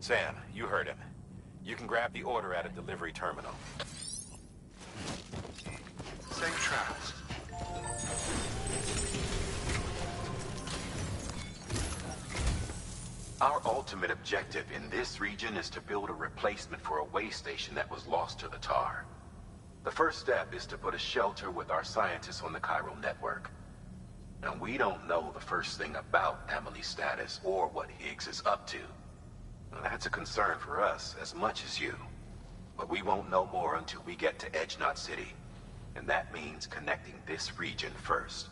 Sam, you heard him. You can grab the order at a delivery terminal. Safe travels. Our ultimate objective in this region is to build a replacement for a way station that was lost to the tar. The first step is to put a shelter with our scientists on the chiral network. Now, we don't know the first thing about Amelie's status or what Higgs is up to. Now, that's a concern for us as much as you. But we won't know more until we get to Edgenot City. And that means connecting this region first.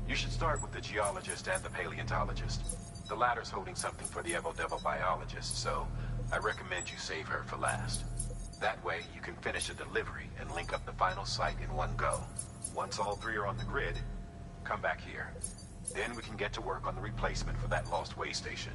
You should start with the geologist and the paleontologist. The latter's holding something for the Evo-Devo biologist, so I recommend you save her for last. That way, you can finish a delivery and link up the final site in one go. Once all three are on the grid, come back here. Then we can get to work on the replacement for that lost way station.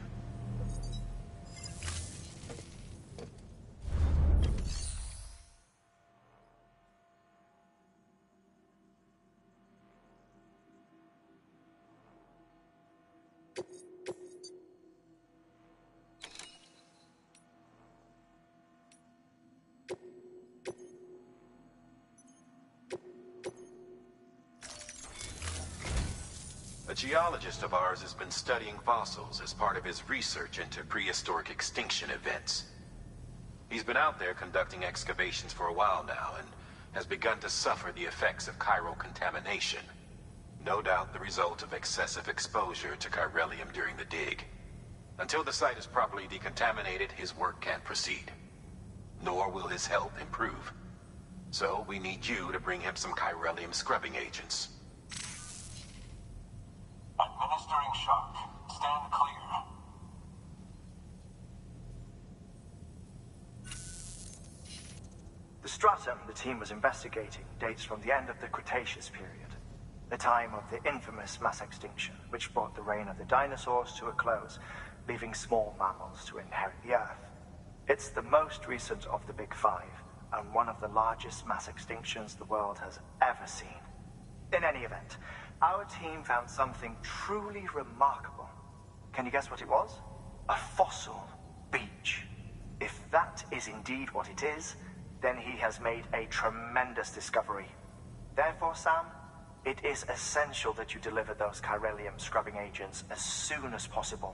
A geologist of ours has been studying fossils as part of his research into prehistoric extinction events. He's been out there conducting excavations for a while now and has begun to suffer the effects of chiral contamination. No doubt the result of excessive exposure to chiralium during the dig. Until the site is properly decontaminated, his work can't proceed. Nor will his health improve. So we need you to bring him some chiralium scrubbing agents. Administering shock. Stand clear. The stratum the team was investigating dates from the end of the Cretaceous period, the time of the infamous mass extinction, which brought the reign of the dinosaurs to a close, leaving small mammals to inherit the Earth. It's the most recent of the Big Five, and one of the largest mass extinctions the world has ever seen. In any event, our team found something truly remarkable. Can you guess what it was? A fossil beach. If that is indeed what it is, then he has made a tremendous discovery. Therefore, Sam, it is essential that you deliver those chiralium scrubbing agents as soon as possible.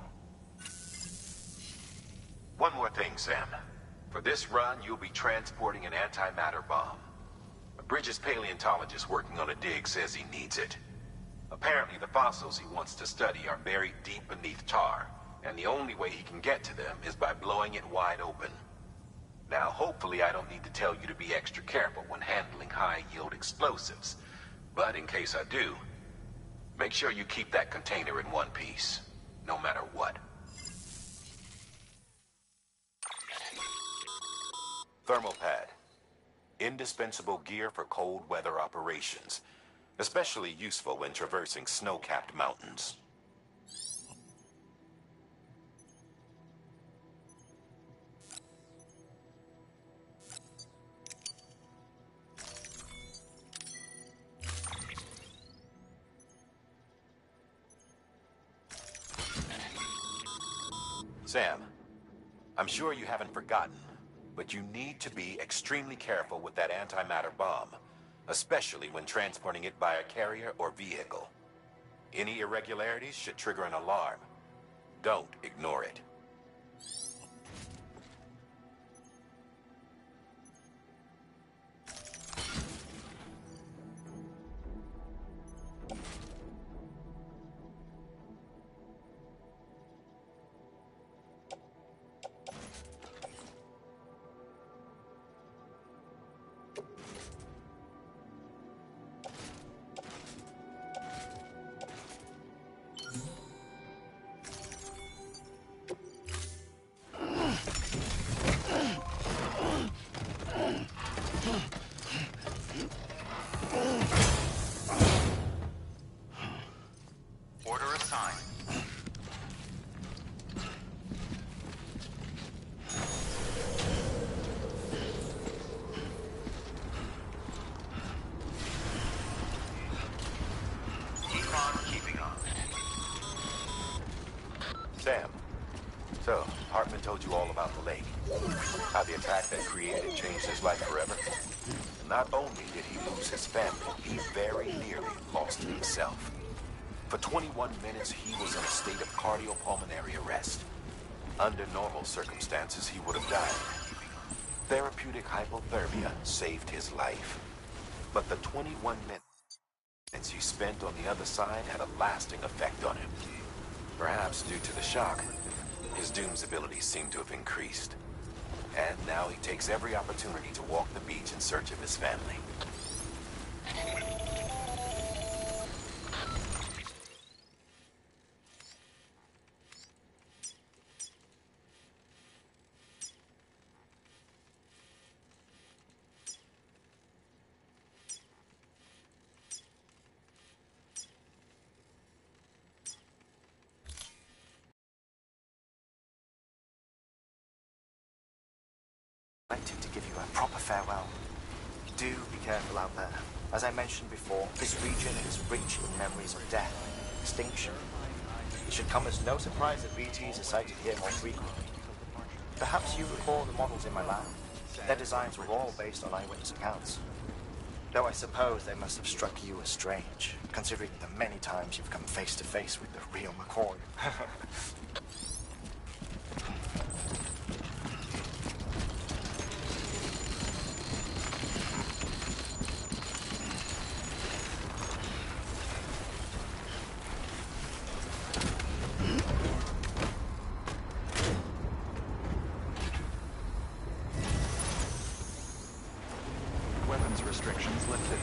One more thing, Sam. For this run, you'll be transporting an antimatter bomb. A Bridges paleontologist working on a dig says he needs it. Apparently, the fossils he wants to study are buried deep beneath tar, and the only way he can get to them is by blowing it wide open. Now, hopefully I don't need to tell you to be extra careful when handling high-yield explosives. But in case I do, make sure you keep that container in one piece, no matter what. Thermal pad. Indispensable gear for cold weather operations. Especially useful when traversing snow-capped mountains. Sam, I'm sure you haven't forgotten, but you need to be extremely careful with that antimatter bomb, especially when transporting it by a carrier or vehicle. Any irregularities should trigger an alarm. Don't ignore it. Order assigned. Keep on keeping on. Sam, so Hartman told you all about the lake. How the attack that created it changed his life forever. Not only did he lose his family, he very nearly lost himself. For 21 minutes, he was in a state of cardiopulmonary arrest. Under normal circumstances, he would have died. Therapeutic hypothermia saved his life. But the 21 minutes he spent on the other side had a lasting effect on him. Perhaps due to the shock, his Doom's abilities seem to have increased. And now he takes every opportunity to walk the beach in search of his family. To give you a proper farewell. Do be careful out there. As I mentioned before, this region is rich in memories of death, extinction, It should come as no surprise that BTs are sighted here more frequently. Perhaps you recall the models in my lab? Their designs were all based on eyewitness accounts. Though I suppose they must have struck you as strange, considering the many times you've come face to face with the real McCoy. Weapons restrictions lifted.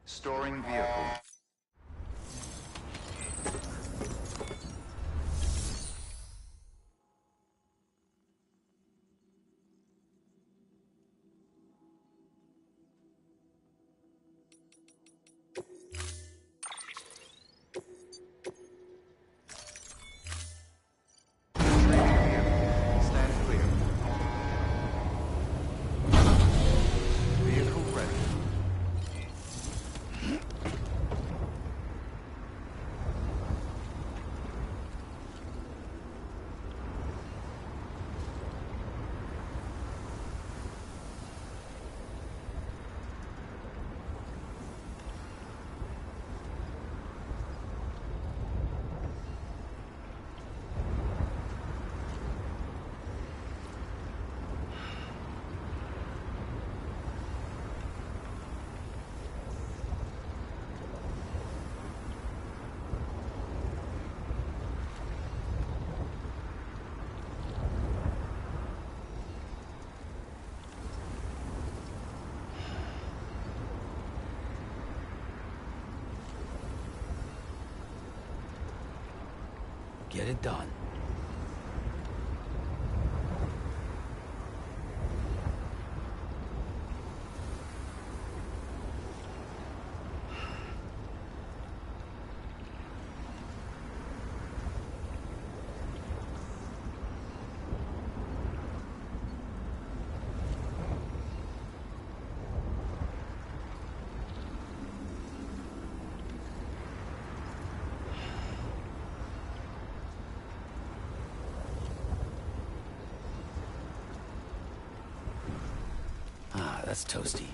Storing vehicle. Stand clear. Vehicle ready. Get it done. Ah, that's toasty.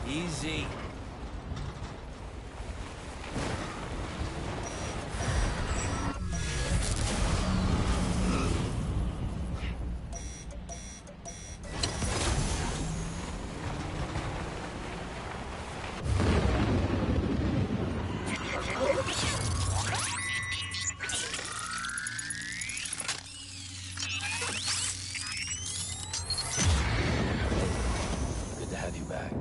Easy. Good to have you back.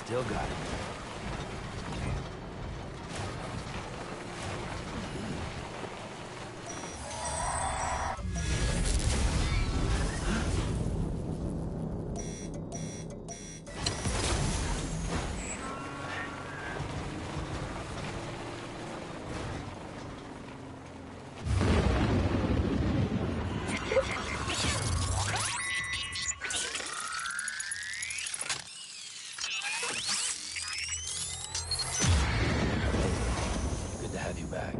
Still got it. Good to have you back.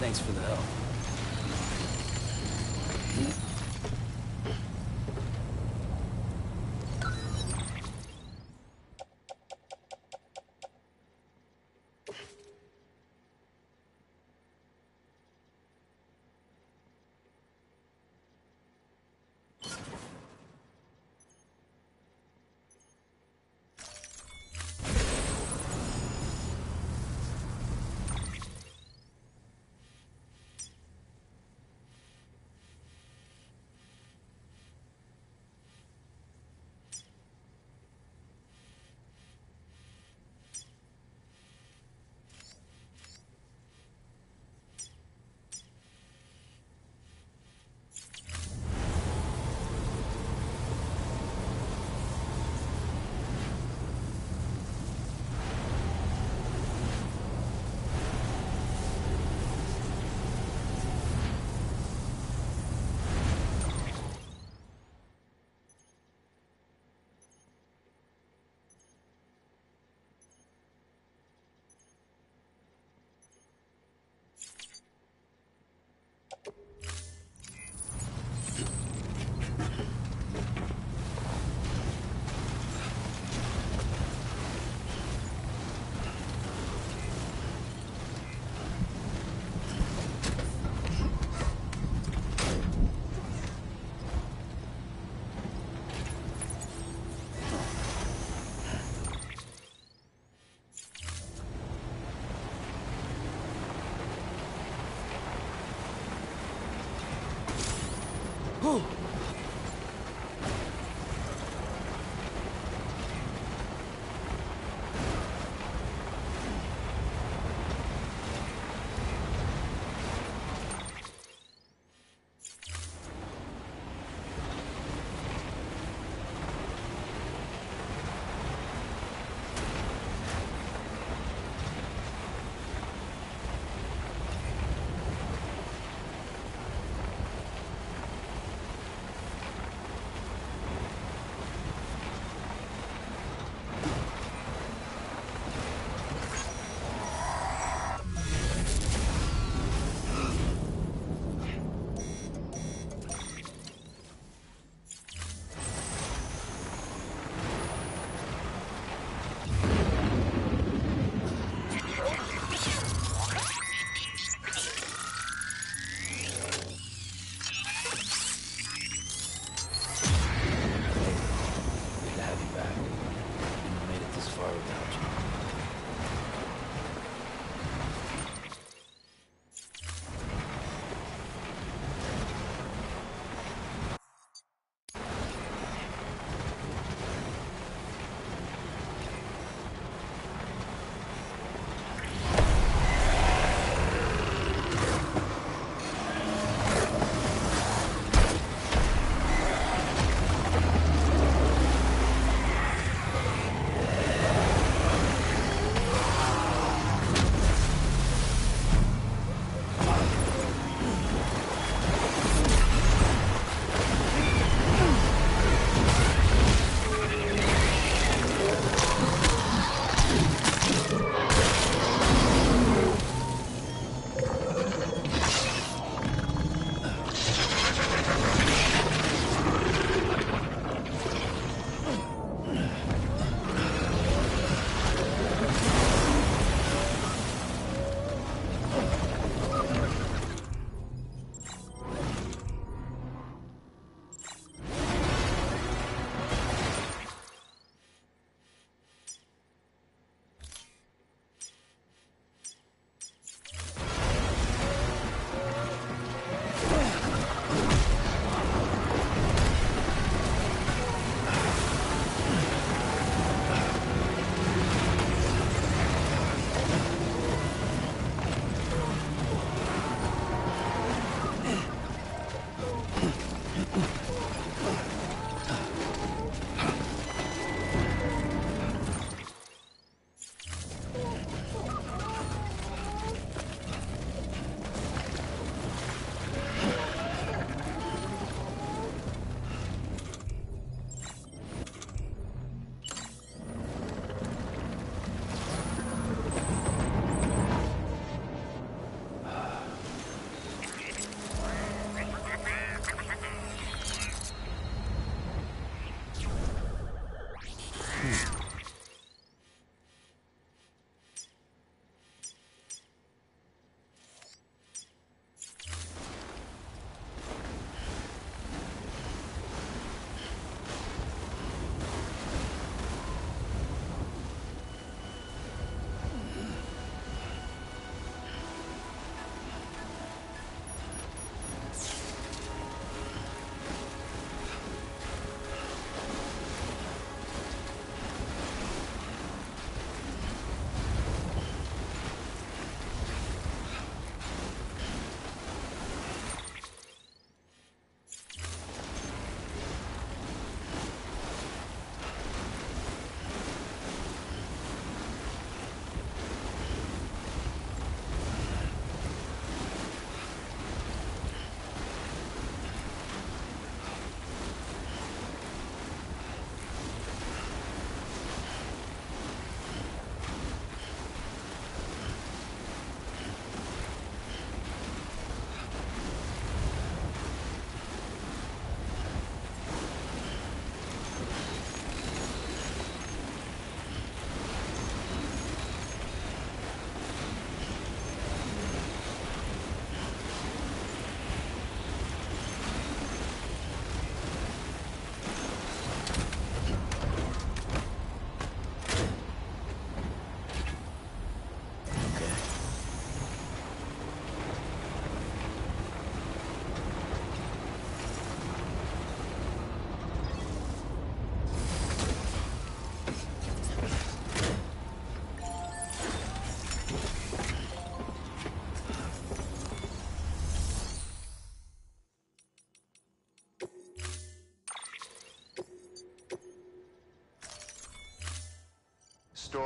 Thanks for the help.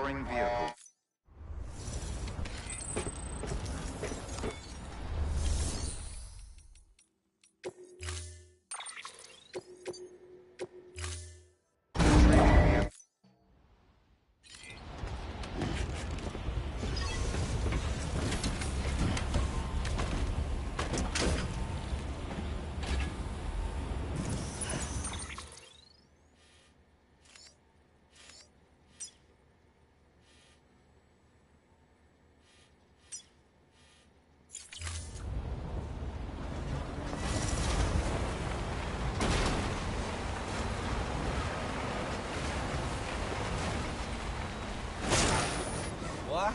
Securing vehicle. What?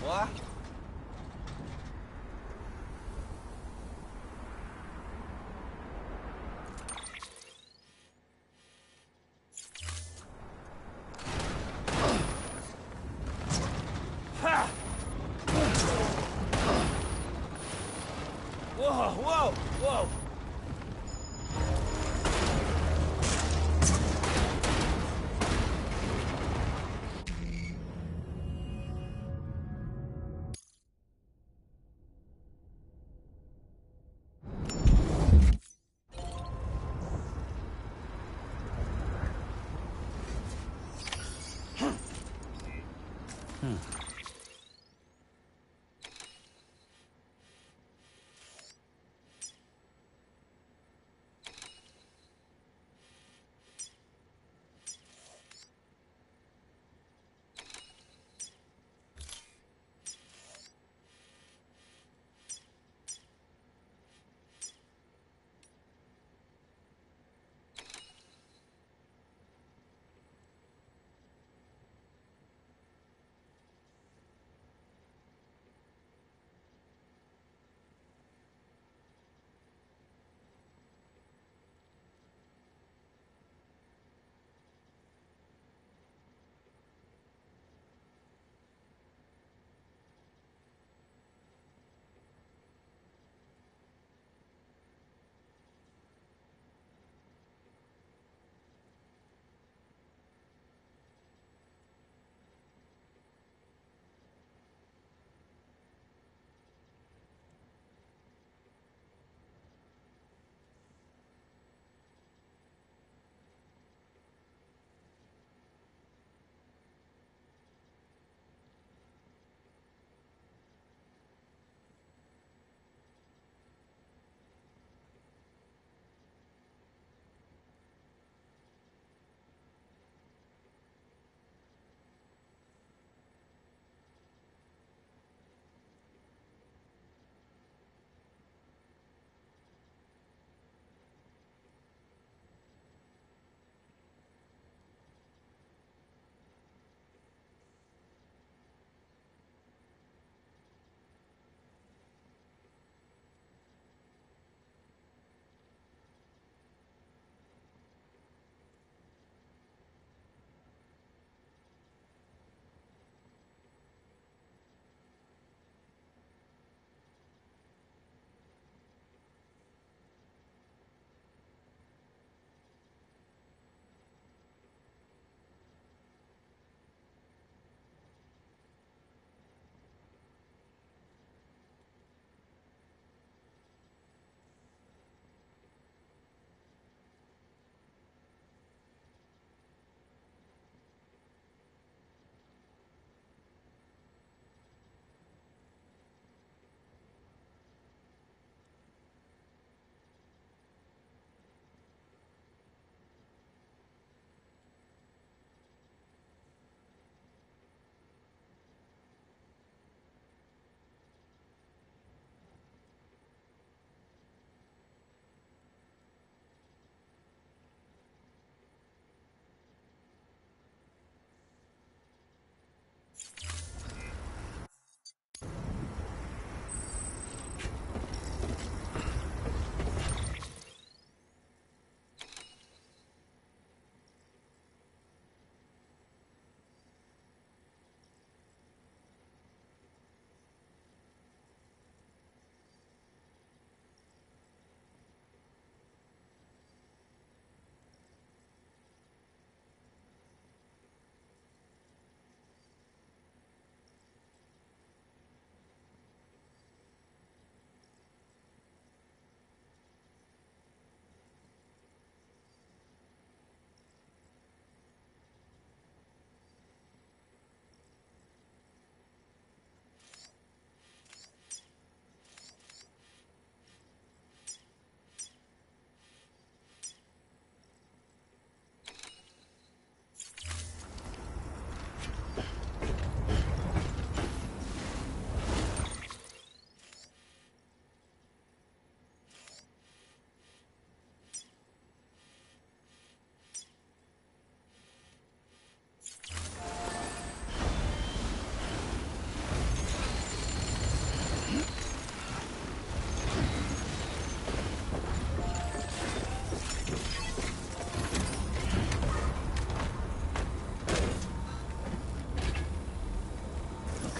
What? Whoa, whoa, whoa!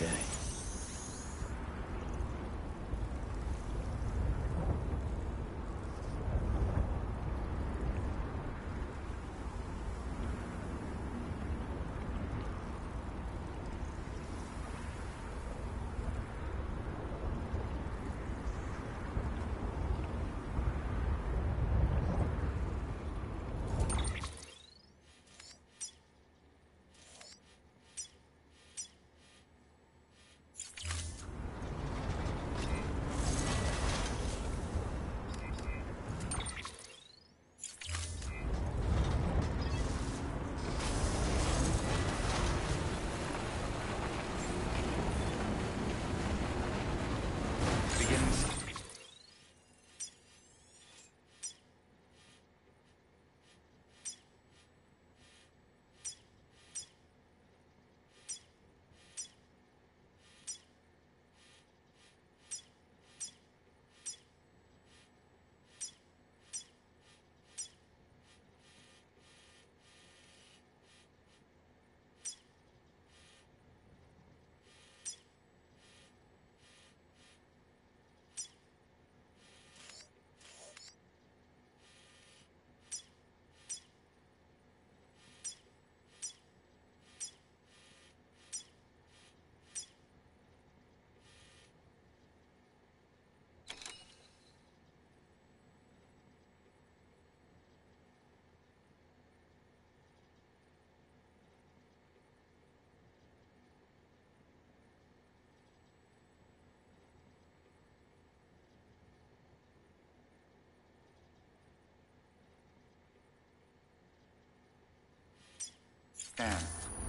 Okay.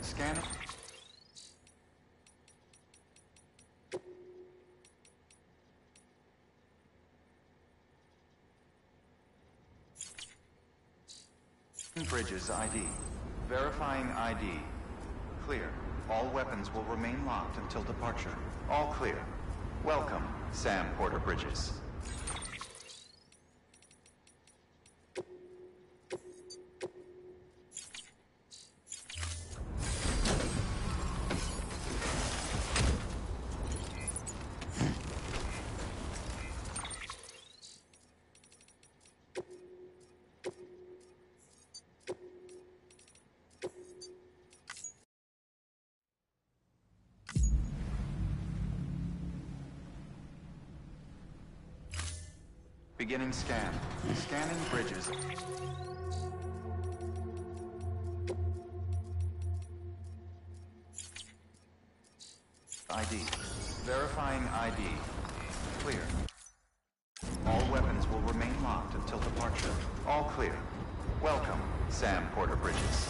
Scan. Bridges ID. Verifying ID. Clear. All weapons will remain locked until departure. All clear. Welcome, Sam Porter Bridges. Beginning scan. Scanning bridges. ID. Verifying ID. Clear. All weapons will remain locked until departure. All clear. Welcome, Sam Porter Bridges.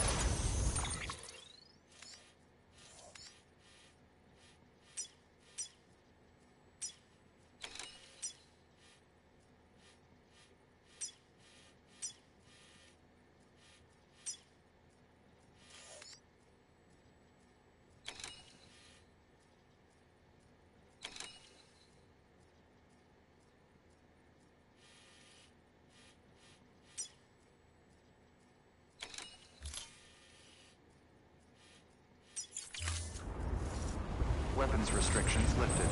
Weapons restrictions lifted.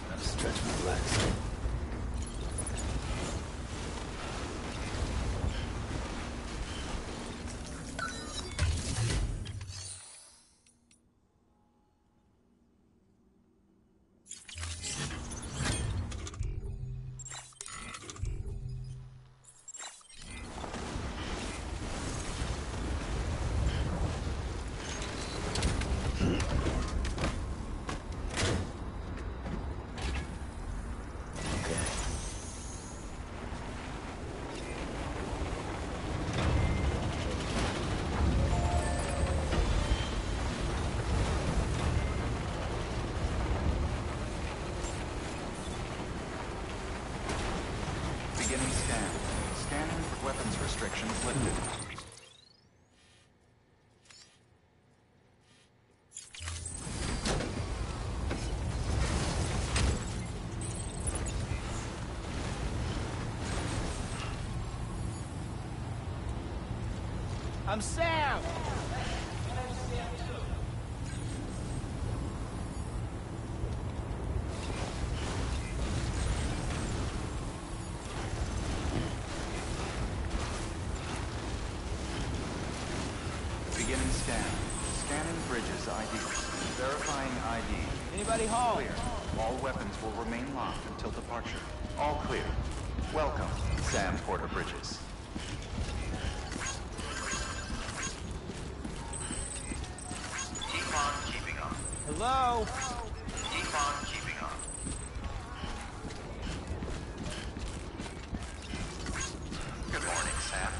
Gotta stretch my legs. Beginning scan. Scanning weapons restrictions lifted. I'm Sam! Beginning scan. Scanning bridges ID. Verifying ID. Anybody home? Clear. All weapons will remain locked until departure. All clear. Welcome, Sam Porter Bridges. Keep on keeping on. Hello? Keep on keeping on. Good morning, Sam.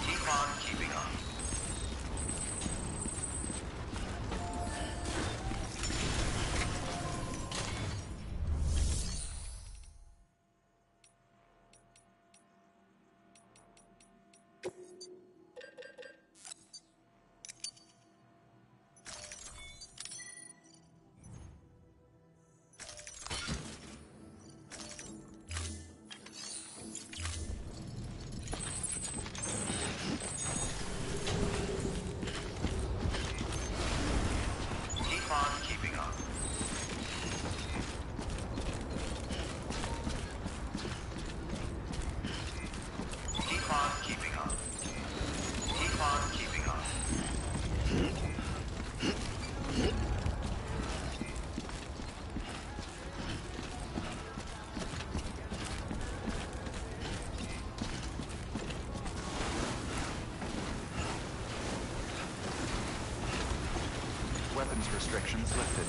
Keep on keeping on. Keep on keeping on. Keep on keeping on. Keep on keeping on. Weapons restrictions lifted.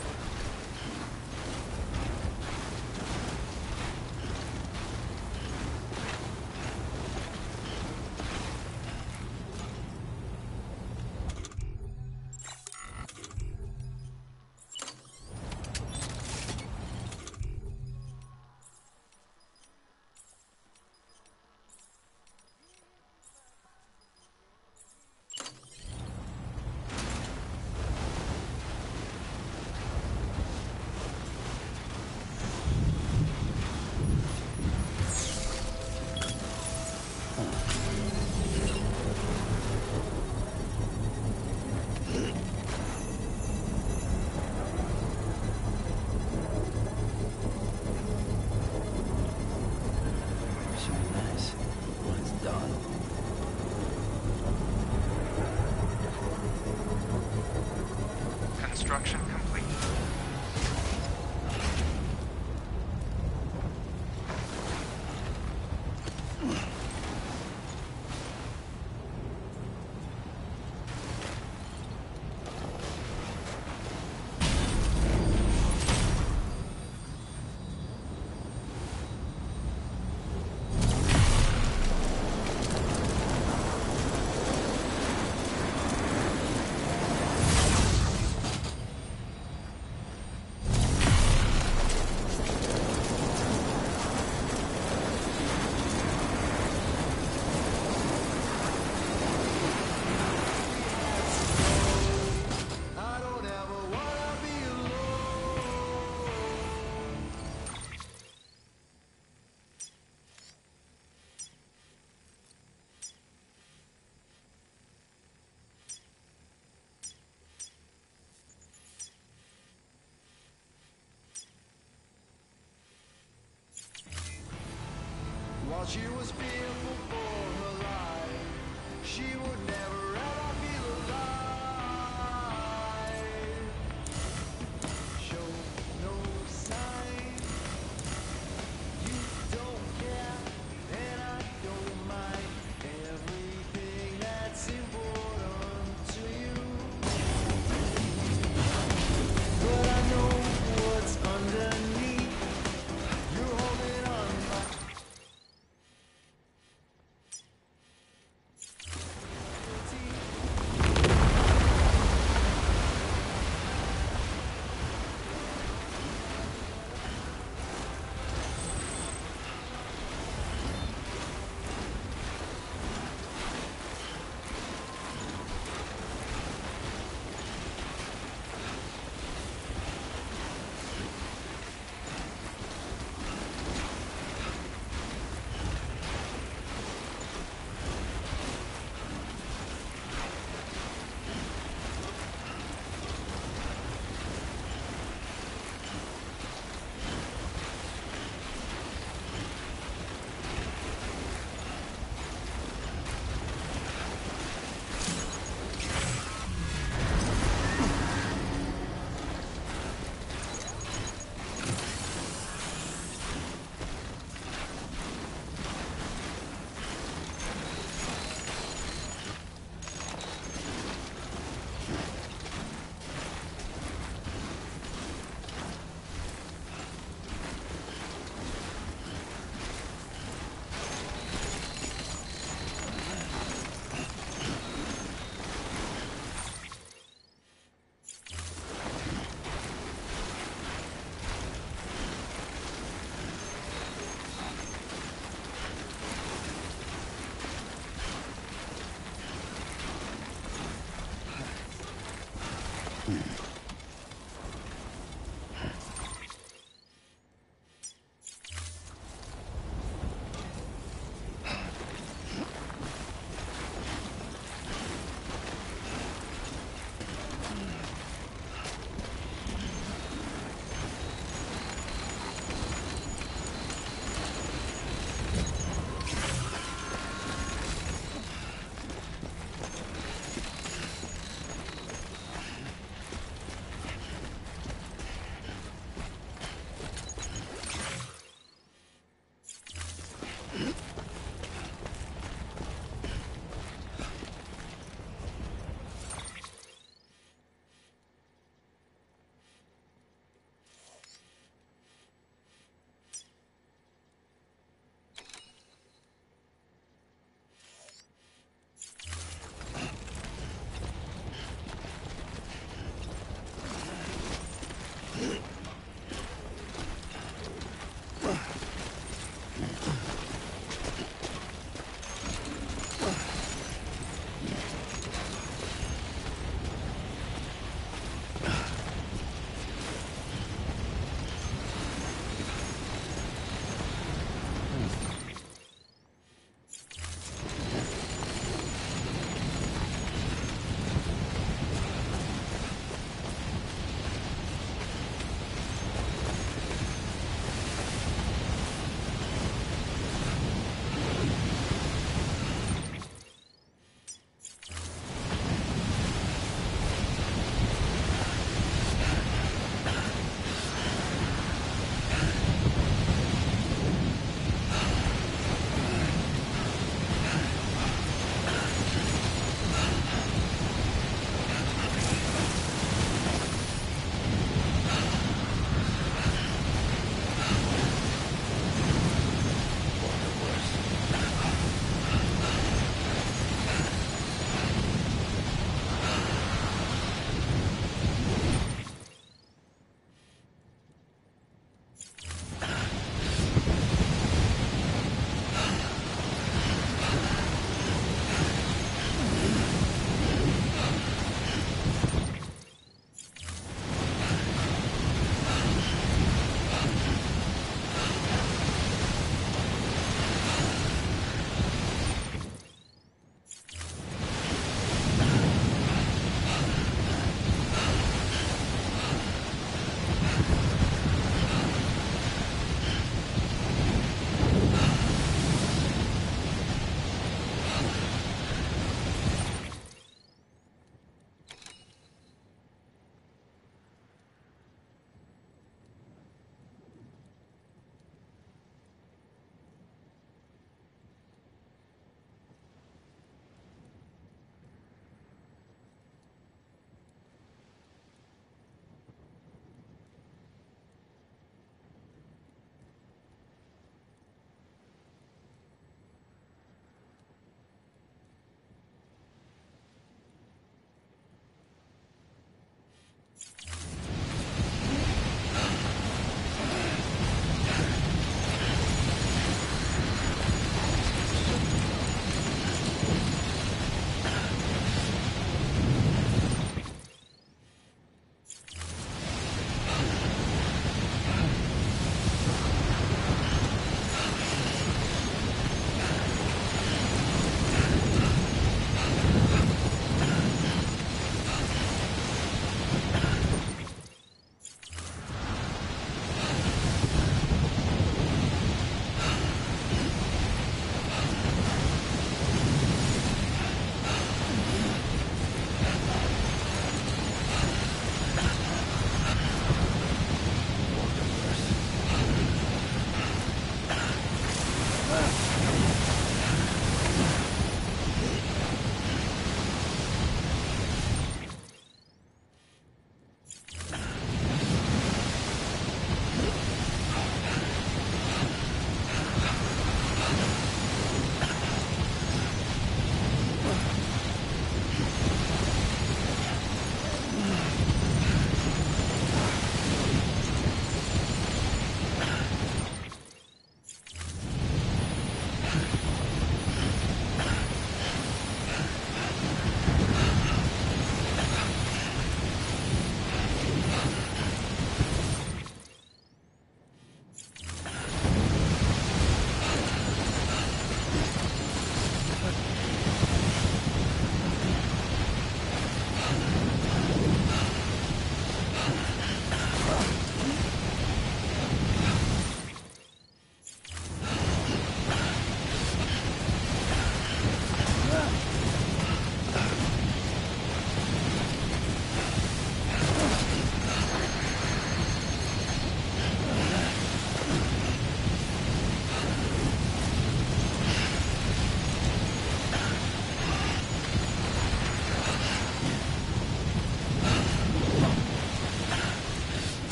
Should be nice when it's done. Construction complete. While she was fearful for her life, she would never ever feel alive. Show no sign, you don't care, and I don't mind everything that's important to you. But I know what's underneath. You're holding on by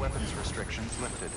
Weapons restrictions lifted.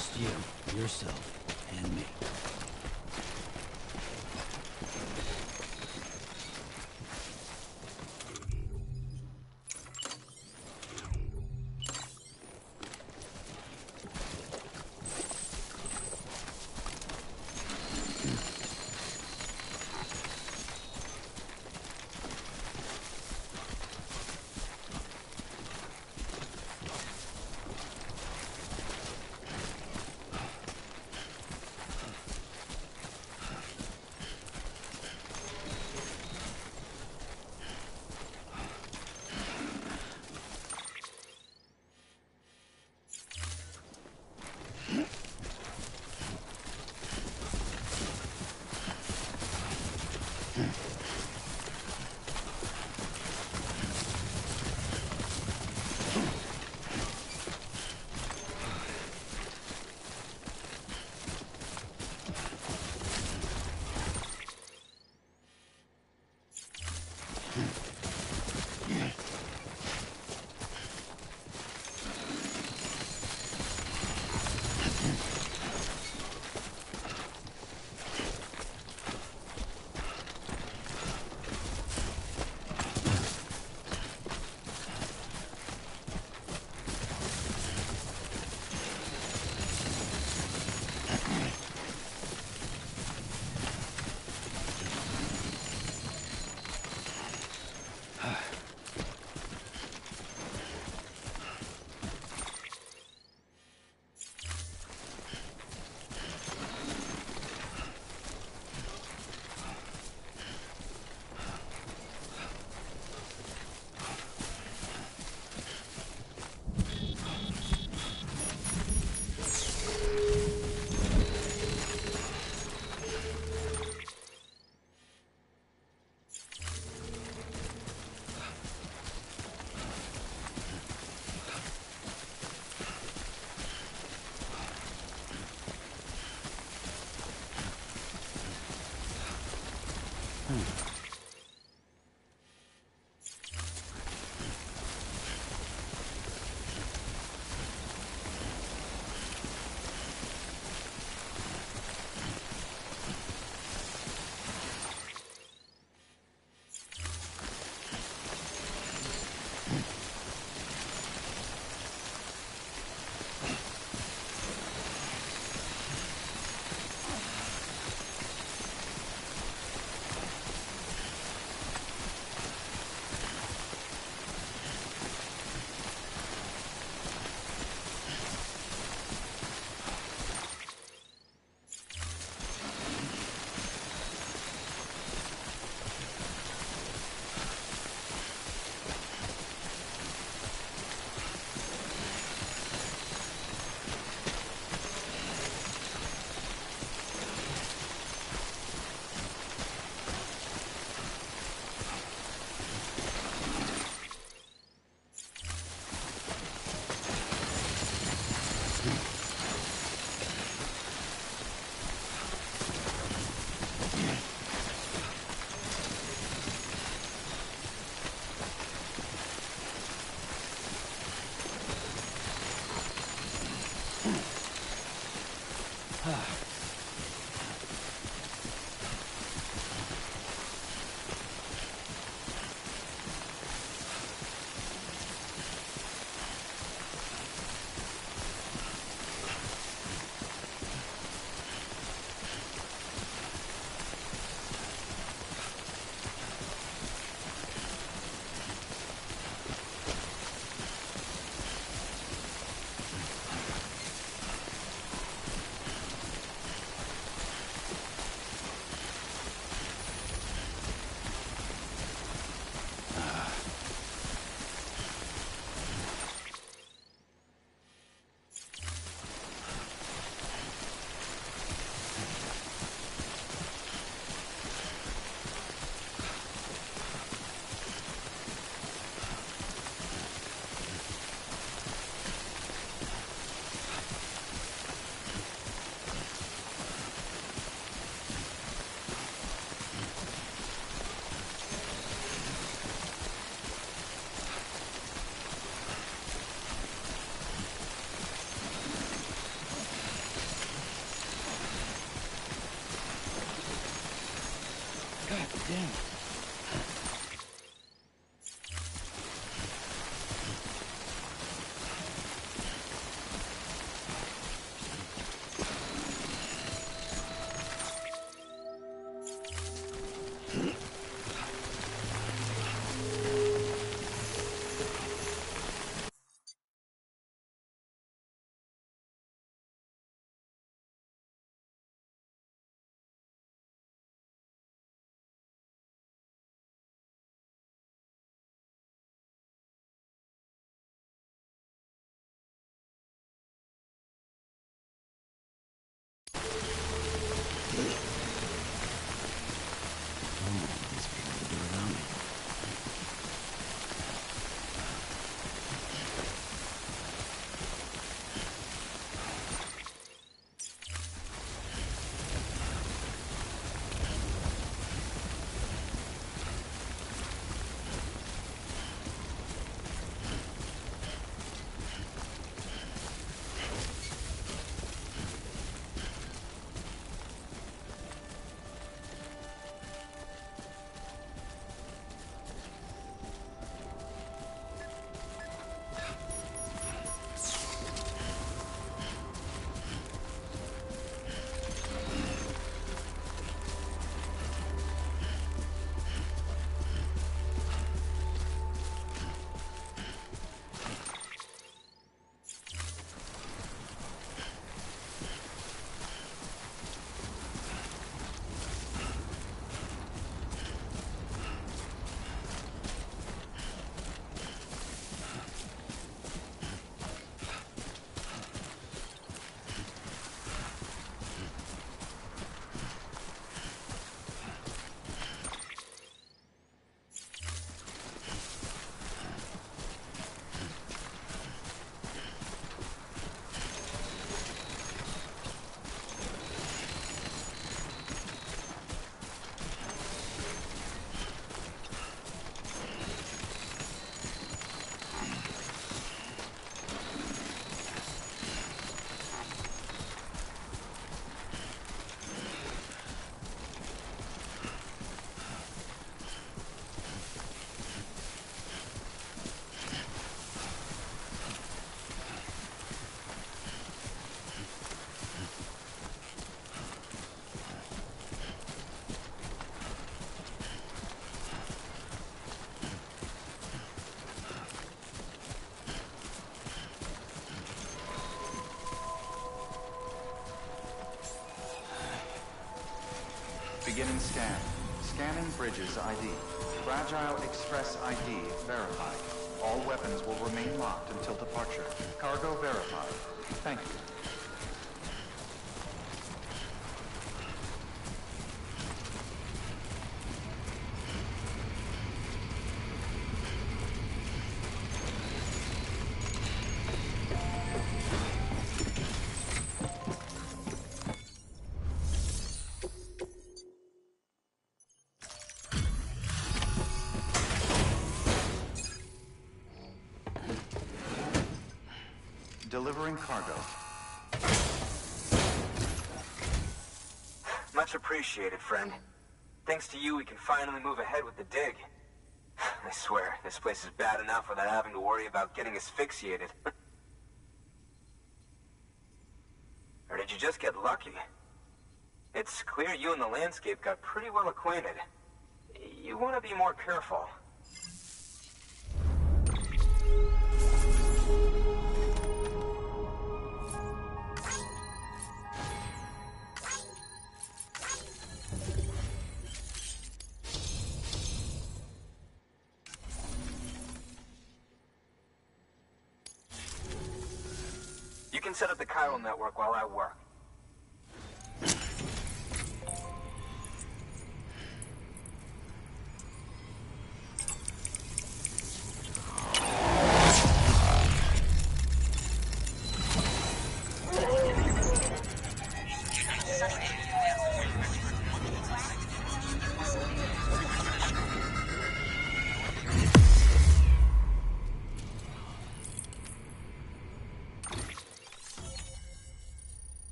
Just you, yourself, and me. God damn. Beginning scan. Scanning bridges ID. Fragile Express ID verified. All weapons will remain locked until departure. Cargo verified. Thank you. Delivering cargo. Much appreciated, friend. Thanks to you, we can finally move ahead with the dig. I swear, this place is bad enough without having to worry about getting asphyxiated. Or did you just get lucky? It's clear you and the landscape got pretty well acquainted. You want to be more careful. You can set up the chiral network while I work.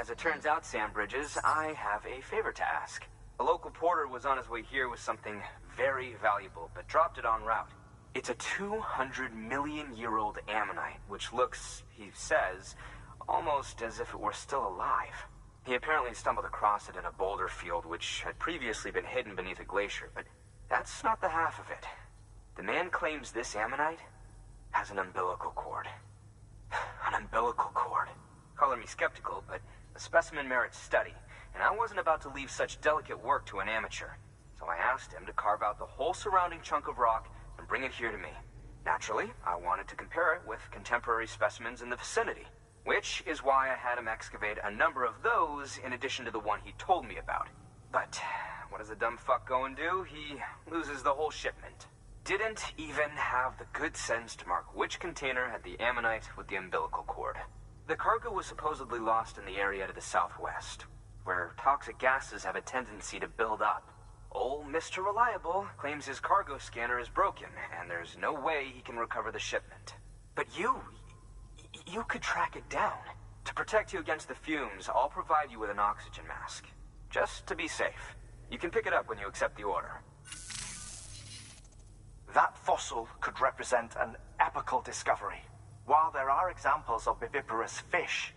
As it turns out, Sam Bridges, I have a favor to ask. A local porter was on his way here with something very valuable, but dropped it en route. It's a 200-million-year-old ammonite, which looks, he says, almost as if it were still alive. He apparently stumbled across it in a boulder field, which had previously been hidden beneath a glacier, but that's not the half of it. The man claims this ammonite has an umbilical cord. An umbilical cord. Color me skeptical, but the specimen merits study, and I wasn't about to leave such delicate work to an amateur. So I asked him to carve out the whole surrounding chunk of rock and bring it here to me. Naturally, I wanted to compare it with contemporary specimens in the vicinity, which is why I had him excavate a number of those in addition to the one he told me about. But what does a dumb fuck go and do? He loses the whole shipment. Didn't even have the good sense to mark which container had the ammonite with the umbilical cord. The cargo was supposedly lost in the area to the southwest, where toxic gases have a tendency to build up. Old Mr. Reliable claims his cargo scanner is broken, and there's no way he can recover the shipment. But you could track it down. To protect you against the fumes, I'll provide you with an oxygen mask. Just to be safe. You can pick it up when you accept the order. That fossil could represent an epochal discovery. While there are examples of viviparous fish,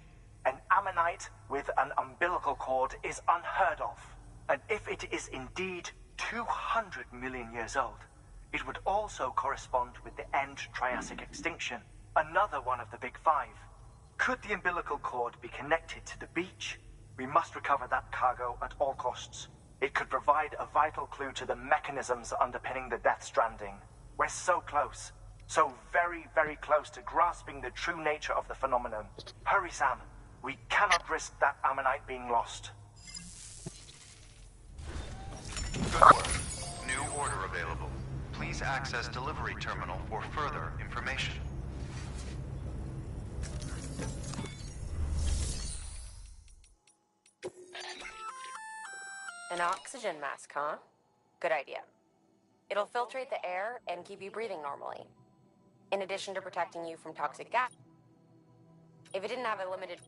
an ammonite with an umbilical cord is unheard of. And if it is indeed 200 million years old, it would also correspond with the end Triassic extinction, another one of the big five. Could the umbilical cord be connected to the beach? We must recover that cargo at all costs. It could provide a vital clue to the mechanisms underpinning the Death Stranding. We're so close. So very, very close to grasping the true nature of the phenomenon. Hurry, Sam. We cannot risk that ammonite being lost. Good work. New order available. Please access delivery terminal for further information. An oxygen mask, huh? Good idea. It'll filtrate the air and keep you breathing normally. In addition to protecting you from toxic gas. If it didn't have a limited...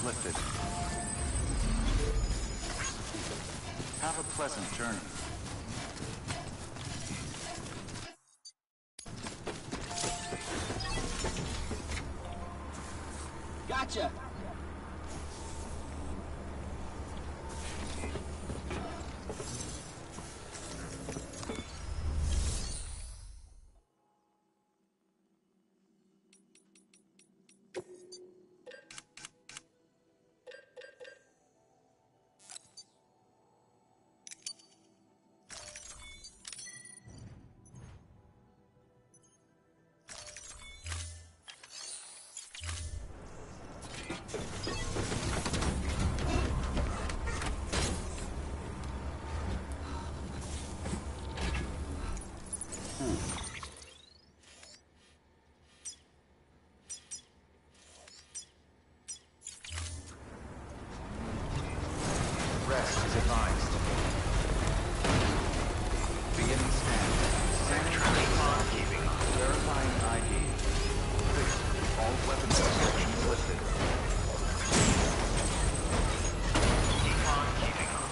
Lifted. Have a pleasant journey. Gotcha! Weapons restrictions lifted. Keep on keeping on.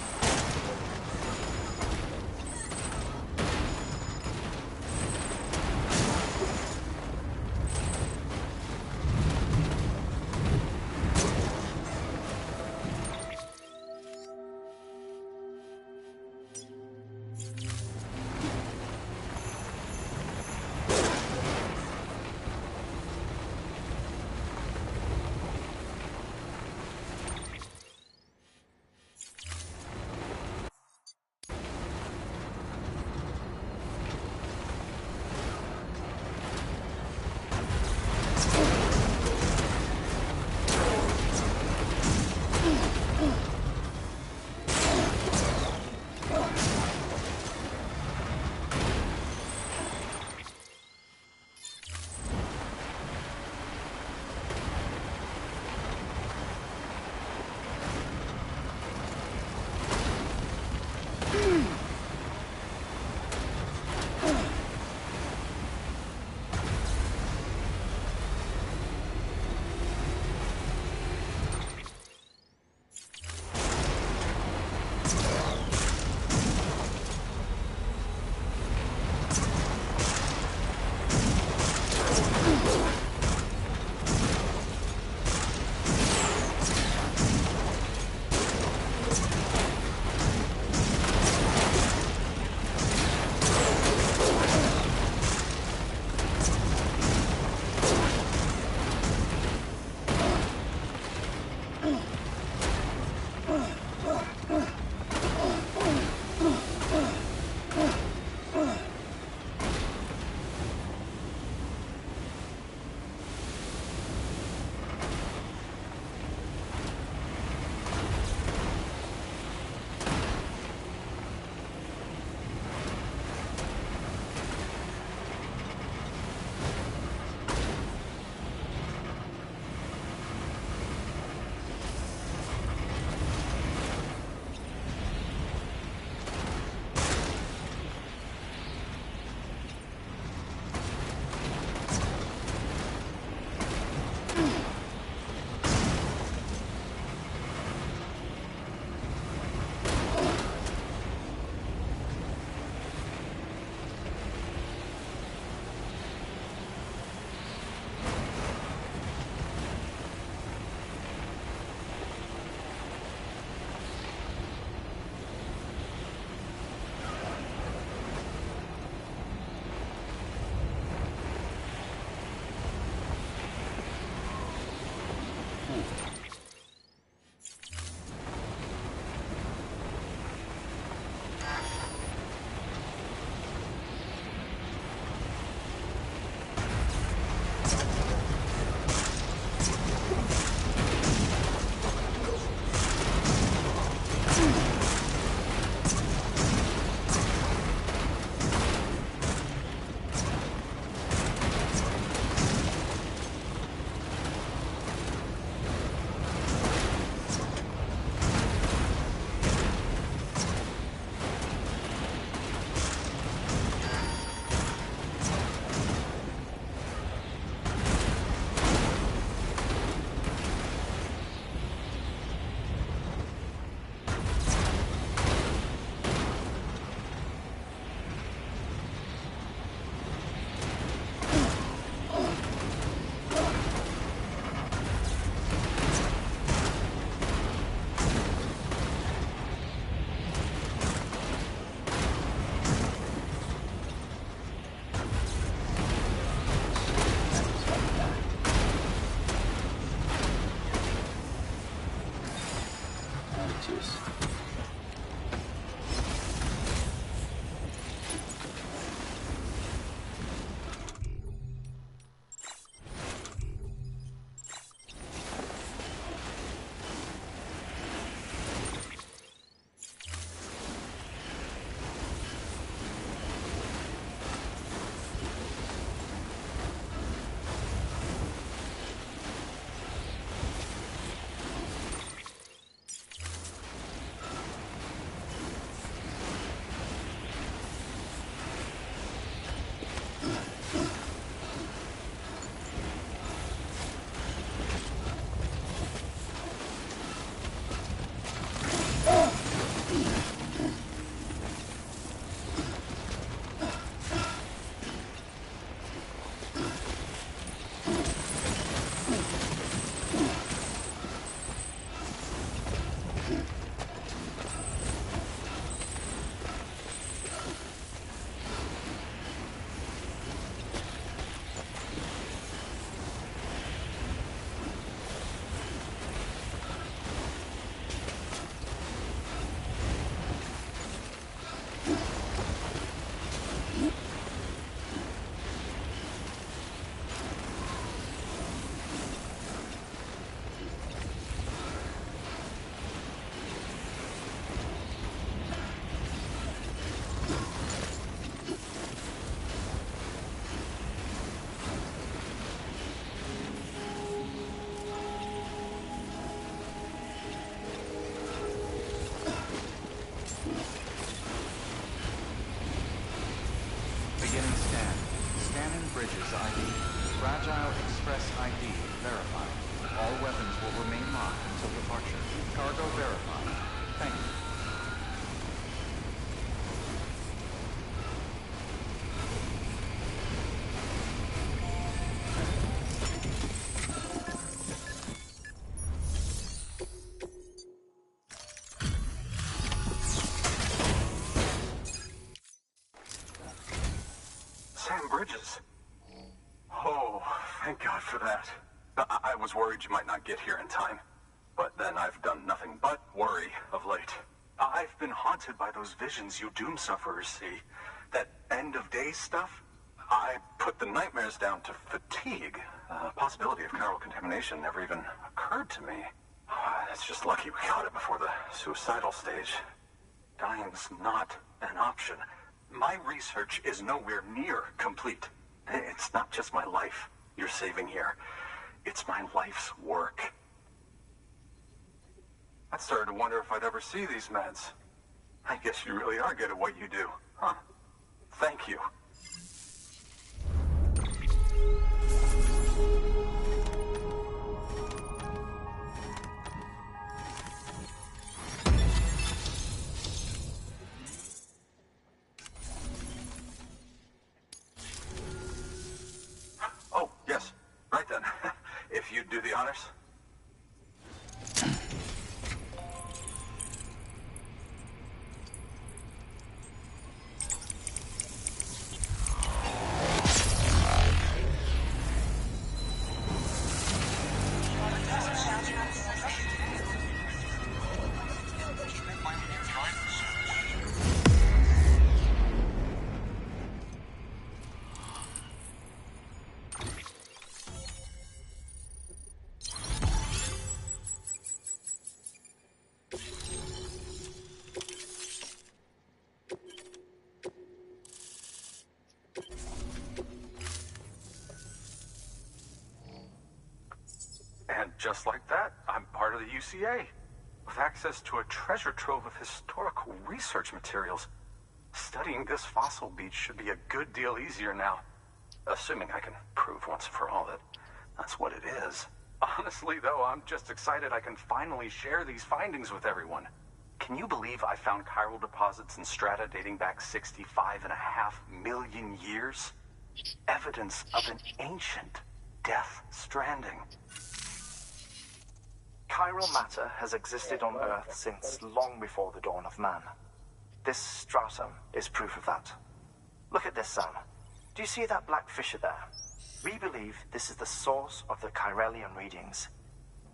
Express ID verified. All weapons will remain locked until departure. Cargo verified. Thank you. Sam Bridges. Oh, thank God for that. I was worried you might not get here in time. But then I've done nothing but worry of late. I've been haunted by those visions you doom sufferers see. That end of days stuff. I put the nightmares down to fatigue. Possibility of chiral contamination never even occurred to me. It's just lucky we caught it before the suicidal stage. Dying's not an option. My research is nowhere near complete. It's not just my life you're saving here. It's my life's work. I started to wonder if I'd ever see these meds. I guess you really are good at what you do, huh? Thank you. Oh, yes. Right then. If you'd do the honors. And just like that, I'm part of the UCA, with access to a treasure trove of historical research materials. Studying this fossil beach should be a good deal easier now, assuming I can prove once for all that that's what it is. Honestly, though, I'm just excited I can finally share these findings with everyone. Can you believe I found chiral deposits in strata dating back 65.5 million years? Evidence of an ancient Death Stranding. Chiral matter has existed on Earth since long before the dawn of man. This stratum is proof of that. Look at this, Sam. Do you see that black fissure there? We believe this is the source of the Chiralian readings.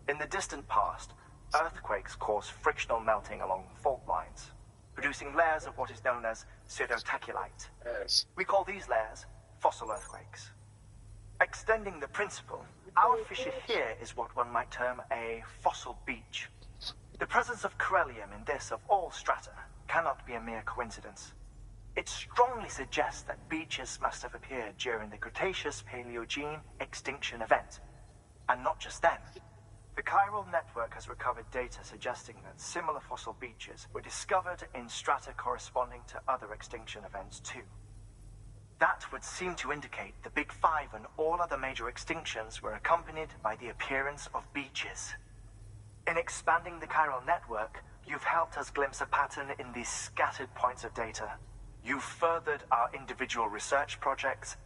In the distant past, earthquakes cause frictional melting along fault lines, producing layers of what is known as pseudotaculite. We call these layers fossil earthquakes. Extending the principle, our fissure here is what one might term a fossil beach. The presence of Chiralium in this of all strata cannot be a mere coincidence. It strongly suggests that beaches must have appeared during the Cretaceous-Paleogene extinction event. And not just then. The chiral network has recovered data suggesting that similar fossil beaches were discovered in strata corresponding to other extinction events too. That would seem to indicate the Big Five and all other major extinctions were accompanied by the appearance of beaches. In expanding the chiral network, you've helped us glimpse a pattern in these scattered points of data. You've furthered our individual research projects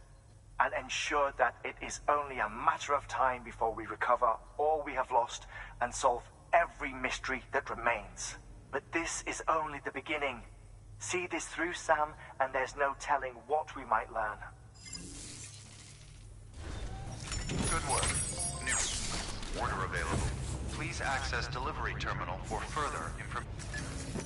and ensured that it is only a matter of time before we recover all we have lost and solve every mystery that remains. But this is only the beginning. See this through, Sam, and there's no telling what we might learn. Good work. New order available. Please access delivery terminal for further information.